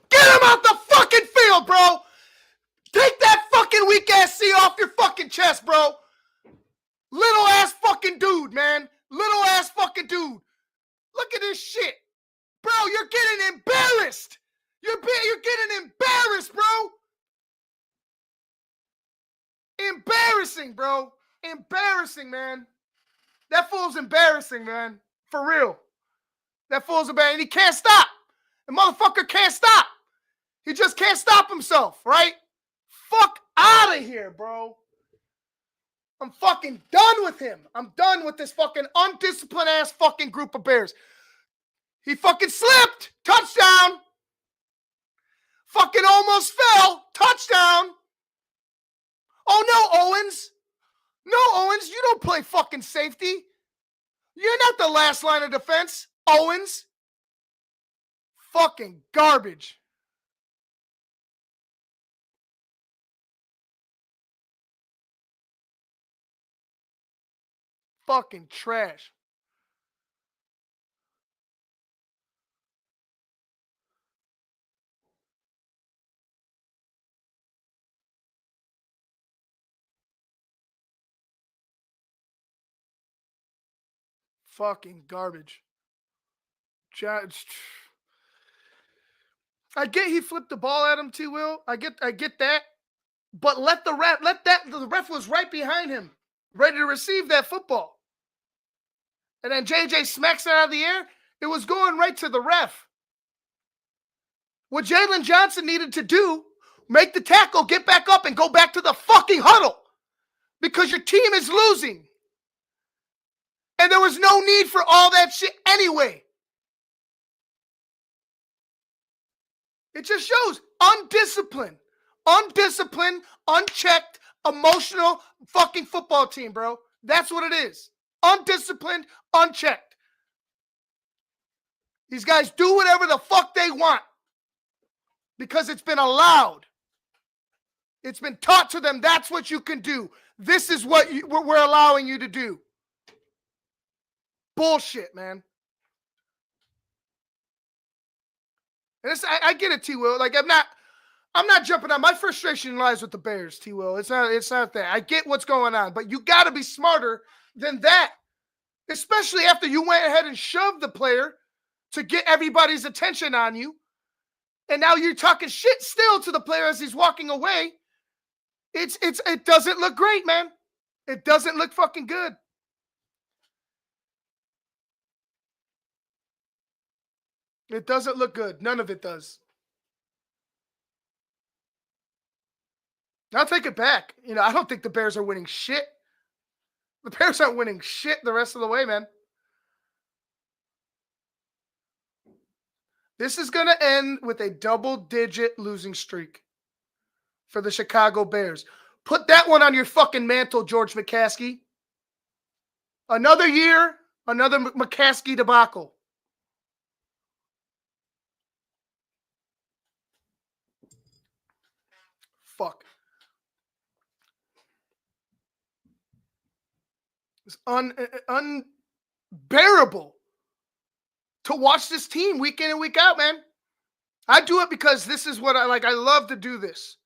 Get him off the fucking field, bro. Take that fucking weak ass C off your fucking chest, bro. Little ass fucking dude, man. Little ass fucking dude. Look at this shit. Bro, you're getting embarrassed. You're getting embarrassed, bro. Embarrassing, bro. Embarrassing, man. That fool's embarrassing, man. For real. That fool's embarrassing. He can't stop. The motherfucker can't stop. He just can't stop himself, right? Fuck out of here, bro. I'm fucking done with him. I'm done with this fucking undisciplined ass fucking group of Bears. He fucking slipped. Touchdown. Fucking almost fell. Touchdown. Oh, no, Owens. No, Owens, you don't play fucking safety. You're not the last line of defense, Owens. Fucking garbage. Fucking trash. Fucking garbage. I get he flipped the ball at him too, Will. I get that. But the ref was right behind him, ready to receive that football. And then JJ smacks it out of the air. It was going right to the ref. What Jalen Johnson needed to do, make the tackle, get back up, and go back to the fucking huddle. Because your team is losing. And there was no need for all that shit anyway. It just shows undisciplined, unchecked, emotional fucking football team, bro. That's what it is. Undisciplined, unchecked. These guys do whatever the fuck they want because it's been allowed. It's been taught to them that's what you can do. This is what we're allowing you to do. Bullshit, man. And I get it, T. Will. Like I'm not jumping on. My frustration lies with the Bears, T. Will. It's not that. I get what's going on, but you got to be smarter than that. Especially after you went ahead and shoved the player to get everybody's attention on you. And now you're talking shit still to the player as he's walking away. It doesn't look great, man. It doesn't look fucking good. It doesn't look good. None of it does. I'll take it back. I don't think the Bears are winning shit. The Bears aren't winning shit the rest of the way, man. This is going to end with a double-digit losing streak for the Chicago Bears. Put that one on your fucking mantle, George McCaskey. Another year, another McCaskey debacle. Fuck. It's unbearable to watch this team week in and week out, man. I do it because this is what I like. I love to do this.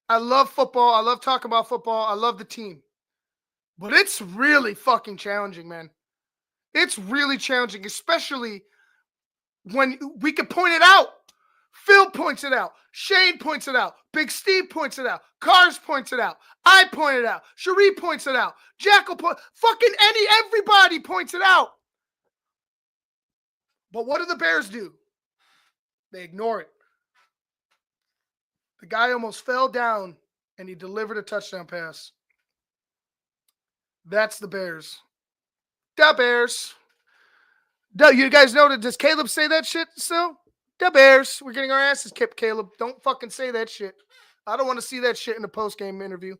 I love football. I love talking about football. I love the team. But it's really fucking challenging, man. It's really challenging, especially when we can point it out. Phil points it out. Shane points it out. Big Steve points it out. Cars points it out. I point it out. Cherie points it out. Jackal everybody points it out. But what do the Bears do? They ignore it. The guy almost fell down and he delivered a touchdown pass. That's the Bears. The Bears. You guys know that? Does Caleb say that shit still? The Bears. We're getting our asses kicked, Caleb. Don't fucking say that shit. I don't want to see that shit in the post-game interview.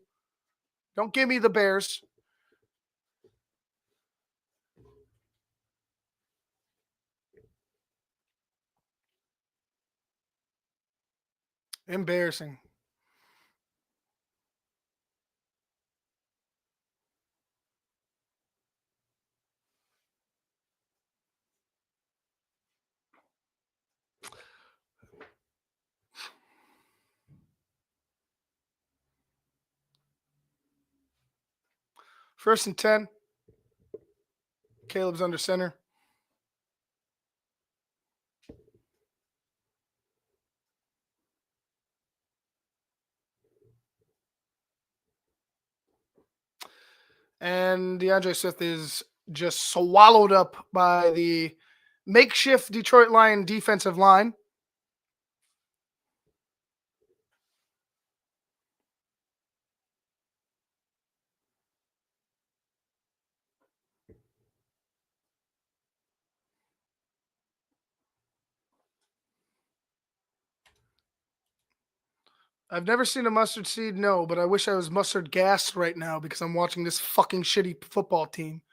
Don't give me the Bears. Embarrassing. First and 10. Caleb's under center. And DeAndre Swift is just swallowed up by the makeshift Detroit Lion defensive line. I've never seen a mustard seed, no, but I wish I was mustard gassed right now because I'm watching this fucking shitty football team.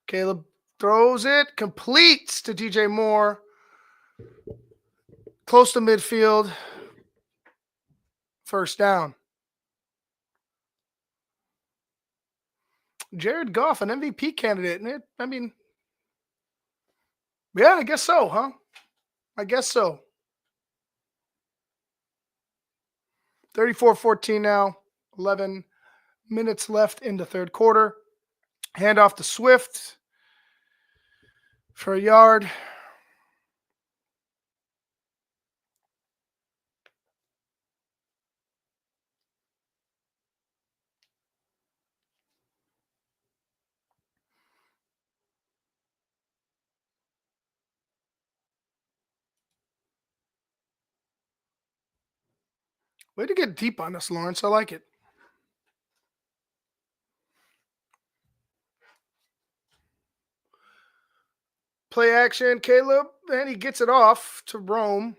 Caleb throws it, completes to DJ Moore. Close to midfield. First down. Jared Goff, an MVP candidate. I mean, yeah, I guess so, huh? I guess so. 34-14 now. 11 minutes left in the third quarter. Hand off to Swift for a yard. Way to get deep on us, Lawrence. I like it. Play action, Caleb, and he gets it off to Rome.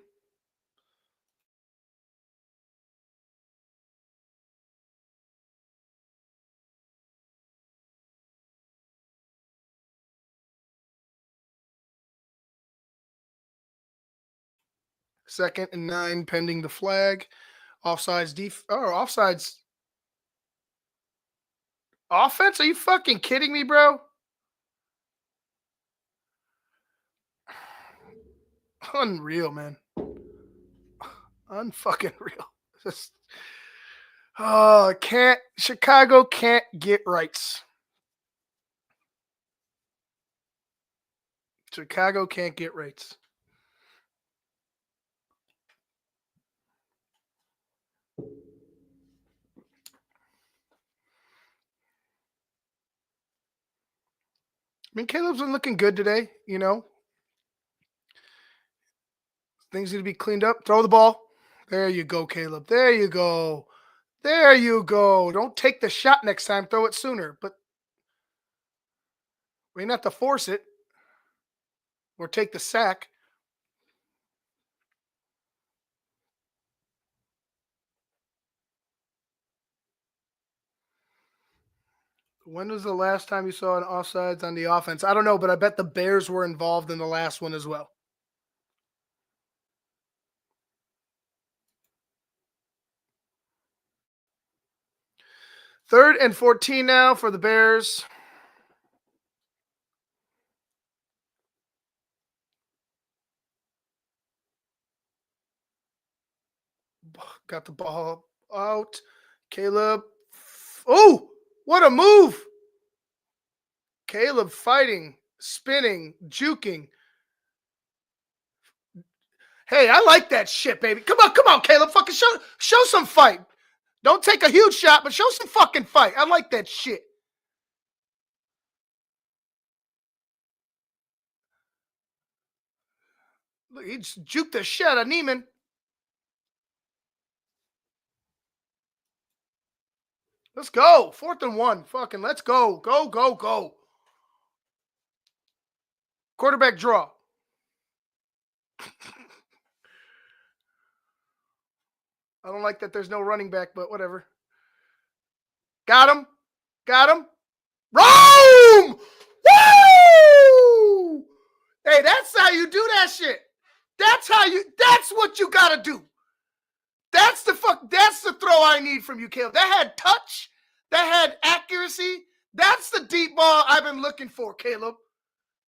Second and 9 pending the flag. Offsides offsides. Offense? Are you fucking kidding me, bro? Unreal, man. Unfucking real. Just, Chicago can't get rights. Chicago can't get rights. I mean, Caleb's been looking good today, you know. Things need to be cleaned up. Throw the ball. There you go, Caleb. There you go. There you go. Don't take the shot next time. Throw it sooner. But we didn't have to force it or take the sack. When was the last time you saw an offsides on the offense? I don't know, but I bet the Bears were involved in the last one as well. Third and 14 now for the Bears. Got the ball out. Caleb. Oh, what a move. Caleb fighting, spinning, juking. Hey, I like that shit, baby. Come on, Caleb. Fucking show some fight. Don't take a huge shot, but show some fucking fight. I like that shit. Look, he just juked the shit out of Neiman. Let's go. 4th and 1. Fucking let's go. Go. Quarterback draw. I don't like that there's no running back, but whatever. Got him. Rome! Woo! Hey, that's how you do that shit. That's what you gotta do. That's the throw I need from you, Caleb. That had touch. That had accuracy. That's the deep ball I've been looking for, Caleb.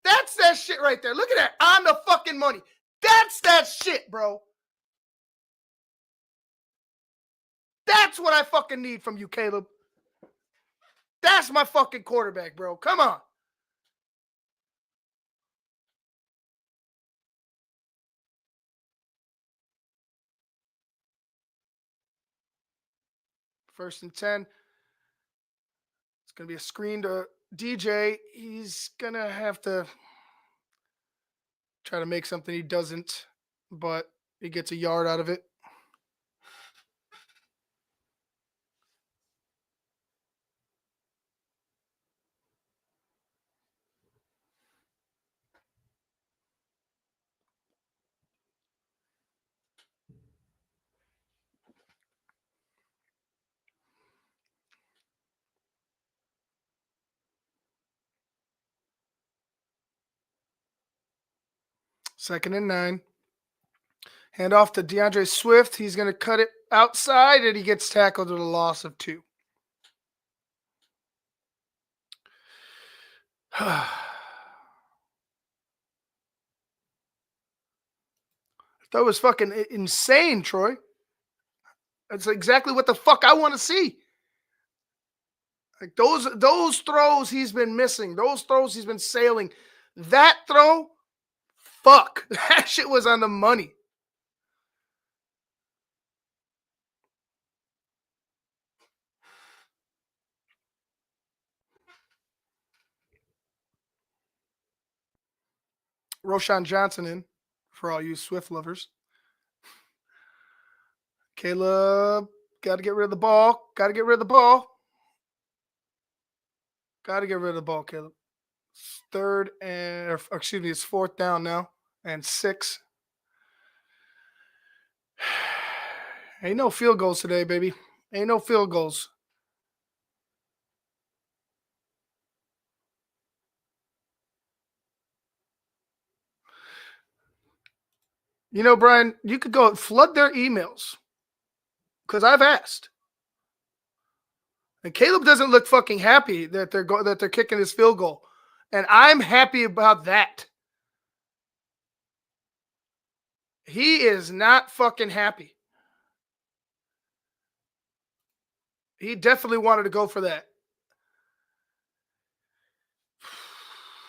That's that shit right there. Look at that. On the fucking money. That's that shit, bro. That's what I fucking need from you, Caleb. That's my fucking quarterback, bro. Come on. First and 10. It's going to be a screen to DJ. He's going to have to try to make something he doesn't, but he gets a yard out of it. Second and 9. Hand off to DeAndre Swift. He's going to cut it outside, and he gets tackled with a loss of 2. That was fucking insane, Troy. That's exactly what the fuck I want to see. Like those throws he's been missing, those throws he's been sailing. That throw, fuck, that shit was on the money. Roshan Johnson in for all you Swift lovers. Caleb, got to get rid of the ball. Got to get rid of the ball. Got to get rid of the ball, Caleb. Third and, or excuse me, it's fourth down now and 6. Ain't no field goals today, baby. Ain't no field goals. You know, Brian, you could go flood their emails because I've asked. And Caleb doesn't look fucking happy that they're kicking this field goal. And I'm happy about that. He is not fucking happy. He definitely wanted to go for that.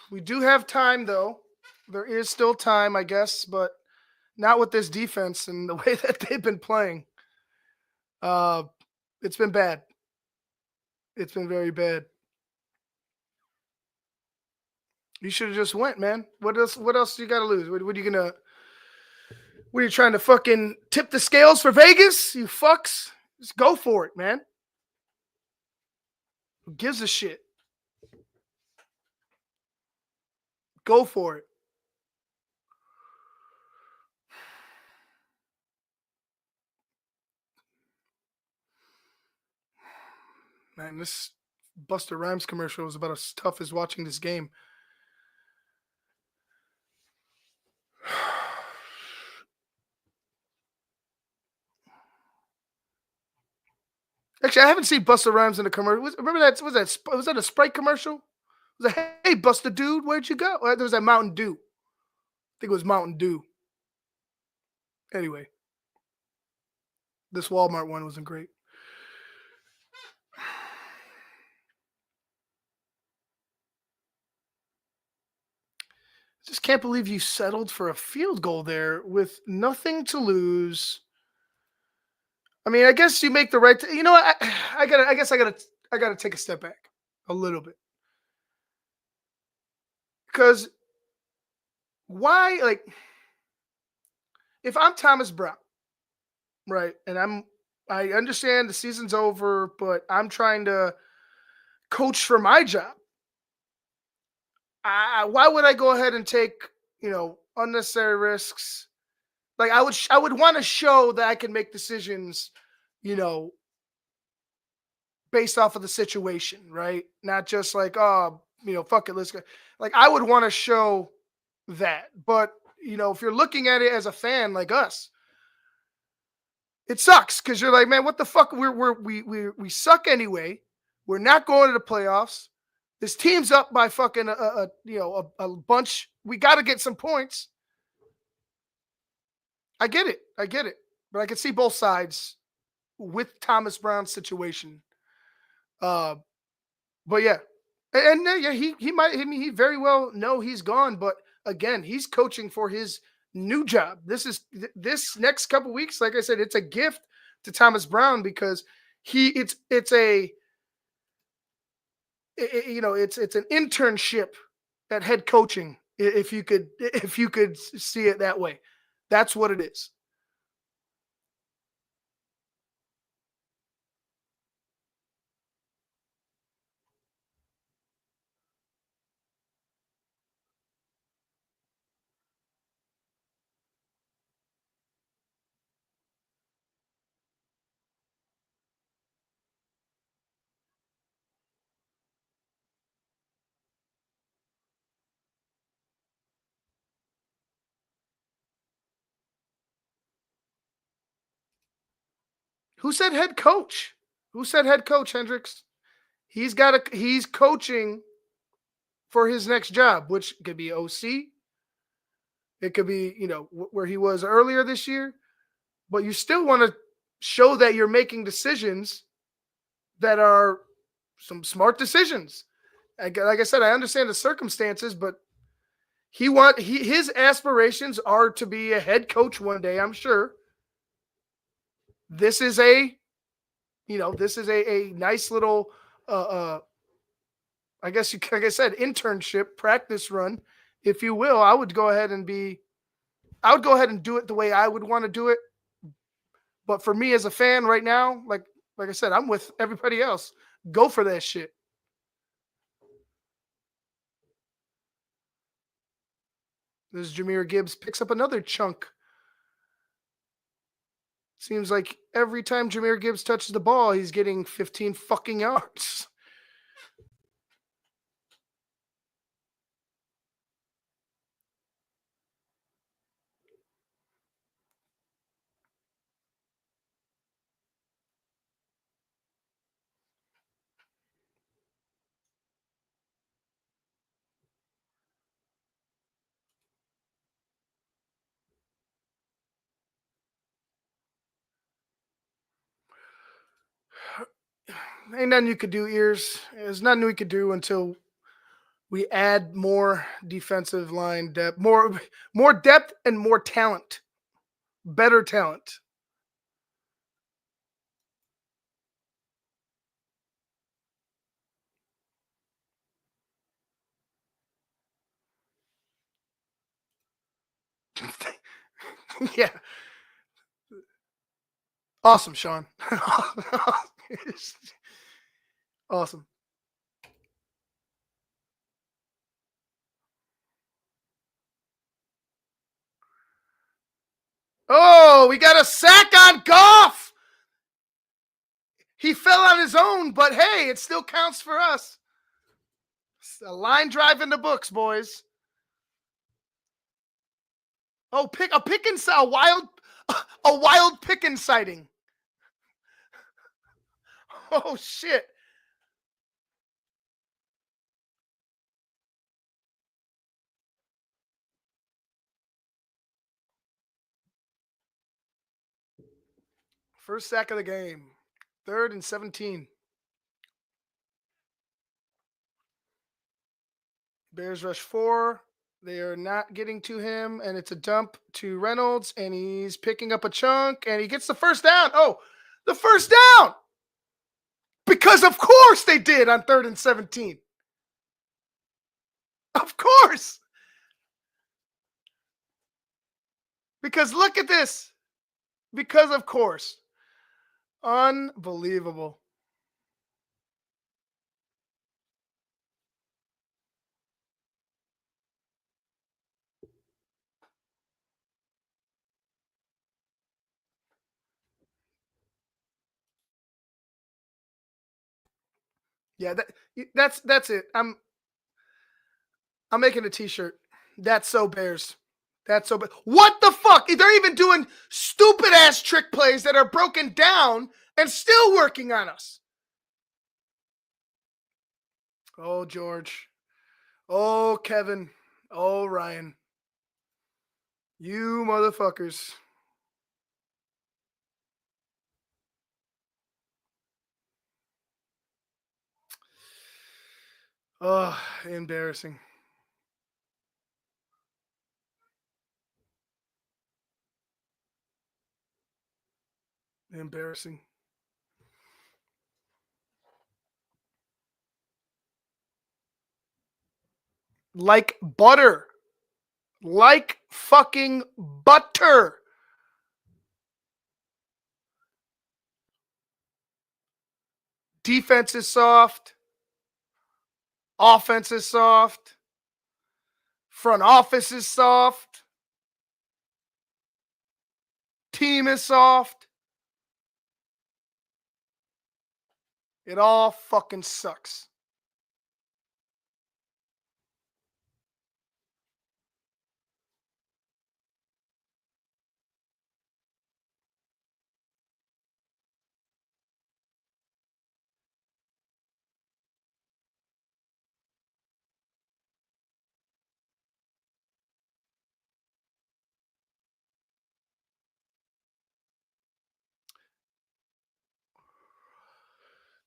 We do have time, though. There is still time, I guess, but not with this defense and the way that they've been playing. It's been bad. It's been very bad. You should have just went, man. What else you got to lose? What are you gonna? What are you trying to fucking tip the scales for Vegas? You fucks. Just go for it, man. Who gives a shit? Go for it. Man, this Busta Rhymes commercial was about as tough as watching this game. Actually, I haven't seen Busta Rhymes in a commercial. Remember that? Was that a Sprite commercial? It was like, hey, Busta Dude, where'd you go? There was that Mountain Dew. I think it was Mountain Dew. Anyway, this Walmart one wasn't great. Just can't believe you settled for a field goal there with nothing to lose. I mean, I guess you make the right. You know what? I gotta take a step back a little bit because why? Like, if I'm Thomas Brown, right, and I understand the season's over, but I'm trying to coach for my job. Why would I go ahead and take unnecessary risks? Like I would want to show that I can make decisions, based off of the situation, right? Not just like, oh, fuck it, let's go. Like I would want to show that, but if you're looking at it as a fan like us, it sucks because you're like, man, what the fuck? We suck anyway. We're not going to the playoffs. This team's up by fucking a bunch. We got to get some points. I get it, but I can see both sides with Thomas Brown's situation. But yeah, and yeah, he might. I mean, he very well know he's gone. But again, he's coaching for his new job. This next couple weeks, like I said, it's a gift to Thomas Brown because it's an internship at head coaching. If you could see it that way, that's what it is. Who said head coach? Who said head coach, Hendricks? He's coaching for his next job, which could be OC, It could be, where he was earlier this year, but you still want to show that you're making decisions that are some smart decisions. Like I said, I understand the circumstances, but his aspirations are to be a head coach one day, I'm sure. This is a nice little I guess like I said, internship practice run, if you will. I would go ahead and do it the way I would want to do it. But for me as a fan right now, like I said, I'm with everybody else. Go for that shit. This Jahmyr Gibbs picks up another chunk. Seems like every time Jahmyr Gibbs touches the ball, he's getting 15 fucking yards. Ain't nothing you could do, Ears. There's nothing we could do until we add more defensive line depth, more depth and more talent, better talent. Yeah. Awesome, Sean. Awesome. Oh, we got a sack on Goff. He fell on his own, but hey, it still counts for us. It's a line drive in the books, boys. Oh, a wild Pickens sighting. Oh shit. First sack of the game. 3rd and 17. Bears rush 4. They are not getting to him, and it's a dump to Reynolds, and he's picking up a chunk, and he gets the first down. Oh, the first down! Because of course they did on 3rd and 17. Of course! Because look at this. Because of course. Unbelievable. Yeah, that's it. I'm making a t-shirt. That's so Bears. That's so bad. What the fuck? They're even doing stupid ass trick plays that are broken down and still working on us. Oh, George. Oh, Kevin. Oh, Ryan. You motherfuckers. Oh, embarrassing. Embarrassing. Like butter. Like fucking butter. Defense is soft. Offense is soft. Front office is soft. Team is soft. It all fucking sucks.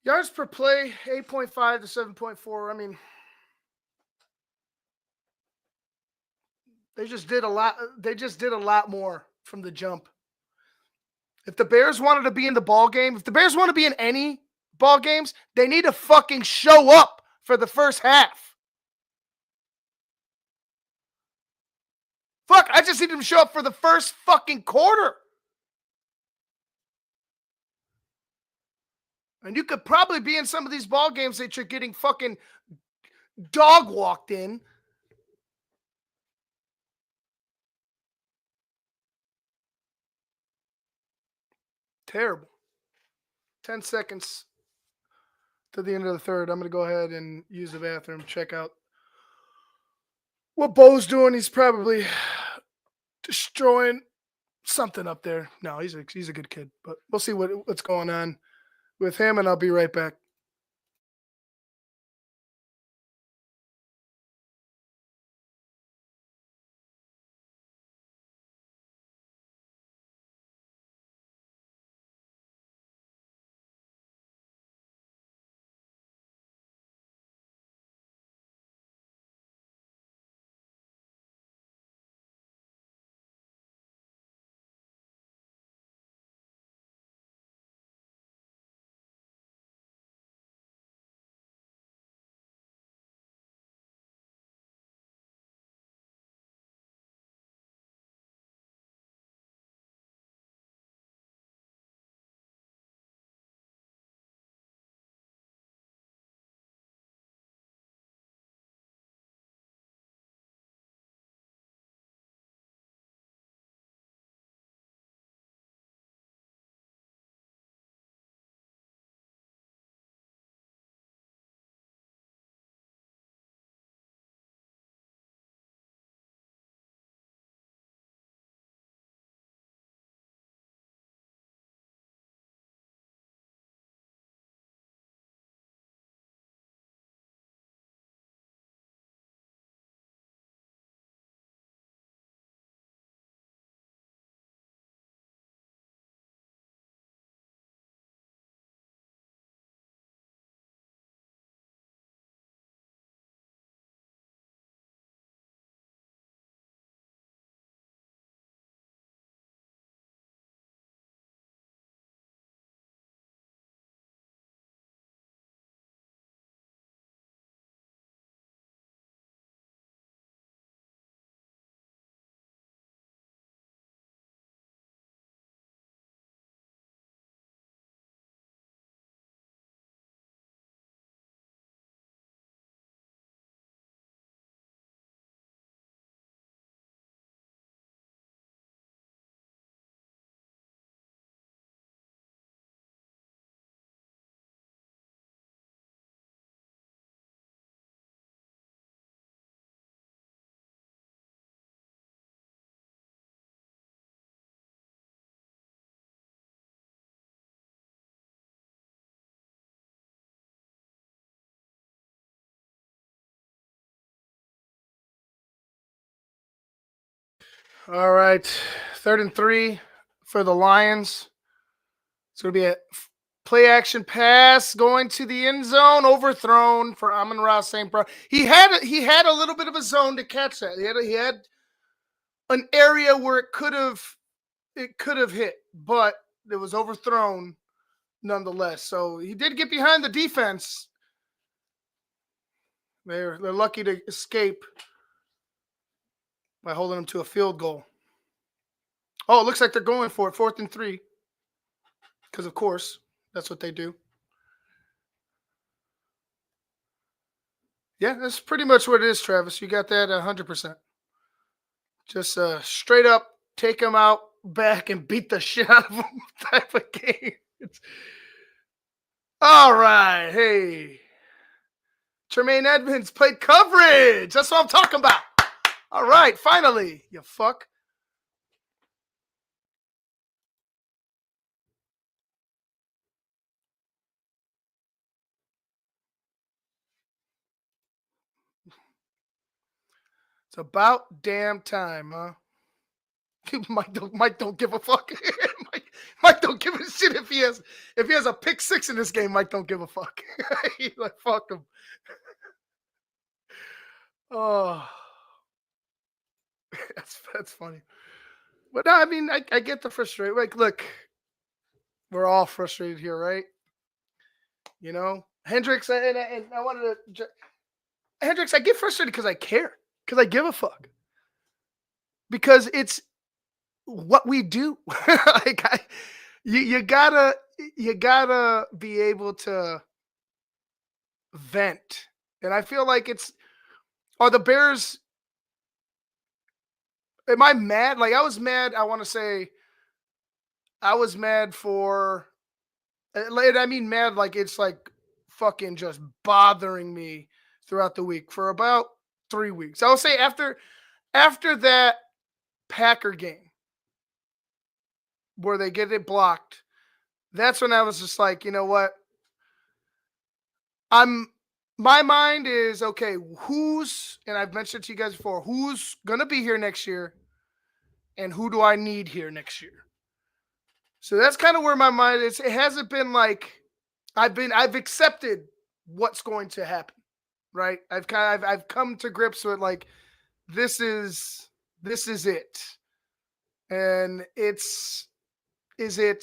Yards per play, 8.5 to 7.4. I mean, they just did a lot. They just did a lot more from the jump. If the Bears wanted to be in the ball game, if the Bears want to be in any ball games, they need to fucking show up for the first half. Fuck, I just need them to show up for the first fucking quarter. And you could probably be in some of these ball games that you're getting fucking dog walked in. Terrible. 10 seconds to the end of the third. I'm going to go ahead and use the bathroom, check out what Bo's doing. He's probably destroying something up there. No, he's a good kid, but we'll see what's going on with him, and I'll be right back. All right, 3rd and 3 for the Lions. It's going to be a play action pass going to the end zone, overthrown for Amon-Ra St. Brown. He had a little bit of a zone to catch that. He had an area where it could have hit, but it was overthrown nonetheless. So he did get behind the defense. They're lucky to escape by holding him to a field goal. Oh, it looks like they're going for it, 4th and 3. Because, of course, that's what they do. Yeah, that's pretty much what it is, Travis. You got that 100%. Just straight up take him out back and beat the shit out of him type of game. All right. Hey. Tremaine Edmonds played coverage. That's what I'm talking about. All right. Finally, you fuck. It's about damn time, huh? Mike don't give a fuck. Mike don't give a shit if he has a pick six in this game. Mike don't give a fuck. He's like, fuck him. Oh, that's funny. But no, I mean, I get the frustration. Like, look, we're all frustrated here, right? You know, Hendricks, and I wanted to. Hendricks, I get frustrated because I care, because I give a fuck, because it's what we do. Like, you gotta be able to vent, and I feel like are the Bears. Am I mad? Like, I was mad. I want to say I was mad for. I mean, mad like it's like fucking just bothering me throughout the week for about 3 weeks. I will say after that Packer game where they get it blocked, that's when I was just like, you know what? My mind is okay, and I've mentioned to you guys before, who's gonna be here next year and who do I need here next year? So that's kind of where my mind is. It hasn't been like I've accepted what's going to happen, right? I've come to grips with like this is it. And is it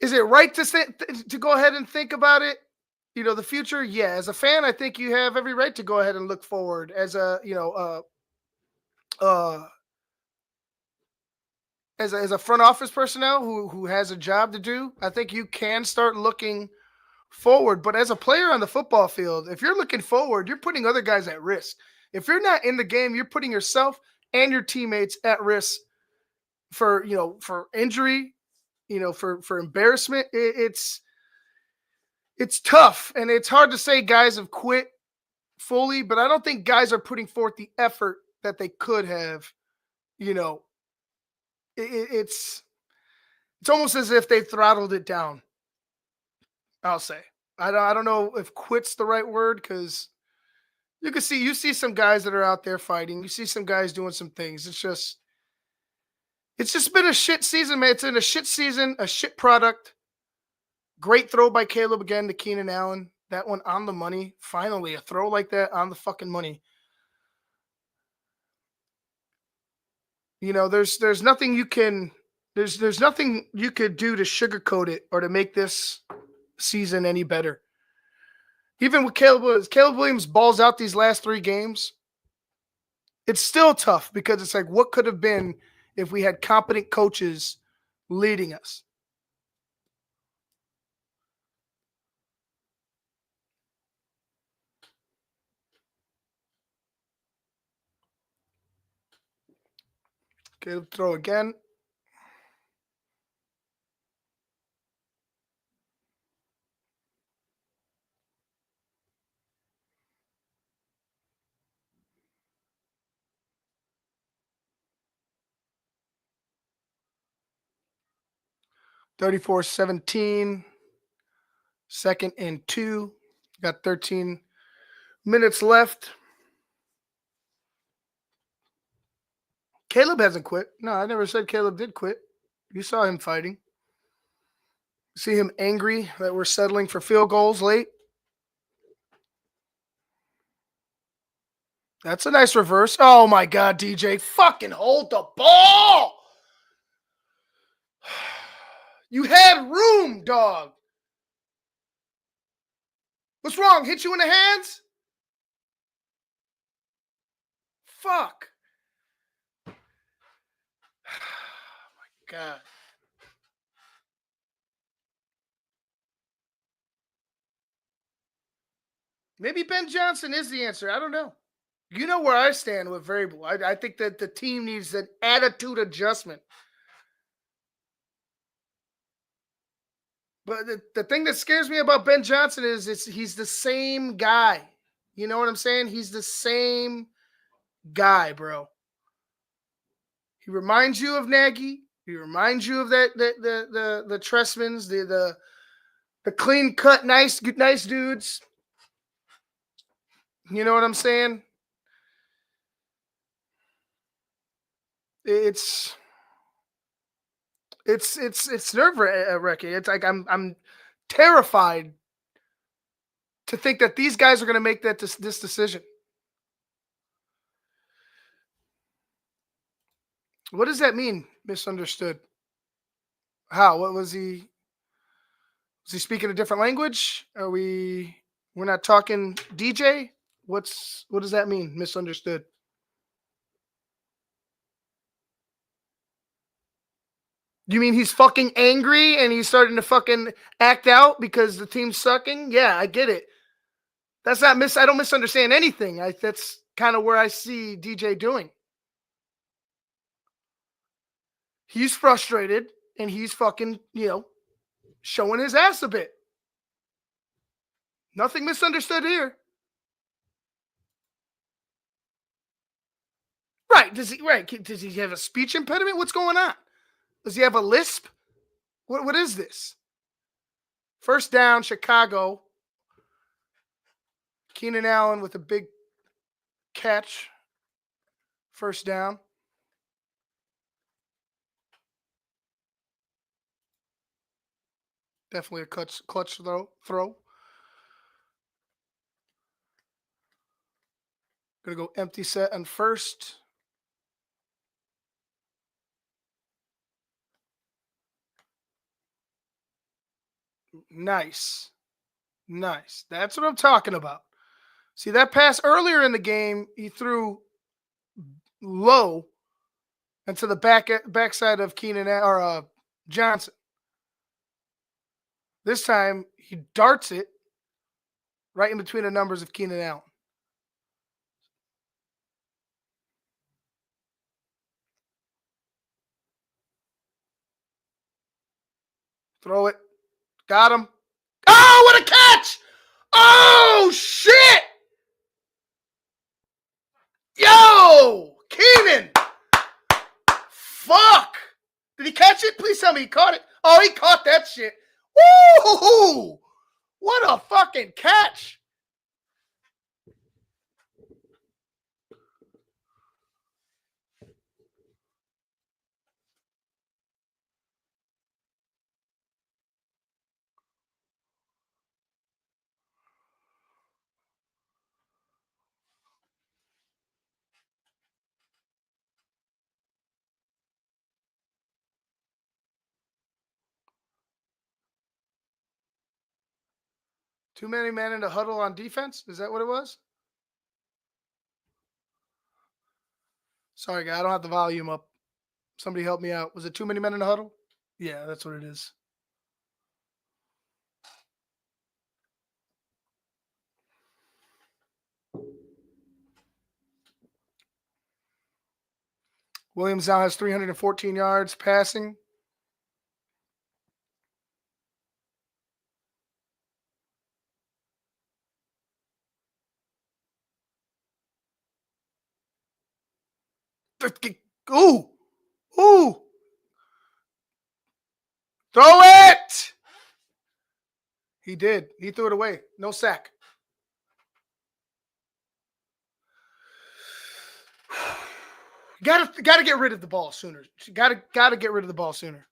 right to go ahead and think about it? You know, the future, yeah. As a fan, I think you have every right to go ahead and look forward. As a, uh, as a front office personnel who has a job to do, I think you can start looking forward. But as a player on the football field, if you're looking forward, you're putting other guys at risk. If you're not in the game, you're putting yourself and your teammates at risk for injury, for embarrassment. It's tough, and it's hard to say guys have quit fully, but I don't think guys are putting forth the effort that they could have. You know, it's almost as if they throttled it down. I'll say. I don't know if quit's the right word, because you see some guys that are out there fighting. You see some guys doing some things. It's just been a shit season, man. It's been a shit season, a shit product. Great throw by Caleb again to Keenan Allen. That one on the money. Finally, a throw like that on the fucking money. You know, there's nothing you can there's nothing you could do to sugarcoat it or to make this season any better. Even with Caleb Williams balls out these last 3 games, it's still tough because it's like, what could have been if we had competent coaches leading us? Caleb throw again. (34-17). 2nd and 2. Got 13 minutes left. Caleb hasn't quit. No, I never said Caleb did quit. You saw him fighting. See him angry that we're settling for field goals late. That's a nice reverse. Oh my God, DJ. Fucking hold the ball. You had room, dog. What's wrong? Hit you in the hands? Fuck. Oh my God. Maybe Ben Johnson is the answer. I don't know. You know where I stand with Variable. I think that the team needs an attitude adjustment. But the thing that scares me about Ben Johnson is he's the same guy. You know what I'm saying? He's the same guy, bro. He reminds you of Nagy. He reminds you of the Tressmans, the clean cut, nice dudes. You know what I'm saying? It's It's nerve-wracking. It's like I'm terrified to think that these guys are going to make this decision. What does that mean? Misunderstood. How? What was he? Was he speaking a different language? We're not talking DJ? What does that mean? Misunderstood. You mean he's fucking angry and he's starting to fucking act out because the team's sucking? Yeah, I get it. That's not I don't misunderstand anything. That's kind of where I see DJ doing. He's frustrated and he's fucking, showing his ass a bit. Nothing misunderstood here. Right. Does he have a speech impediment? What's going on? Does he have a lisp? What is this? First down, Chicago. Keenan Allen with a big catch. First down. Definitely a clutch throw. Gonna go empty set on first. Nice. That's what I'm talking about. See, that pass earlier in the game, he threw low and to the backside of Keenan or Johnson. This time he darts it right in between the numbers of Keenan Allen. Throw it. Got him. Oh, what a catch! Oh, shit! Yo! Keenan! Fuck! Did he catch it? Please tell me he caught it. Oh, he caught that shit. Woo! What a fucking catch! Too many men in the huddle on defense? Is that what it was? Sorry, guy. I don't have the volume up. Somebody help me out. Was it too many men in the huddle? Yeah, that's what it is. Williams now has 314 yards passing. Ooh! Ooh! Throw it! He did. He threw it away. No sack. Gotta get rid of the ball sooner. Gotta get rid of the ball sooner.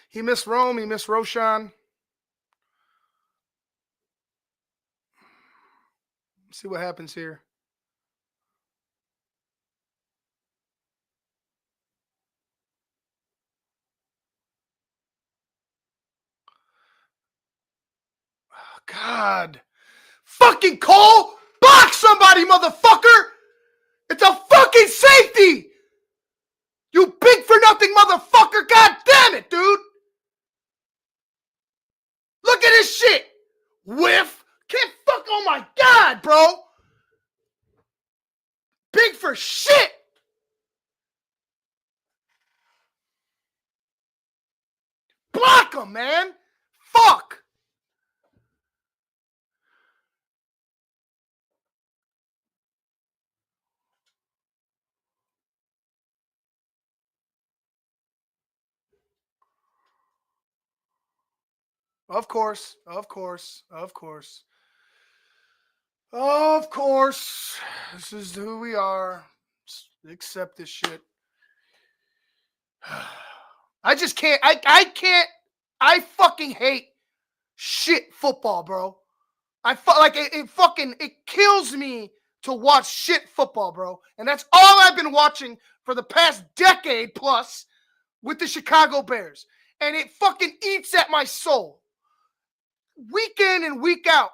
He missed Rome. He missed Roshan. See what happens here. Oh, God. Fucking Cole! Box somebody, motherfucker! It's a fucking safety! You big for nothing motherfucker! God damn it, dude! Look at this shit! Whiff! Can't fuck, oh my God, bro! Big for shit! Block him, man! Fuck! Of course. Of course. Of course. Of course. This is who we are. Accept this shit. I just can't. I can't. I fucking hate shit football, bro. It kills me to watch shit football, bro. And that's all I've been watching for the past decade plus with the Chicago Bears. And it fucking eats at my soul. Week in and week out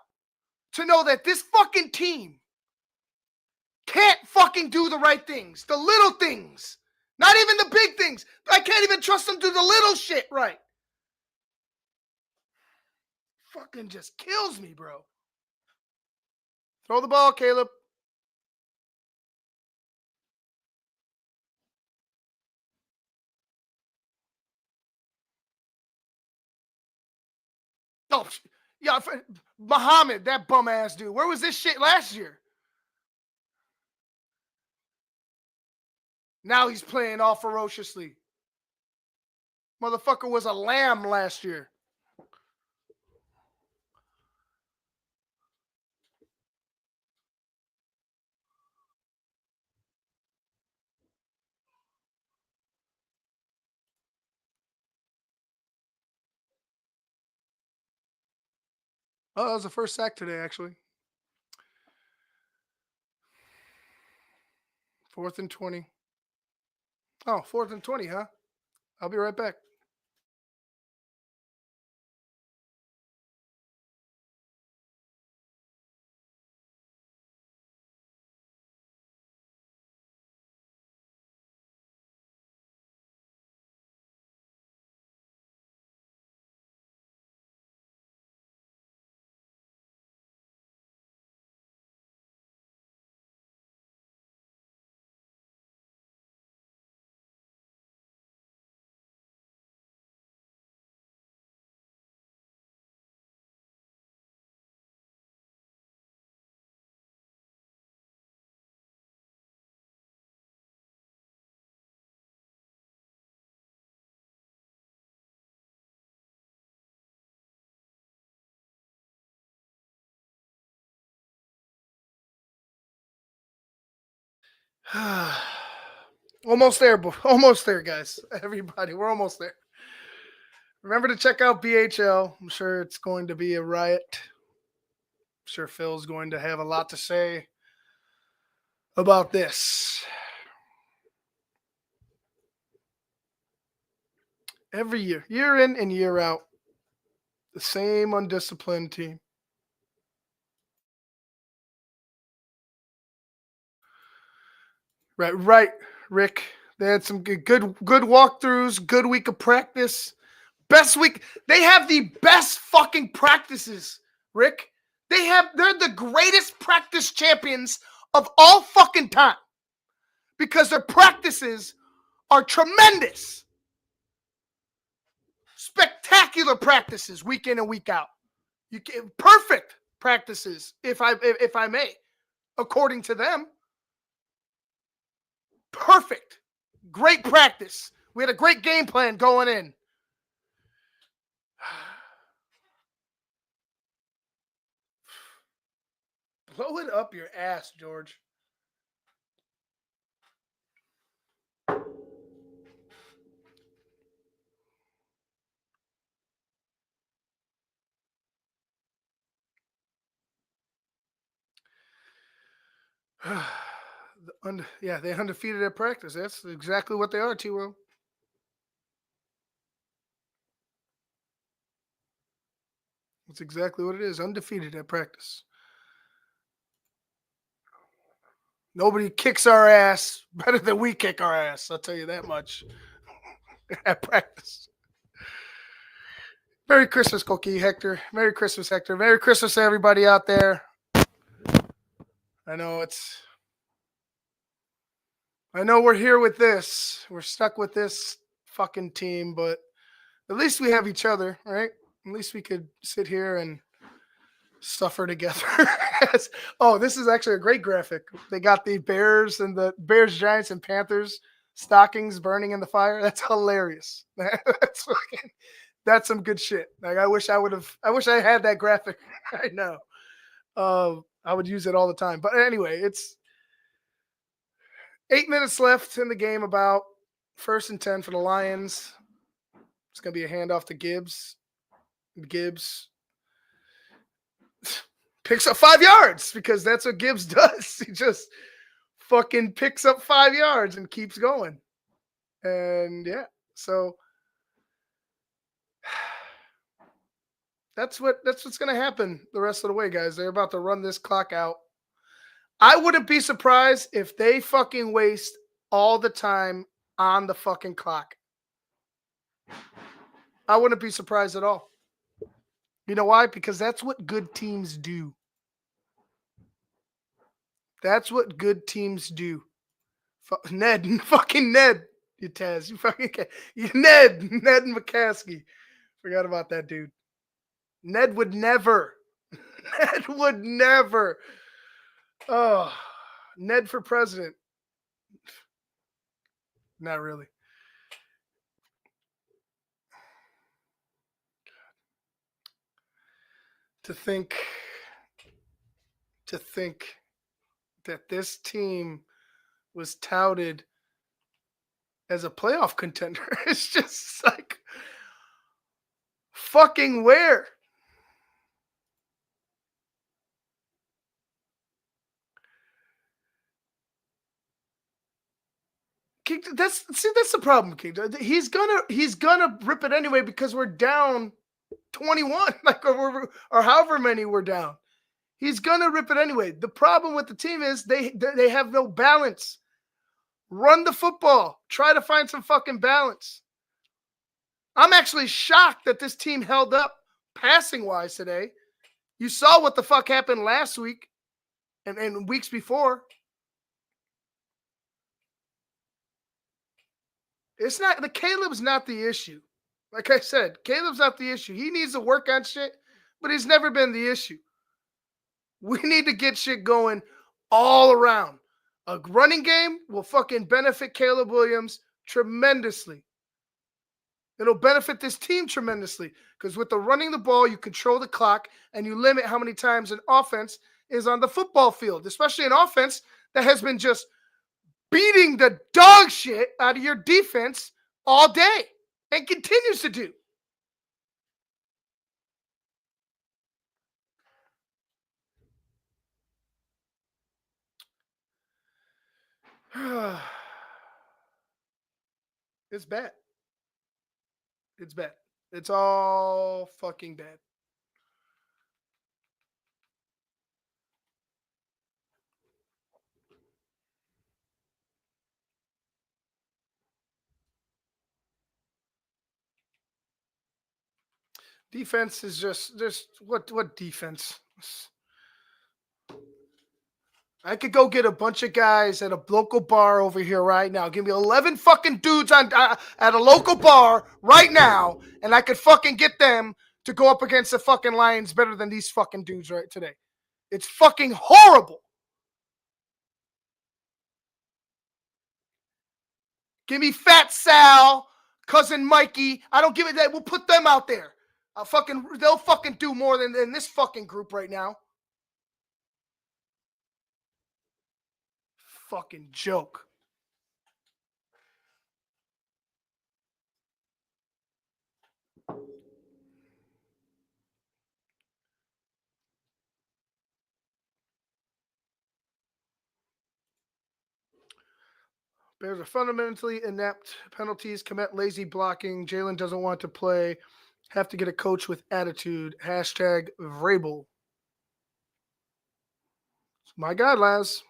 to know that this fucking team can't fucking do the right things. The little things. Not even the big things. I can't even trust them to do the little shit right. Fucking just kills me, bro. Throw the ball, Caleb. Oh, yeah, Muhammad, that bum ass dude. Where was this shit last year? Now he's playing all ferociously. Motherfucker was a lamb last year. Oh, that was the first sack today, actually. 4th and 20. Oh, 4th and 20, huh? I'll be right back. Almost there, almost there, guys. Everybody, we're almost there. Remember to check out BHL. I'm sure it's going to be a riot. I'm sure Phil's going to have a lot to say about this. Every year in and year out, the same undisciplined team. Right, Rick. They had some good walkthroughs, good week of practice. Best week. They have the best fucking practices, Rick. They're the greatest practice champions of all fucking time because their practices are tremendous. Spectacular practices week in and week out. Perfect practices, if I may, according to them. Perfect. Great practice. We had a great game plan going in. Blow it up your ass, George. They undefeated at practice. That's exactly what they are, T-Will. That's exactly what it is. Undefeated at practice. Nobody kicks our ass better than we kick our ass. I'll tell you that much. At practice. Merry Christmas, Cookie Hector. Merry Christmas, Hector. Merry Christmas to everybody out there. I know we're here with this. We're stuck with this fucking team, but at least we have each other, right? At least we could sit here and suffer together. Oh, this is actually a great graphic. They got the Bears, Giants, and Panthers stockings burning in the fire. That's hilarious. That's some good shit. Like I wish I had that graphic. I know. I would use it all the time. But anyway, it's 8 minutes left in the game, about 1st and 10 for the Lions. It's going to be a handoff to Gibbs. Gibbs picks up 5 yards because that's what Gibbs does. He just fucking picks up 5 yards and keeps going. And yeah, so that's what's going to happen the rest of the way, guys. They're about to run this clock out. I wouldn't be surprised if they fucking waste all the time on the fucking clock. I wouldn't be surprised at all. You know why? Because that's what good teams do. That's what good teams do. Ned, fucking Ned, you Taz. You fucking Ned McCaskey. Forgot about that dude. Ned would never. Ned would never. Oh, Ned for president. Not really. To think that this team was touted as a playoff contender. It's just like, fucking where? King, that's the problem, King. He's gonna rip it anyway because we're down 21, like or however many we're down. He's gonna rip it anyway. The problem with the team is they have no balance. Run the football. Try to find some fucking balance. I'm actually shocked that this team held up passing wise today. You saw what the fuck happened last week and weeks before. It's not the Caleb's not the issue. Like I said, Caleb's not the issue. He needs to work on shit, but he's never been the issue. We need to get shit going all around. A running game will fucking benefit Caleb Williams tremendously. It'll benefit this team tremendously because with the running the ball, you control the clock and you limit how many times an offense is on the football field, especially an offense that has been just beating the dog shit out of your defense all day and continues to do. It's bad. It's bad. It's all fucking bad. Defense is just what defense? I could go get a bunch of guys at a local bar over here right now. Give me 11 fucking dudes on at a local bar right now, and I could fucking get them to go up against the fucking Lions better than these fucking dudes right today. It's fucking horrible. Fat Sal, Cousin Mikey. I don't give it that. We'll put them out there. They'll fucking do more than this fucking group right now. Fucking joke. Bears are fundamentally inept. Penalties, commit lazy blocking. Jalen doesn't want to play. Have to get a coach with attitude. Hashtag Vrabel. My God, Laz.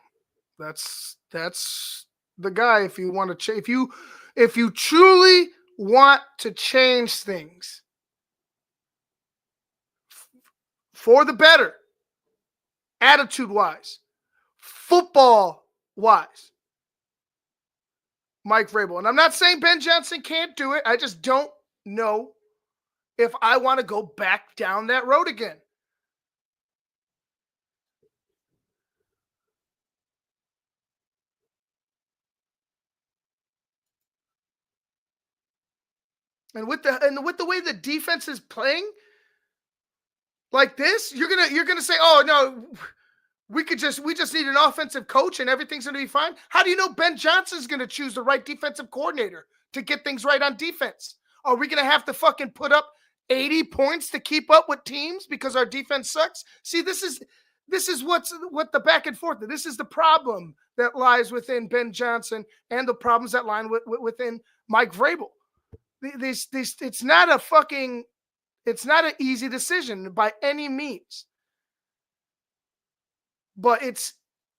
That's the guy. If you want to if you truly want to change things for the better, attitude wise, football wise, Mike Vrabel. And I'm not saying Ben Johnson can't do it. I just don't know if I want to go back down that road again. And with the way the defense is playing like this, you're gonna say, oh no, we just need an offensive coach and everything's gonna be fine. How do you know Ben Johnson's gonna choose the right defensive coordinator to get things right on defense? Are we gonna have to fucking put up 80 points to keep up with teams because our defense sucks? See, this is what the back and forth. This is the problem that lies within Ben Johnson and the problems that lie within Mike Vrabel. It's not an easy decision by any means. But it's,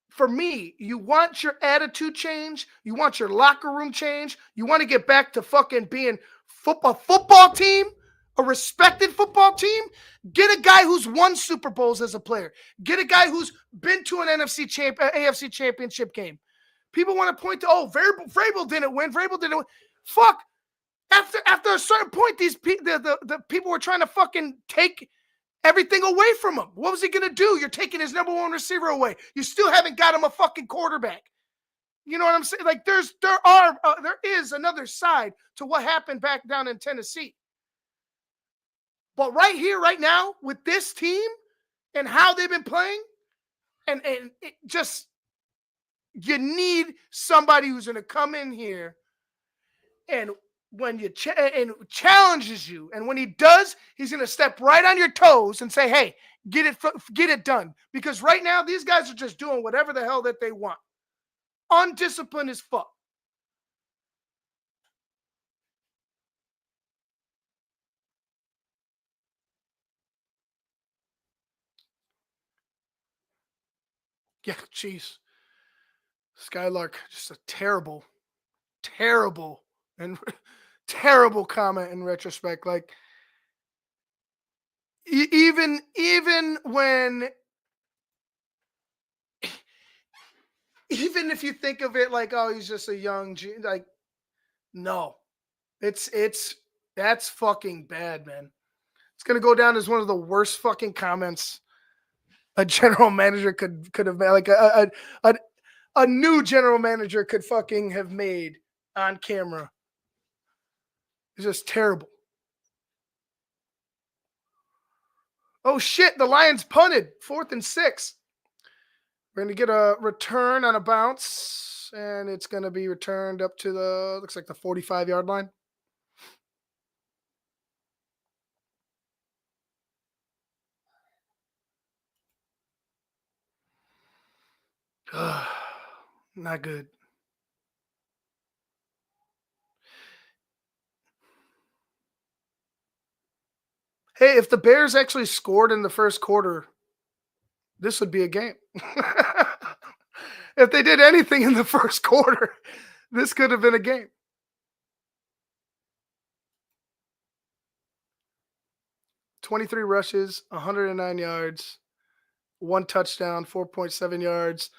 for me, you want your attitude change. You want your locker room change. You want to get back to fucking being football team, a respected football team. Get a guy who's won Super Bowls as a player. Get a guy who's been to an AFC championship game. People want to point to, Vrabel didn't win. Fuck. After a certain point, the people were trying to fucking take everything away from him. What was he going to do? You're taking his number one receiver away. You still haven't got him a fucking quarterback. You know what I'm saying? Like there is another side to what happened back down in Tennessee. But right here, right now, with this team and how they've been playing, and it just, you need somebody who's going to come in here and when you and challenges you, and when he does, he's going to step right on your toes and say, hey, get it done. Because right now, these guys are just doing whatever the hell that they want. Undisciplined as fuck. Yeah, jeez. Skylark, just a terrible and terrible comment in retrospect. Like, even if you think of it like, oh, he's just a young, like, no, that's fucking bad, man. It's gonna go down as one of the worst fucking comments a general manager could have made, like a new general manager could fucking have made on camera. It's just terrible. Oh shit, the Lions punted, 4th and 6. We're going to get a return on a bounce, and it's going to be returned up to looks like the 45-yard line. Not good. Hey, if the Bears actually scored in the first quarter, this would be a game. If they did anything in the first quarter, this could have been a game. "23 rushes, 109 yards, 1 touchdown, 4.7 yards,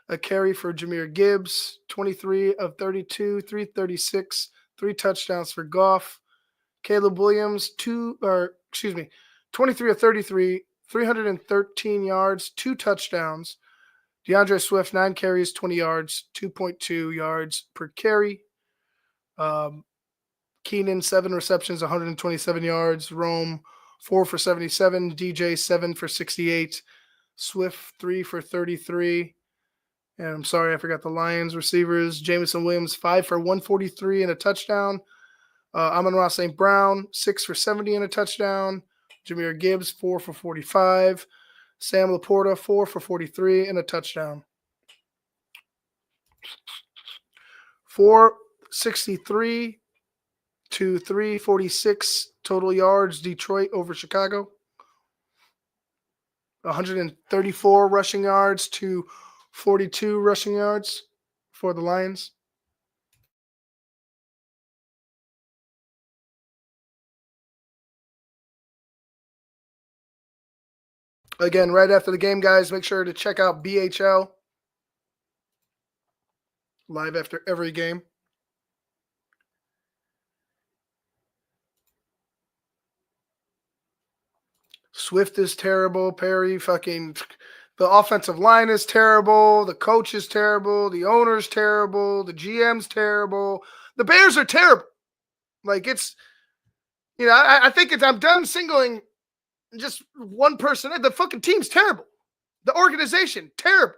a carry for Jahmyr Gibbs, 23 of 32, 336, 3 touchdowns for Goff. Caleb Williams, 23 of 33, 313 yards, 2 touchdowns. DeAndre Swift, 9 carries, 20 yards, 2.2 yards per carry. Keenan, 7 receptions, 127 yards. Rome, 4 for 77. DJ, 7 for 68. Swift, 3 for 33. And I'm sorry, I forgot the Lions receivers. Jameson Williams, 5 for 143 and a touchdown. Amon-Ra St. Brown, 6 for 70 and a touchdown. Jahmyr Gibbs, 4 for 45. Sam Laporta, 4 for 43 and a touchdown. 463 to 346 total yards, Detroit over Chicago. 134 rushing yards to 42 rushing yards for the Lions. Again, right after the game, guys, make sure to check out BHL live after every game. Swift is terrible. Perry, the offensive line is terrible. The coach is terrible. The owner's terrible. The GM's terrible. The Bears are terrible. Like, You know, I think I'm done singling just one person. The fucking team's terrible. The organization, terrible.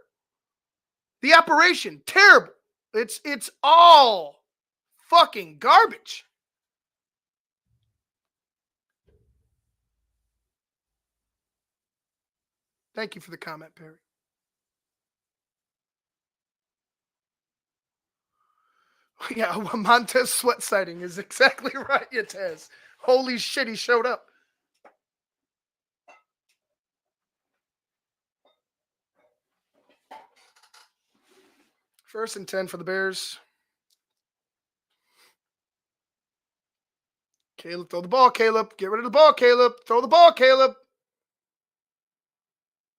The operation, terrible. It's all fucking garbage. Thank you for the comment, Perry. Yeah, Montez sweat sighting is exactly right, Yatez. Holy shit, he showed up. First and 10 for the Bears. Caleb, throw the ball, Caleb. Get rid of the ball, Caleb. Throw the ball, Caleb.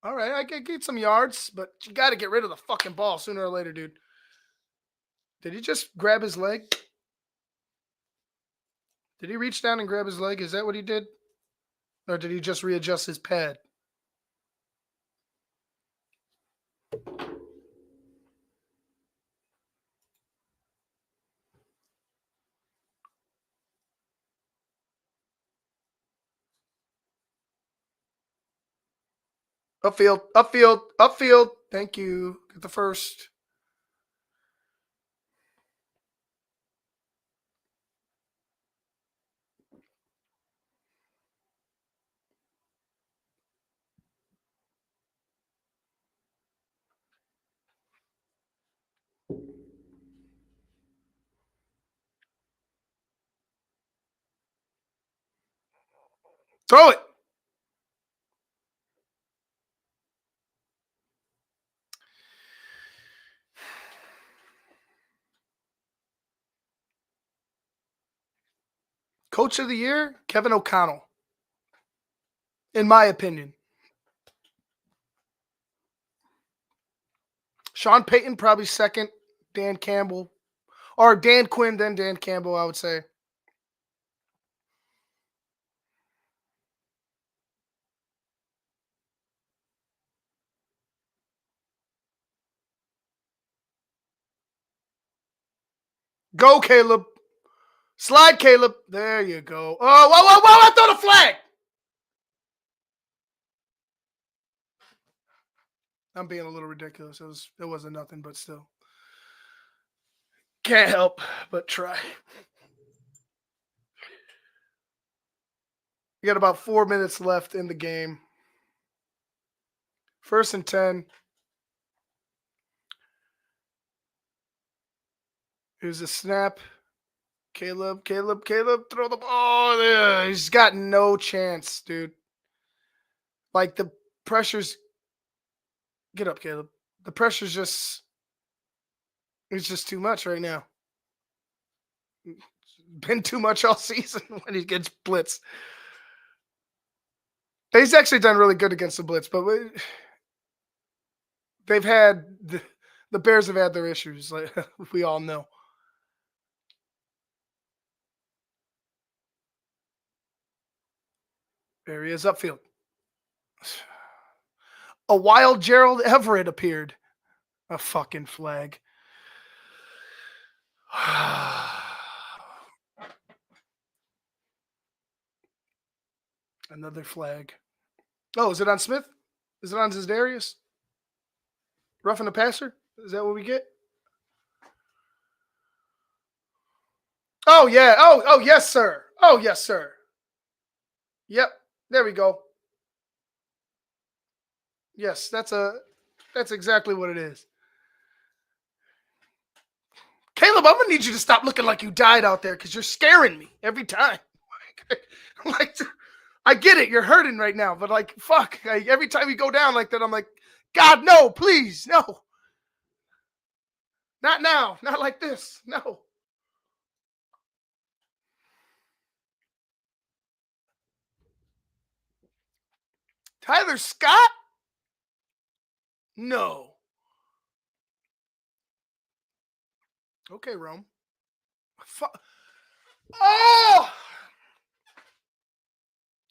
All right, I can get some yards, but you got to get rid of the fucking ball sooner or later, dude. Did he just grab his leg? Did he reach down and grab his leg? Is that what he did? Or did he just readjust his pad? Upfield, upfield, upfield. Thank you. Get the first. Throw it. Coach of the year, Kevin O'Connell. In my opinion. Sean Payton, probably second. Dan Campbell. Or Dan Quinn, then Dan Campbell, I would say. Go, Caleb. Slide, Caleb. There you go. Oh, whoa, whoa, whoa. I thought a flag. I'm being a little ridiculous. It wasn't nothing, but still. Can't help but try. We got about 4 minutes left in the game. First and 10. Here's a snap. Caleb, throw the ball. Oh, he's got no chance, dude. Like the pressure's. Get up, Caleb. The pressure's just. It's just too much right now. It's been too much all season when he gets blitzed. He's actually done really good against the blitz, but they've had the Bears have had their issues, like we all know. There he is upfield. A wild Gerald Everett appeared. A fucking flag. Another flag. Oh, is it on Smith? Is it on Zedarius? Roughing the passer? Is that what we get? Oh, yeah. Oh, yes, sir. Oh, yes, sir. Yep. There we go. Yes, that's exactly what it is. Caleb, I'm gonna need you to stop looking like you died out there because you're scaring me every time. Like, I get it, you're hurting right now, but like, fuck. Every time you go down like that, I'm like, God, no, please, no. Not now, not like this, no. Tyler Scott? No. Okay, Rome. Oh!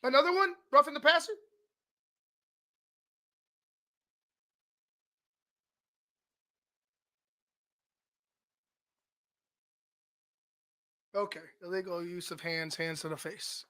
Another one? Roughing the passer? Okay. Illegal use of hands to the face.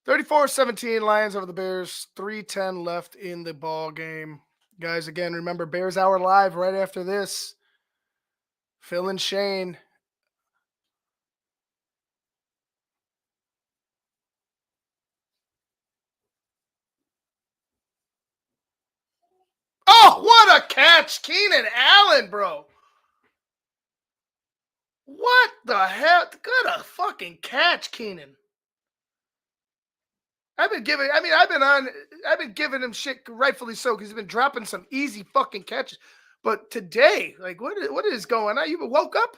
$34-17 Lions over the Bears. 3:10 left in the ball game. Guys, again, remember Bears Hour live right after this. Phil and Shane. Oh, what a catch. Keenan Allen, bro. What the hell? Good a fucking catch, Keenan. I've been giving him shit, rightfully so, because he's been dropping some easy fucking catches. But today, like, what is going on? You woke up?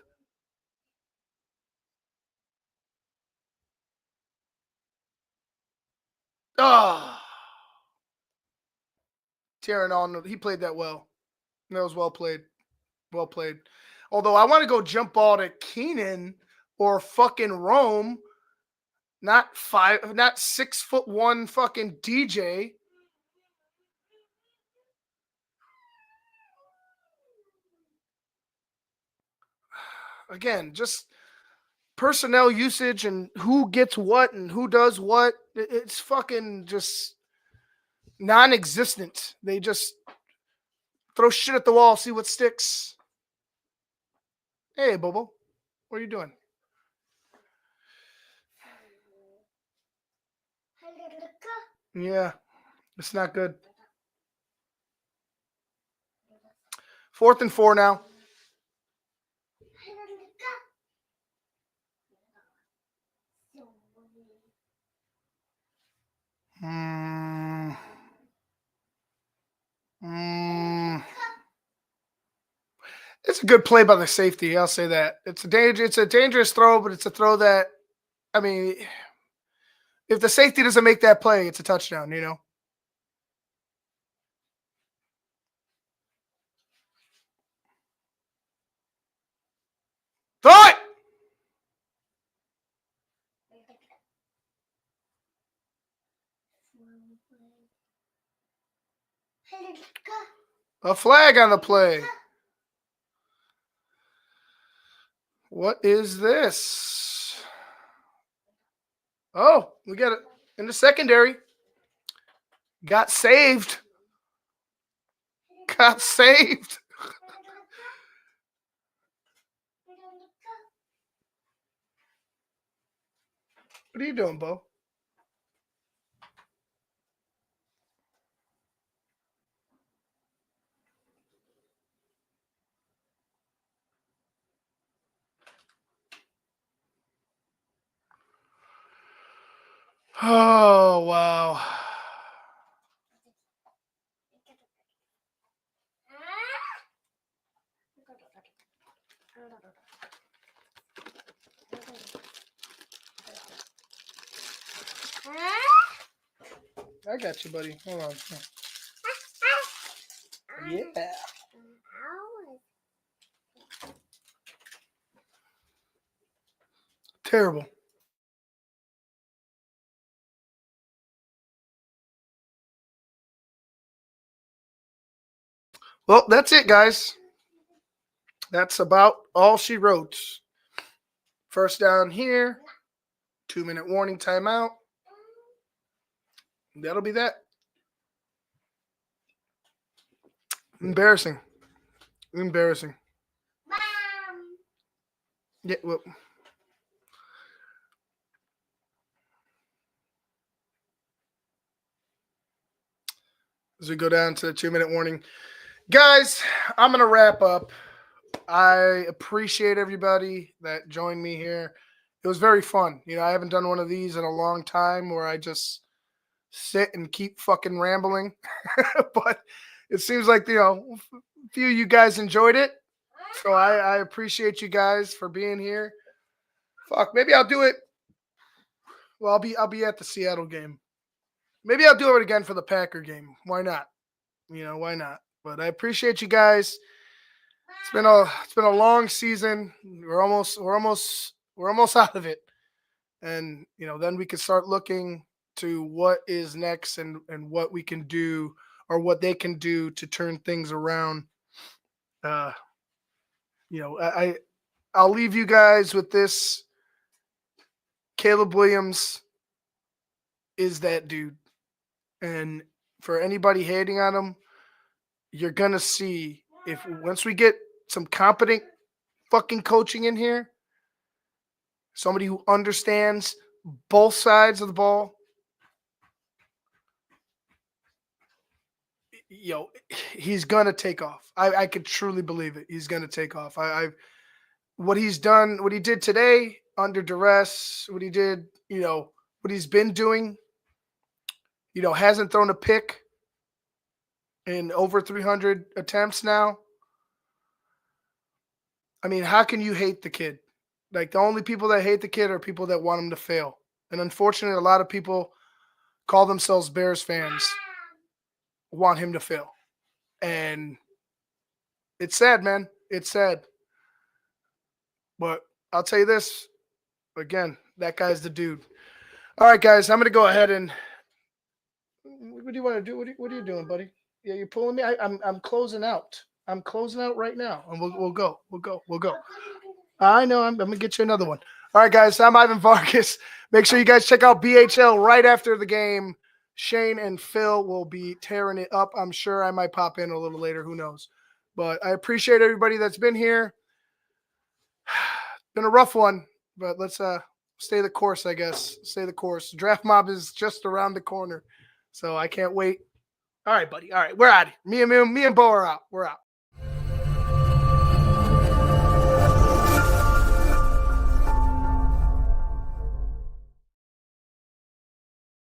Oh. Tearing on. He played that well. That was well played. Well played. Although I want to go jump ball to Keenan or fucking Rome, not 6'1" fucking DJ. Again, just personnel usage and who gets what and who does what. It's fucking just non-existent. They just throw shit at the wall, see what sticks. Hey, Bobo, what are you doing? Yeah, it's not good. 4th and 4 now. It's a good play by the safety. I'll say that. It's a dangerous throw, but it's a throw that, I mean, if the safety doesn't make that play, it's a touchdown, you know? Throw it! A flag on the play. What is this? Oh, we got it in the secondary. Got saved. Got saved. What are you doing, Bo? Oh, wow. I got you, buddy. Hold on. Yeah. Terrible. Well, that's it, guys. That's about all she wrote. First down here. 2-minute warning timeout. That'll be that. Embarrassing. Embarrassing. Yeah, well. As we go down to the 2-minute warning. Guys, I'm going to wrap up. I appreciate everybody that joined me here. It was very fun. You know, I haven't done one of these in a long time where I just sit and keep fucking rambling. But it seems like, you know, a few of you guys enjoyed it. So I appreciate you guys for being here. Fuck, maybe I'll do it. Well, I'll be at the Seattle game. Maybe I'll do it again for the Packer game. Why not? You know, why not? But I appreciate you guys. It's been a long season. We're almost out of it. And, you know, then we can start looking to what is next and what we can do or what they can do to turn things around. I'll leave you guys with this. Caleb Williams is that dude. And for anybody hating on him, you're going to see if once we get some competent fucking coaching in here, somebody who understands both sides of the ball, he's going to take off. I could truly believe it. He's going to take off. What he's done, what he did today under duress, what he did, what he's been doing, hasn't thrown a pick in over 300 attempts now. I mean, how can you hate the kid? Like, the only people that hate the kid are people that want him to fail. And unfortunately, a lot of people call themselves Bears fans want him to fail. And it's sad, man. It's sad. But I'll tell you this, again, that guy's the dude. All right, guys, I'm going to go ahead and what do you want to do? What are you doing, buddy? Yeah, you're pulling me. I'm closing out. I'm closing out right now, and we'll go. I know. I'm going to get you another one. All right, guys, I'm Ivan Vargas. Make sure you guys check out BHL right after the game. Shane and Phil will be tearing it up. I'm sure I might pop in a little later. Who knows? But I appreciate everybody that's been here. Been a rough one, but let's stay the course, I guess. Stay the course. Draft mob is just around the corner, so I can't wait. All right, buddy. All right, we're out. Me and Bo are out. We're out.